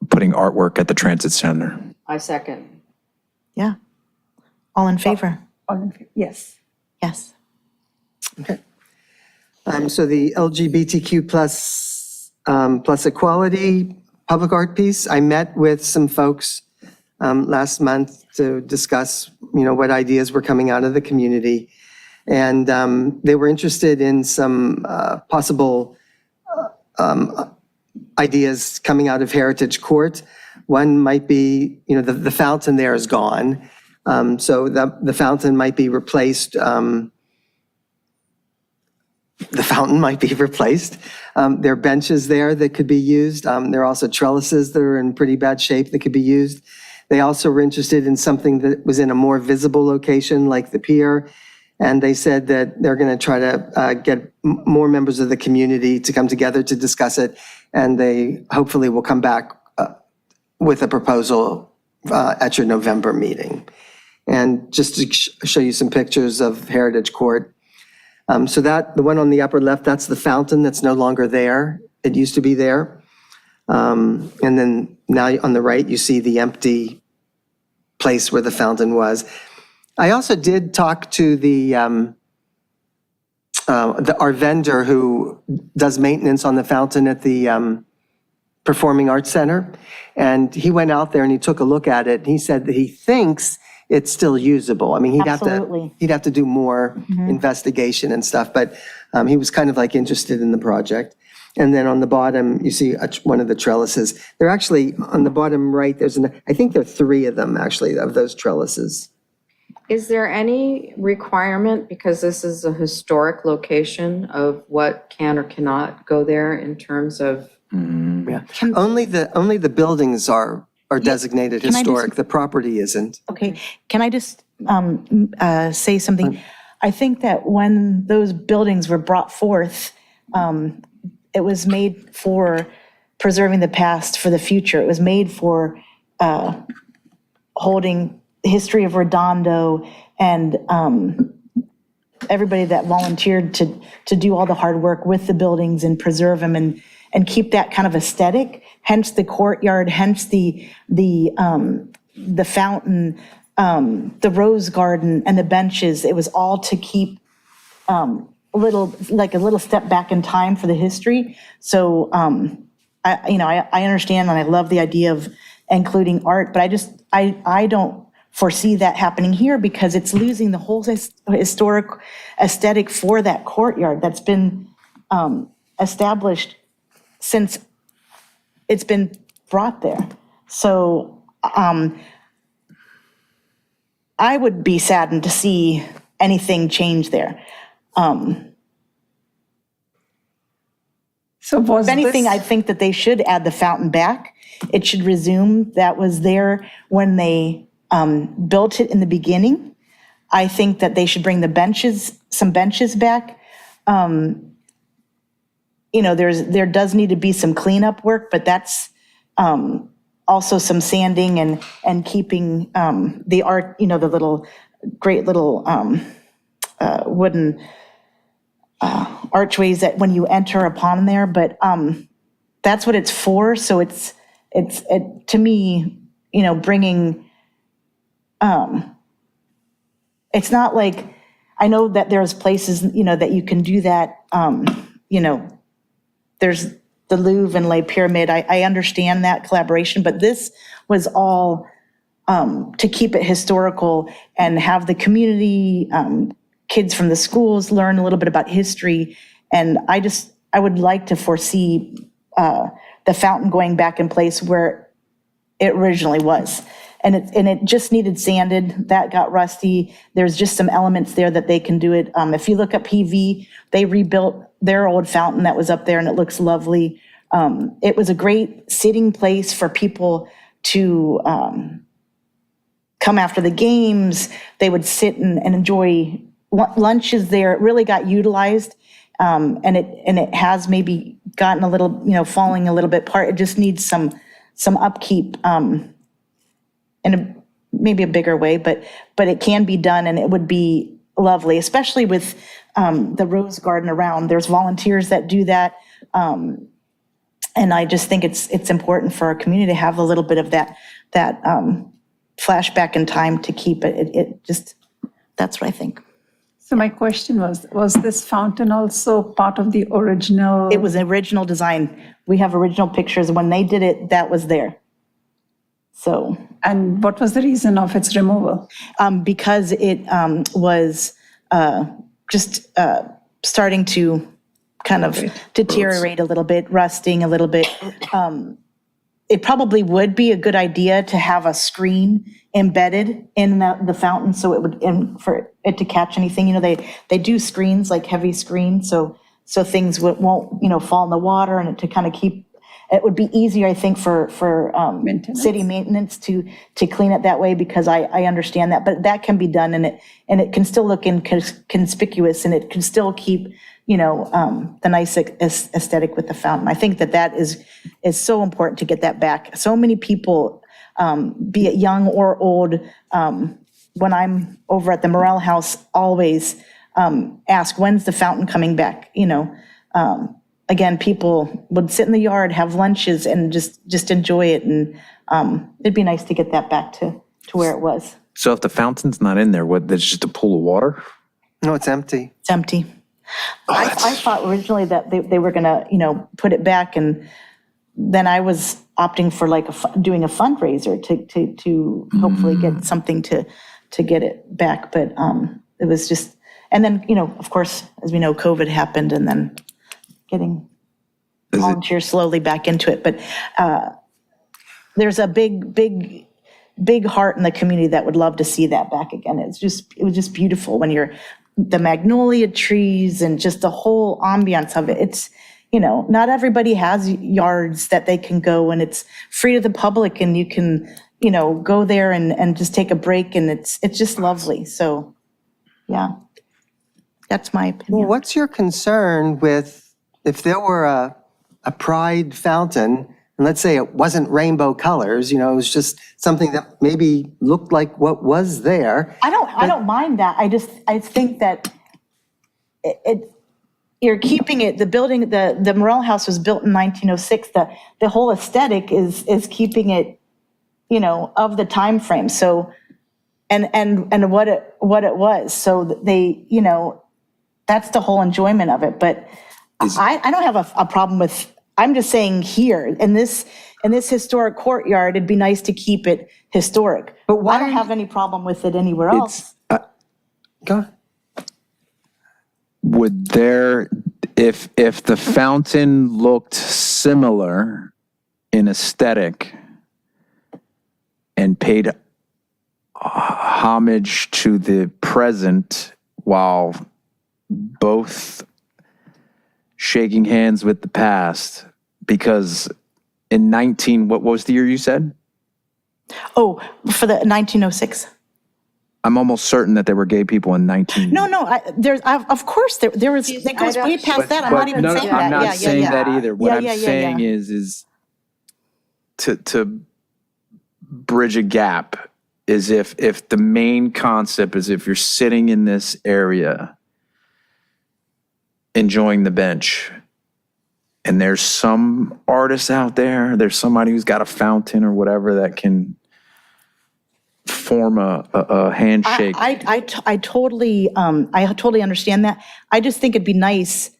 putting artwork at the transit center. I second. Yeah. All in favor? All in favor? Yes. Yes. So the LGBTQ plus equality public art piece, I met with some folks last month to discuss, what ideas were coming out of the community. And they were interested in some possible ideas coming out of Heritage Court. One might be, the fountain there is gone. So the fountain might be replaced. The fountain might be replaced. There are benches there that could be used. There are also trellises that are in pretty bad shape that could be used. They also were interested in something that was in a more visible location like the pier. And they said that they're going to try to get more members of the community to come together to discuss it. And they hopefully will come back with a proposal at your November meeting. And just to show you some pictures of Heritage Court. So the one on the upper left, that's the fountain that's no longer there. It used to be there. And then now on the right, you see the empty place where the fountain was. I also did talk to our vendor who does maintenance on the fountain at the Performing Arts Center. And he went out there and he took a look at it. And he said that he thinks it's still usable. I mean, he'd Absolutely. have to do more investigation and stuff, but he was kind of like interested in the project. And then on the bottom, you see one of the trellises. They're actually on the bottom right. I think there are 3 of them actually of those trellises. Is there any requirement, because this is a historic location, of what can or cannot go there in terms of? Yeah. Only the buildings are designated Can I just- historic. The property isn't. Okay, can I just say something? I think that when those buildings were brought forth, it was made for preserving the past for the future. It was made for holding the history of Redondo and everybody that volunteered to do all the hard work with the buildings and preserve them and keep that kind of aesthetic, hence the courtyard, hence the fountain, the rose garden and the benches. It was all to keep a little step back in time for the history. So I understand and I love the idea of including art, but I don't foresee that happening here because it's losing the whole historic aesthetic for that courtyard that's been established since it's been brought there. So I would be saddened to see anything change there. So was If anything, this- I think that they should add the fountain back. It should resume. That was there when they built it in the beginning. I think that they should bring some benches back. There does need to be some cleanup work, but that's also some sanding and keeping the art, the great little wooden archways that when you enter upon there, but that's what it's for. So it's to me, bringing, it's not like, I know that there's places, that you can do that, there's the Louvre and Les Pyramides. I understand that collaboration, but this was all to keep it historical and have the community, kids from the schools learn a little bit about history. And I would like to foresee the fountain going back in place where it originally was. and it just needed sanded. That got rusty. There's just some elements there that they can do it. If you look at PV, they rebuilt their old fountain that was up there, and it looks lovely. It was a great sitting place for people to come after the games. They would sit and enjoy lunches there. It really got utilized, and it has maybe gotten a little, falling a little bit apart. It just needs some upkeep in maybe a bigger way, but it can be done, and it would be lovely, especially with the rose garden around. There's volunteers that do that, and I just think it's important for our community to have a little bit of that flashback in time to keep it. That's what I think. So my question was this fountain also part of the original? It was the original design. We have original pictures. When they did it, that was there. So. And what was the reason of its removal? Because it was just starting to kind of deteriorate a little bit, rusting a little bit. It probably would be a good idea to have a screen embedded in the fountain, so it would, for it to catch anything. They do screens, like heavy screens, so things won't fall in the water, and to kind of keep. It would be easier, I think, for city maintenance to clean it that way, because I understand that, but that can be done, and it can still look conspicuous, and it can still keep the nice aesthetic with the fountain. I think that is so important to get that back. So many people, be it young or old, when I'm over at the Morel House, always ask, when's the fountain coming back? Again, people would sit in the yard, have lunches, and just enjoy it. And it'd be nice to get that back to where it was. So if the fountain's not in there, that's just a pool of water? No, it's empty. It's empty. I thought originally that they were gonna, put it back, and then I was opting for doing a fundraiser to hopefully get something to get it back. But it was just, and then, of course, as we know, COVID happened, and then getting volunteers slowly back into it. But there's a big heart in the community that would love to see that back again. It was just beautiful when the magnolia trees and just the whole ambiance of it. It's, not everybody has yards that they can go, and it's free to the public, and you can, go there and just take a break, and it's just lovely. So, yeah, that's my opinion. Well, what's your concern with if there were a pride fountain, and let's say it wasn't rainbow colors, it was just something that maybe looked like what was there. I don't mind that. I think that you're keeping it. The building, the Morel House was built in 1906. The whole aesthetic is keeping it, of the time frame. So, and what it was. So they, that's the whole enjoyment of it. But I don't have a problem with. I'm just saying here in this historic courtyard, it'd be nice to keep it historic. But I don't have any problem with it anywhere else. Go on. Would there, if the fountain looked similar in aesthetic and paid homage to the present while both shaking hands with the past, because in what was the year you said? Oh, for the 1906. I'm almost certain that there were gay people in 19. No, of course there was. That goes way past that. I'm not even saying that. I'm not saying that either. What I'm saying yeah. is to bridge a gap is if the main concept is if you're sitting in this area enjoying the bench, and there's some artist out there's somebody who's got a fountain or whatever that can form a handshake. I totally understand that. I just think it'd be nice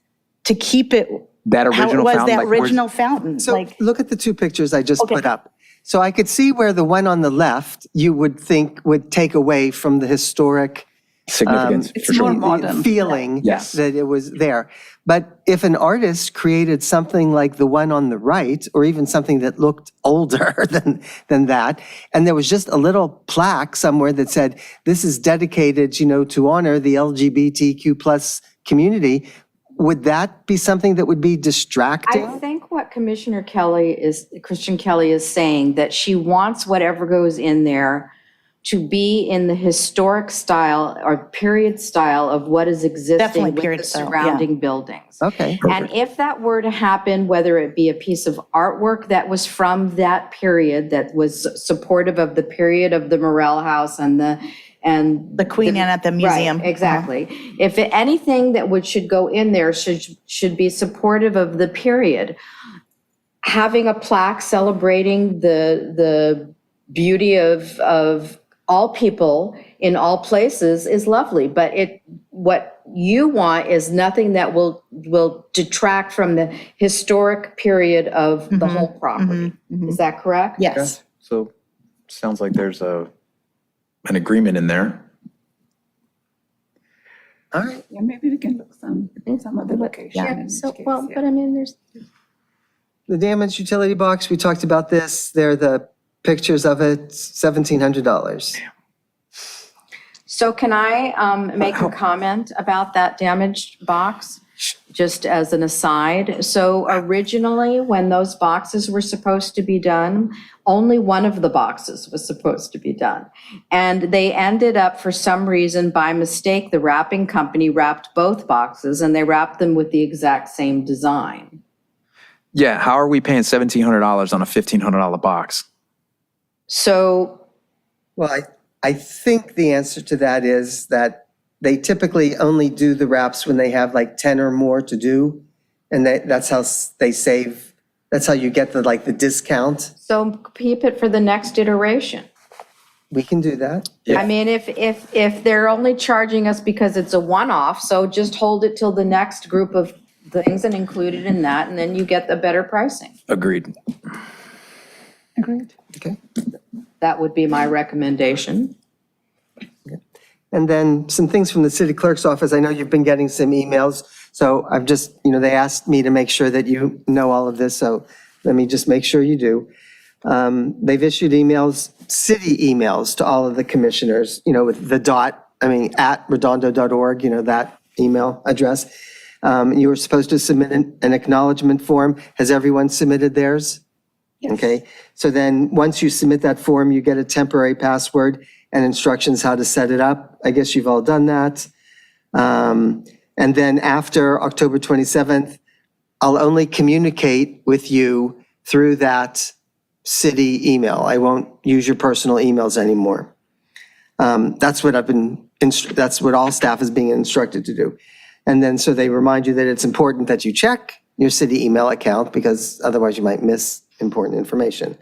to keep it that original how it was, fountain, that original fountain. So look at the two pictures I just put up. So I could see where the one on the left you would think would take away from the historic significance, it's more modern feeling yes. that it was there. But if an artist created something like the one on the right, or even something that looked older than that, and there was just a little plaque somewhere that said, this is dedicated, to honor the LGBTQ plus community, would that be something that would be distracting? I think what Christian Kelly is saying, that she wants whatever goes in there to be in the historic style or period style of what is existing Definitely with period the style, surrounding buildings. Okay. And if that were to happen, whether it be a piece of artwork that was from that period, that was supportive of the period of the Morel House and the Queen Anne at the museum. Right, exactly. If anything that should go in there should be supportive of the period. Having a plaque celebrating the beauty of all people in all places is lovely, but what you want is nothing that will detract from the historic period of the whole property. Is that correct? Yes. So sounds like there's an agreement in there. All right. Yeah, maybe we can look some other location. Yeah, but I mean, there's. The damaged utility box, we talked about this. There are the pictures of it, $1,700. So can I make a comment about that damaged box, just as an aside? So originally, when those boxes were supposed to be done, only one of the boxes was supposed to be done. And they ended up, for some reason, by mistake, the wrapping company wrapped both boxes, and they wrapped them with the exact same design. Yeah, how are we paying $1,700 on a $1,500 box? So, Well, I think the answer to that is that they typically only do the wraps when they have like 10 or more to do. And that's how they save, that's how you get the discount. so keep it for the next iteration. We can do that. Yeah. I mean, if they're only charging us because it's a one-off, so just hold it till the next group of things and include it in that, and then you get the better pricing. Agreed. Agreed. Okay. That would be my recommendation. And then some things from the city clerk's office. I know you've been getting some emails. So I've just, they asked me to make sure that you know all of this. So let me just make sure you do. They've issued emails, city emails to all of the commissioners, with the at redondo.org, that email address. You were supposed to submit an acknowledgement form. Has everyone submitted theirs? Yes. Okay, so then once you submit that form, you get a temporary password and instructions how to set it up. I guess you've all done that. And then after October 27th, I'll only communicate with you through that city email. I won't use your personal emails anymore. That's what that's what all staff is being instructed to do. And then so they remind you that it's important that you check your city email account because otherwise you might miss important information.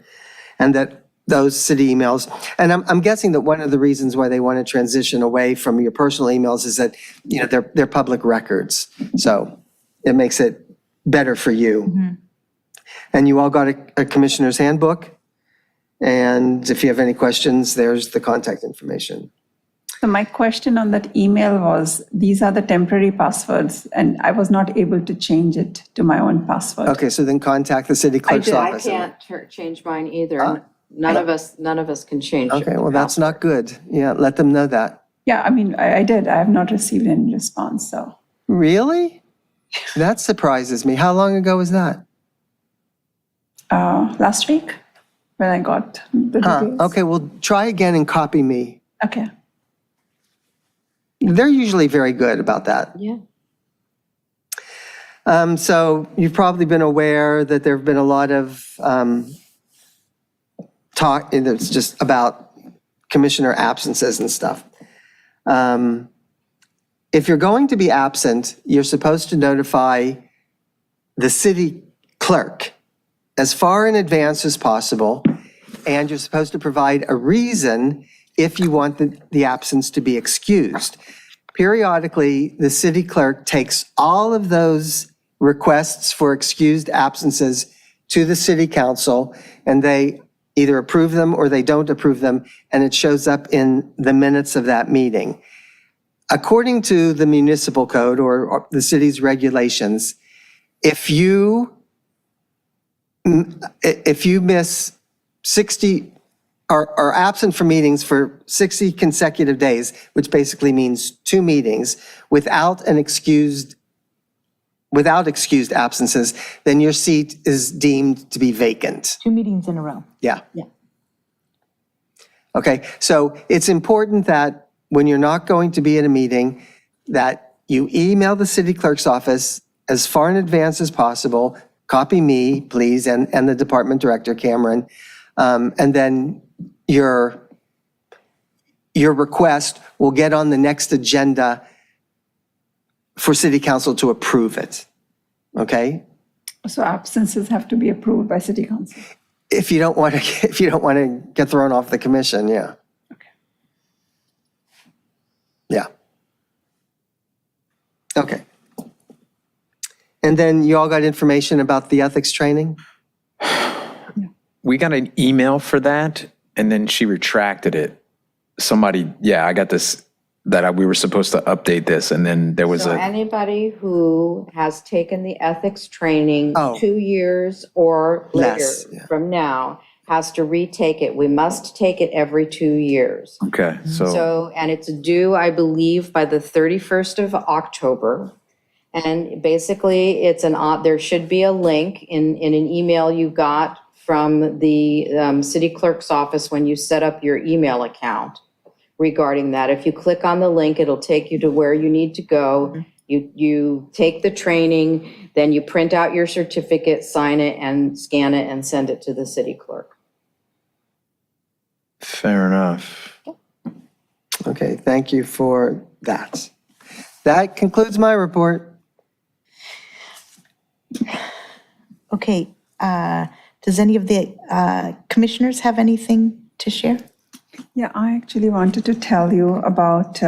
And that those city emails, and I'm guessing that one of the reasons why they want to transition away from your personal emails is that, they're public records. So it makes it better for you. And you all got a commissioner's handbook. And if you have any questions, there's the contact information. So my question on that email was, these are the temporary passwords, and I was not able to change it to my own password. Okay, so then contact the city clerk's did. I office. can't change mine either. None of us can change it. Okay, well, that's not good. Yeah, let them know that. Yeah, I mean, I did. I have not received any response, so. Really? That surprises me. How long ago was that? Last week, when I got the details. Okay, well, try again and copy me. Okay. They're usually very good about that. Yeah. So you've probably been aware that there have been a lot of talk, and it's just about commissioner absences and stuff. If you're going to be absent, you're supposed to notify the city clerk as far in advance as possible, and you're supposed to provide a reason if you want the absence to be excused. Periodically, the city clerk takes all of those requests for excused absences to the city council, and they either approve them or they don't approve them, and it shows up in the minutes of that meeting. according to the municipal code or the city's regulations, if you miss 60 or are absent from meetings for 60 consecutive days, which basically means 2 meetings without excused absences, then your seat is deemed to be vacant. 2 meetings in a row. Yeah. Yeah. Okay, so it's important that when you're not going to be at a meeting, that you email the city clerk's office as far in advance as possible, copy me, please, and the department director, Cameron, and then your request will get on the next agenda for city council to approve it, okay? So absences have to be approved by city council. If you don't want to get thrown off the commission, yeah. Okay. Yeah. Okay. And then you all got information about the ethics training? We got an email for that, and then she retracted it. Somebody, I got this, that we were supposed to update this, and then there was So a, anybody who has taken the ethics training Oh. 2 years or later Less, yeah. from now has to retake it. We must take it every 2 years. okay, So, and it's due, I believe, by the 31st of October. And basically, there should be a link in an email you got from the city clerk's office when you set up your email account regarding that. If you click on the link, it'll take you to where you need to go. You take the training, then you print out your certificate, sign it, and scan it, and send it to the city clerk. fair enough. Okay, thank you for that. That concludes my report. Okay, does any of the commissioners have anything to share? Yeah, I actually wanted to tell you about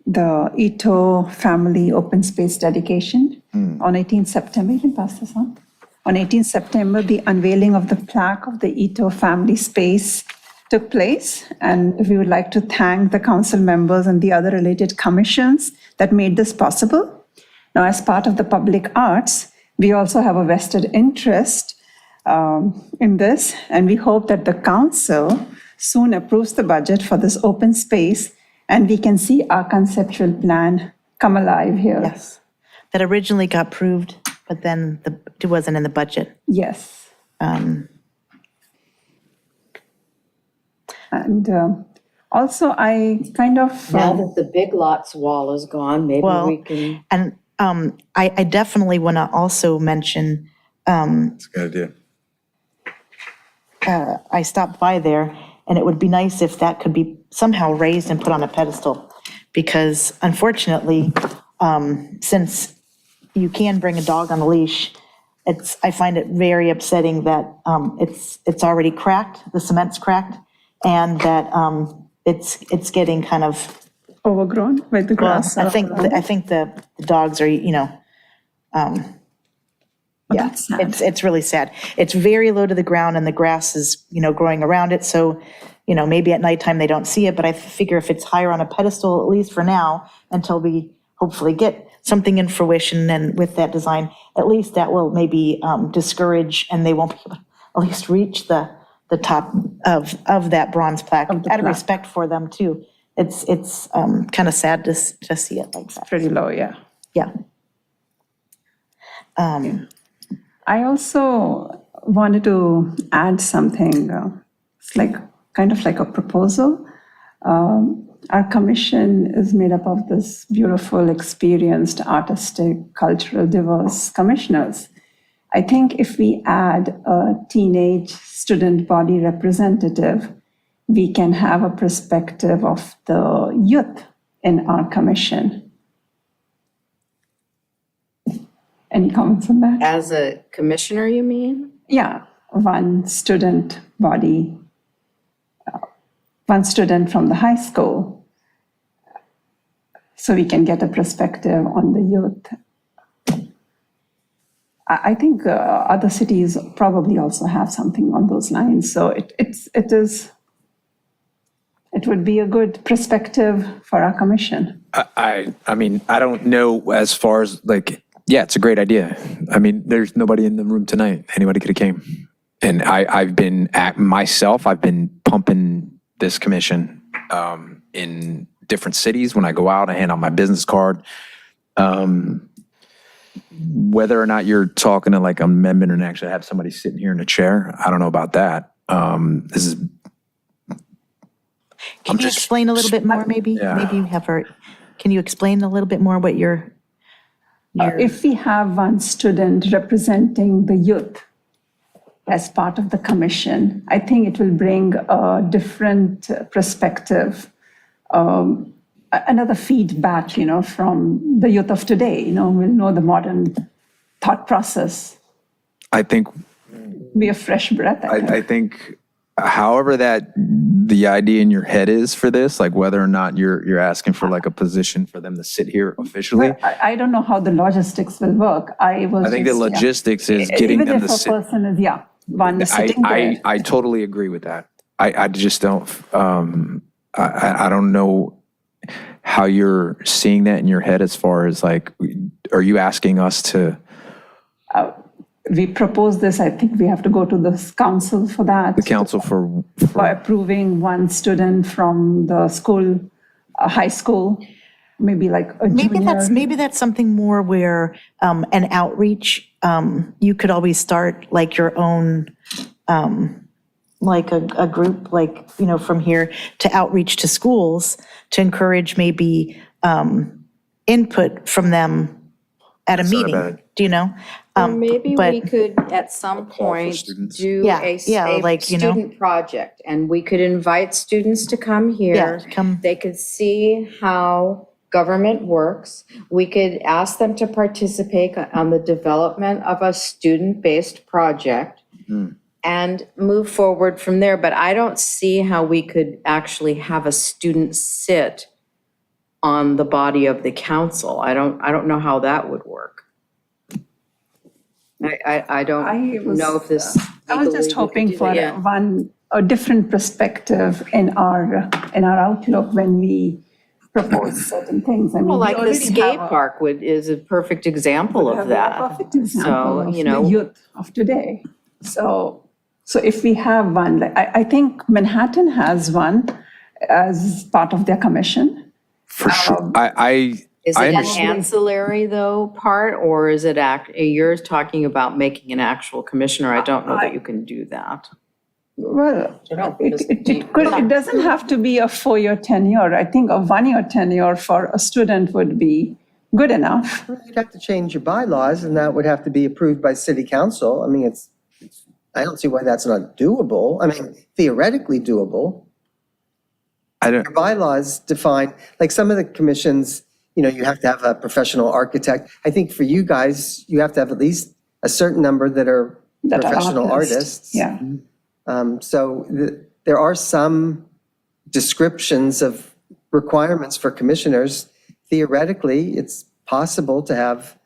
the Ito family open space dedication on 18th September. You can pass this on. On 18th September, the unveiling of the plaque of the Ito family space took place, and we would like to thank the council members and the other related commissions that made this possible. Now, as part of the public arts, we also have a vested interest in this, and we hope that the council soon approves the budget for this open space, and we can see our conceptual plan come alive here. Yes. That originally got approved, but then it wasn't in the budget. Yes. And also, I kind of... Now that the Big Lots wall is gone, maybe we can... And I definitely want to also mention, That's a good idea. I stopped by there, and it would be nice if that could be somehow raised and put on a pedestal, because unfortunately, since you can bring a dog on a leash, I find it very upsetting that it's already cracked, the cement's cracked, and that it's getting kind of overgrown by the well, grass. I think the dogs are, yeah, That's sad. it's really sad. It's very low to the ground and the grass is, growing around it. So, maybe at nighttime they don't see it, but I figure if it's higher on a pedestal, at least for now, until we hopefully get something in fruition and with that design, at least that will maybe discourage and they won't be able to at least reach the top of that bronze plaque. Out of respect for them too. It's kind of sad to see it like that. Pretty low, yeah. Yeah. I also wanted to add something. It's kind of like a proposal. Our commission is made up of this beautiful, experienced, artistic, cultural, diverse commissioners. I think if we add a teenage student body representative, we can have a perspective of the youth in our commission. Any comments on that? As a commissioner, you mean? Yeah, one student body, one student from the high school, so we can get a perspective on the youth. I think other cities probably also have something on those lines, so it it would be a good perspective for our commission. I mean, I don't know as far as like, yeah, it's a great idea. I mean, there's nobody in the room tonight. Anybody could have came. And I've been I've been pumping this commission in different cities. When I go out, I hand out my business card. Whether or not you're talking to like an amendment and actually have somebody sitting here in a chair, I don't know about that. This is. Can you explain a little bit more, maybe? Yeah. Maybe you have her, can you explain a little bit more what your If we have one student representing the youth as part of the commission, I think it will bring a different perspective, another feedback, from the youth of today. We'll know the modern thought process. I think. Be a fresh breath. I think, however the idea in your head is for this, like whether or not you're asking for like a position for them to sit here officially. I don't know how the logistics will work. I think the logistics is getting even them if to a sit. person is, one sitting there. I totally agree with that. I just don't, I don't know how you're seeing that in your head as far as like, are you asking us to? We propose this, I think we have to go to the council for that. The council for approving one student from the school, high school, maybe like a junior. Maybe that's something more where an outreach, you could always start like your own, like a group, like, from here to outreach to schools to encourage maybe input from them at a meeting, do you know? Or maybe but- we could, at some point, do Yeah, a like, student project, and we could invite students to come here. They could see how government works. We could ask them to participate on the development of a student-based project and move forward from there. But I don't see how we could actually have a student sit on the body of the council. I don't know how that would work. I don't know if this. I was just hoping for a different perspective in our outlook when we propose certain things. I mean, Well, we like the already skate have park is a perfect example of that. perfect example So, of the youth of today. So if we have one, like, I think Manhattan has one as part of their commission. For sure. Is it an ancillary though part, or is it you're talking about making an actual commissioner? I don't know that you can do that. Well, it doesn't have to be a 4-year tenure. I think a 1-year tenure for a student would be good enough. You'd have to change your bylaws, and that would have to be approved by city council. I mean, I don't see why that's not doable. I mean, theoretically doable. Your bylaws define, like some of the commissions, you have to have a professional architect. I think for you guys, you have to have at least a certain number that are professional artists. Yeah. So there are some descriptions of requirements for commissioners. Theoretically, it's possible to have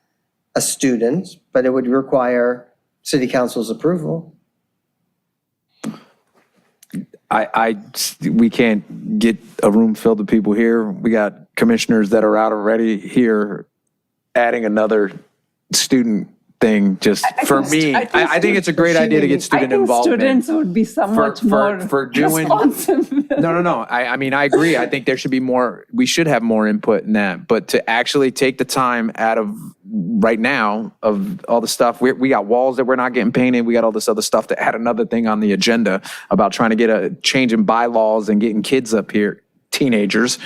a student, but it would require city council's approval. We can't get a room filled with people here. We got commissioners that are out already here, adding another student thing just for me. I think it's a great idea to get student involvement. Students would be somewhat more responsive. No. I mean, I agree. I think there should be more, we should have more input in that. But to actually take the time out of right now of all the stuff, we got walls that we're not getting painted. We got all this other stuff to add another thing on the agenda about trying to get a change in bylaws and getting kids up here. Teenagers,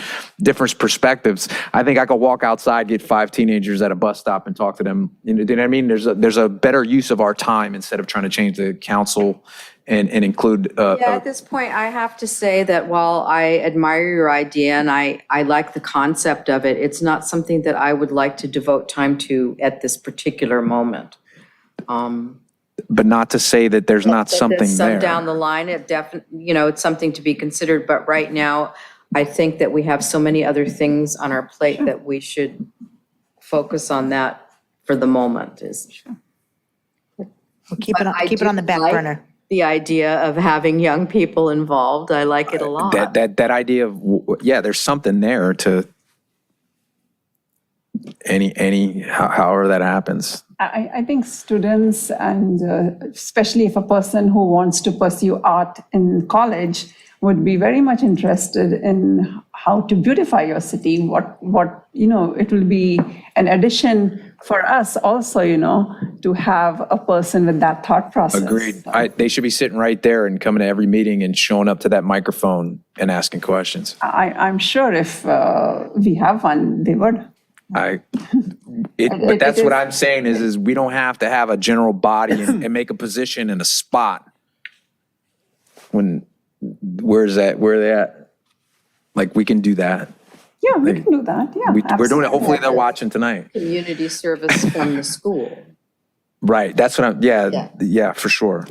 different perspectives. I think I could walk outside, get 5 teenagers at a bus stop and talk to them. You know what I mean? There's a better use of our time instead of trying to change the council and include. At this point, I have to say that while I admire your idea and I like the concept of it, it's not something that I would like to devote time to at this particular moment. But not to say that there's not something there. Down the line, it definitely, it's something to be considered. But right now, I think that we have so many other things on our plate that we should focus on that for the moment. We'll keep it on the back burner. the idea of having young people involved. I like it a lot. That idea of, yeah, there's something there to however that happens. I think students, and especially if a person who wants to pursue art in college, would be very much interested in how to beautify your city. What it will be an addition for us also, to have a person with that thought process. Agreed. They should be sitting right there and coming to every meeting and showing up to that microphone and asking questions. I'm sure if we have one, they would. But that's what I'm saying is we don't have to have a general body and make a position in a spot. Where are they at? Like, we can do that. Yeah, we can do that. Yeah, We're doing it. Hopefully they're watching tonight. Community service from the school. Right. That's what yeah, for sure.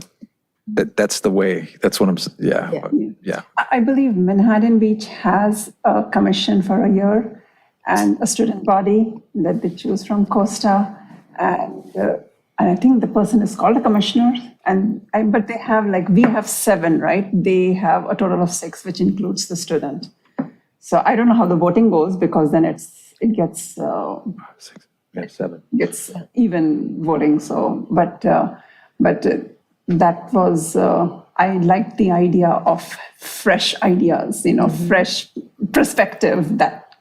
That's the way. That's what I'm, yeah. I believe Manhattan Beach has a commission for a year and a student body that they choose from Costa. And I think the person is called a commissioner. But they have we have 7, right? They have a total of 6, which includes the student. So I don't know how the voting goes, because then it gets 7. Gets even voting. So, but that was I liked the idea of fresh ideas, fresh perspective that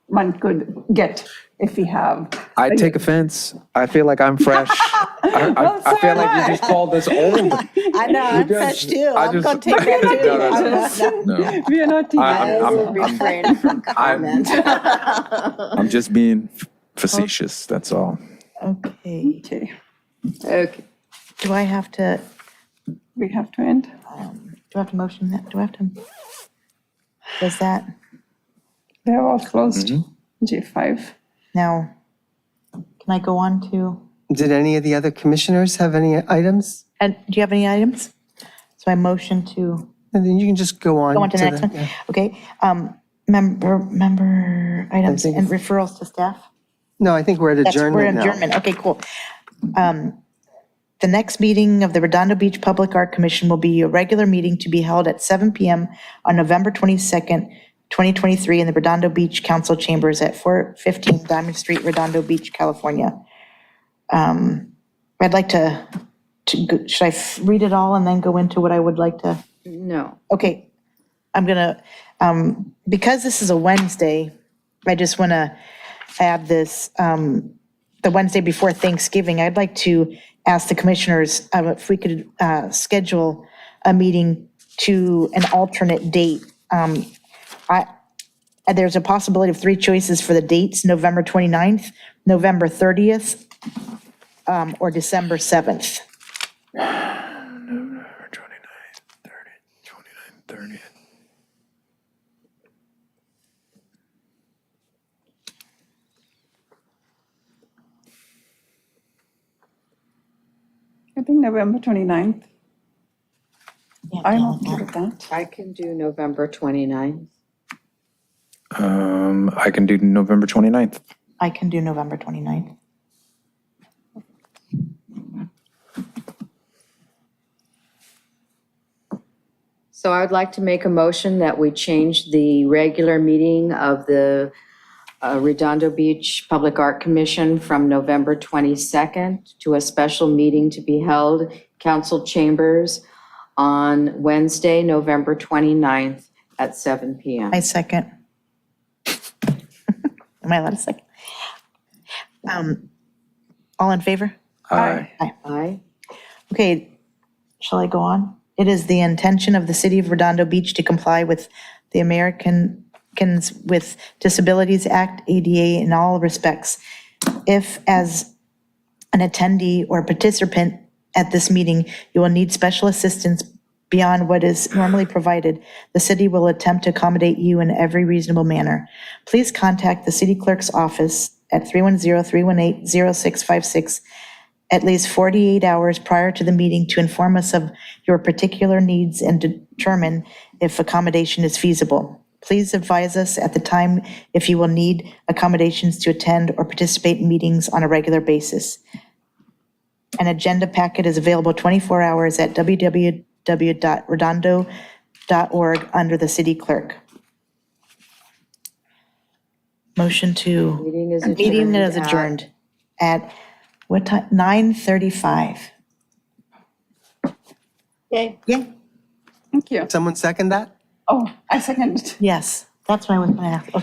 one could get if we have. I take offense. I feel like I'm fresh. I feel like you just called us old. I know, I'm fresh too. I'm going to take that too. No. We are not teachers. I will refrain from comment. I'm just being facetious. That's all. Okay. Okay. Do I have to, We have to end. do I have to motion that? Do I have to? Does that, They have all closed. J5. now, can I go on to, Did any of the other commissioners have any items? and do you have any items? So I motion to And then you can just go on. go on to the next one? yeah. Okay. Member items think and it's- referrals to staff? No, I think we're at We're adjournment now. adjournment. Okay, cool. The next meeting of the Redondo Beach Public Art Commission will be a regular meeting to be held at 7 p.m. on November 22nd, 2023 in the Redondo Beach Council Chambers at 415 Diamond Street, Redondo Beach, California. I'd like to should I read it all and then go into what I would like to? No. Okay, I'm gonna, because this is a Wednesday, I just want to add this, the Wednesday before Thanksgiving, I'd like to ask the commissioners if we could schedule a meeting to an alternate date. There's a possibility of 3 choices for the dates, November 29th, November 30th, or December 7th. November 29th, 30th. I think November 29th. Yeah, I'm yeah, okay with that. I can do November 29th. I can do November 29th. I can do November 29th. So I would like to make a motion that we change the regular meeting of the Redondo Beach Public Art Commission from November 22nd to a special meeting to be held, council chambers, on Wednesday, November 29th at 7 p.m. I second. Am I allowed to second? All in favor? Aye. Aye. Okay, shall I go on? It is the intention of the City of Redondo Beach to comply with the Americans with Disabilities Act, ADA, in all respects. If, as an attendee or participant at this meeting, you will need special assistance beyond what is normally provided, the city will attempt to accommodate you in every reasonable manner. Please contact the city clerk's office at 310-318-0656 at least 48 hours prior to the meeting to inform us of your particular needs and determine if accommodation is feasible. Please advise us at the time if you will need accommodations to attend or participate in meetings on a regular basis. An agenda packet is available 24 hours at www.redondo.org under the city clerk. Motion to. Meeting is Meeting is adjourned adjourned at what time? 9:35. Yay. Yeah. Thank you. Someone second that? Oh, I second. Yes, that's what I was going to ask. Okay.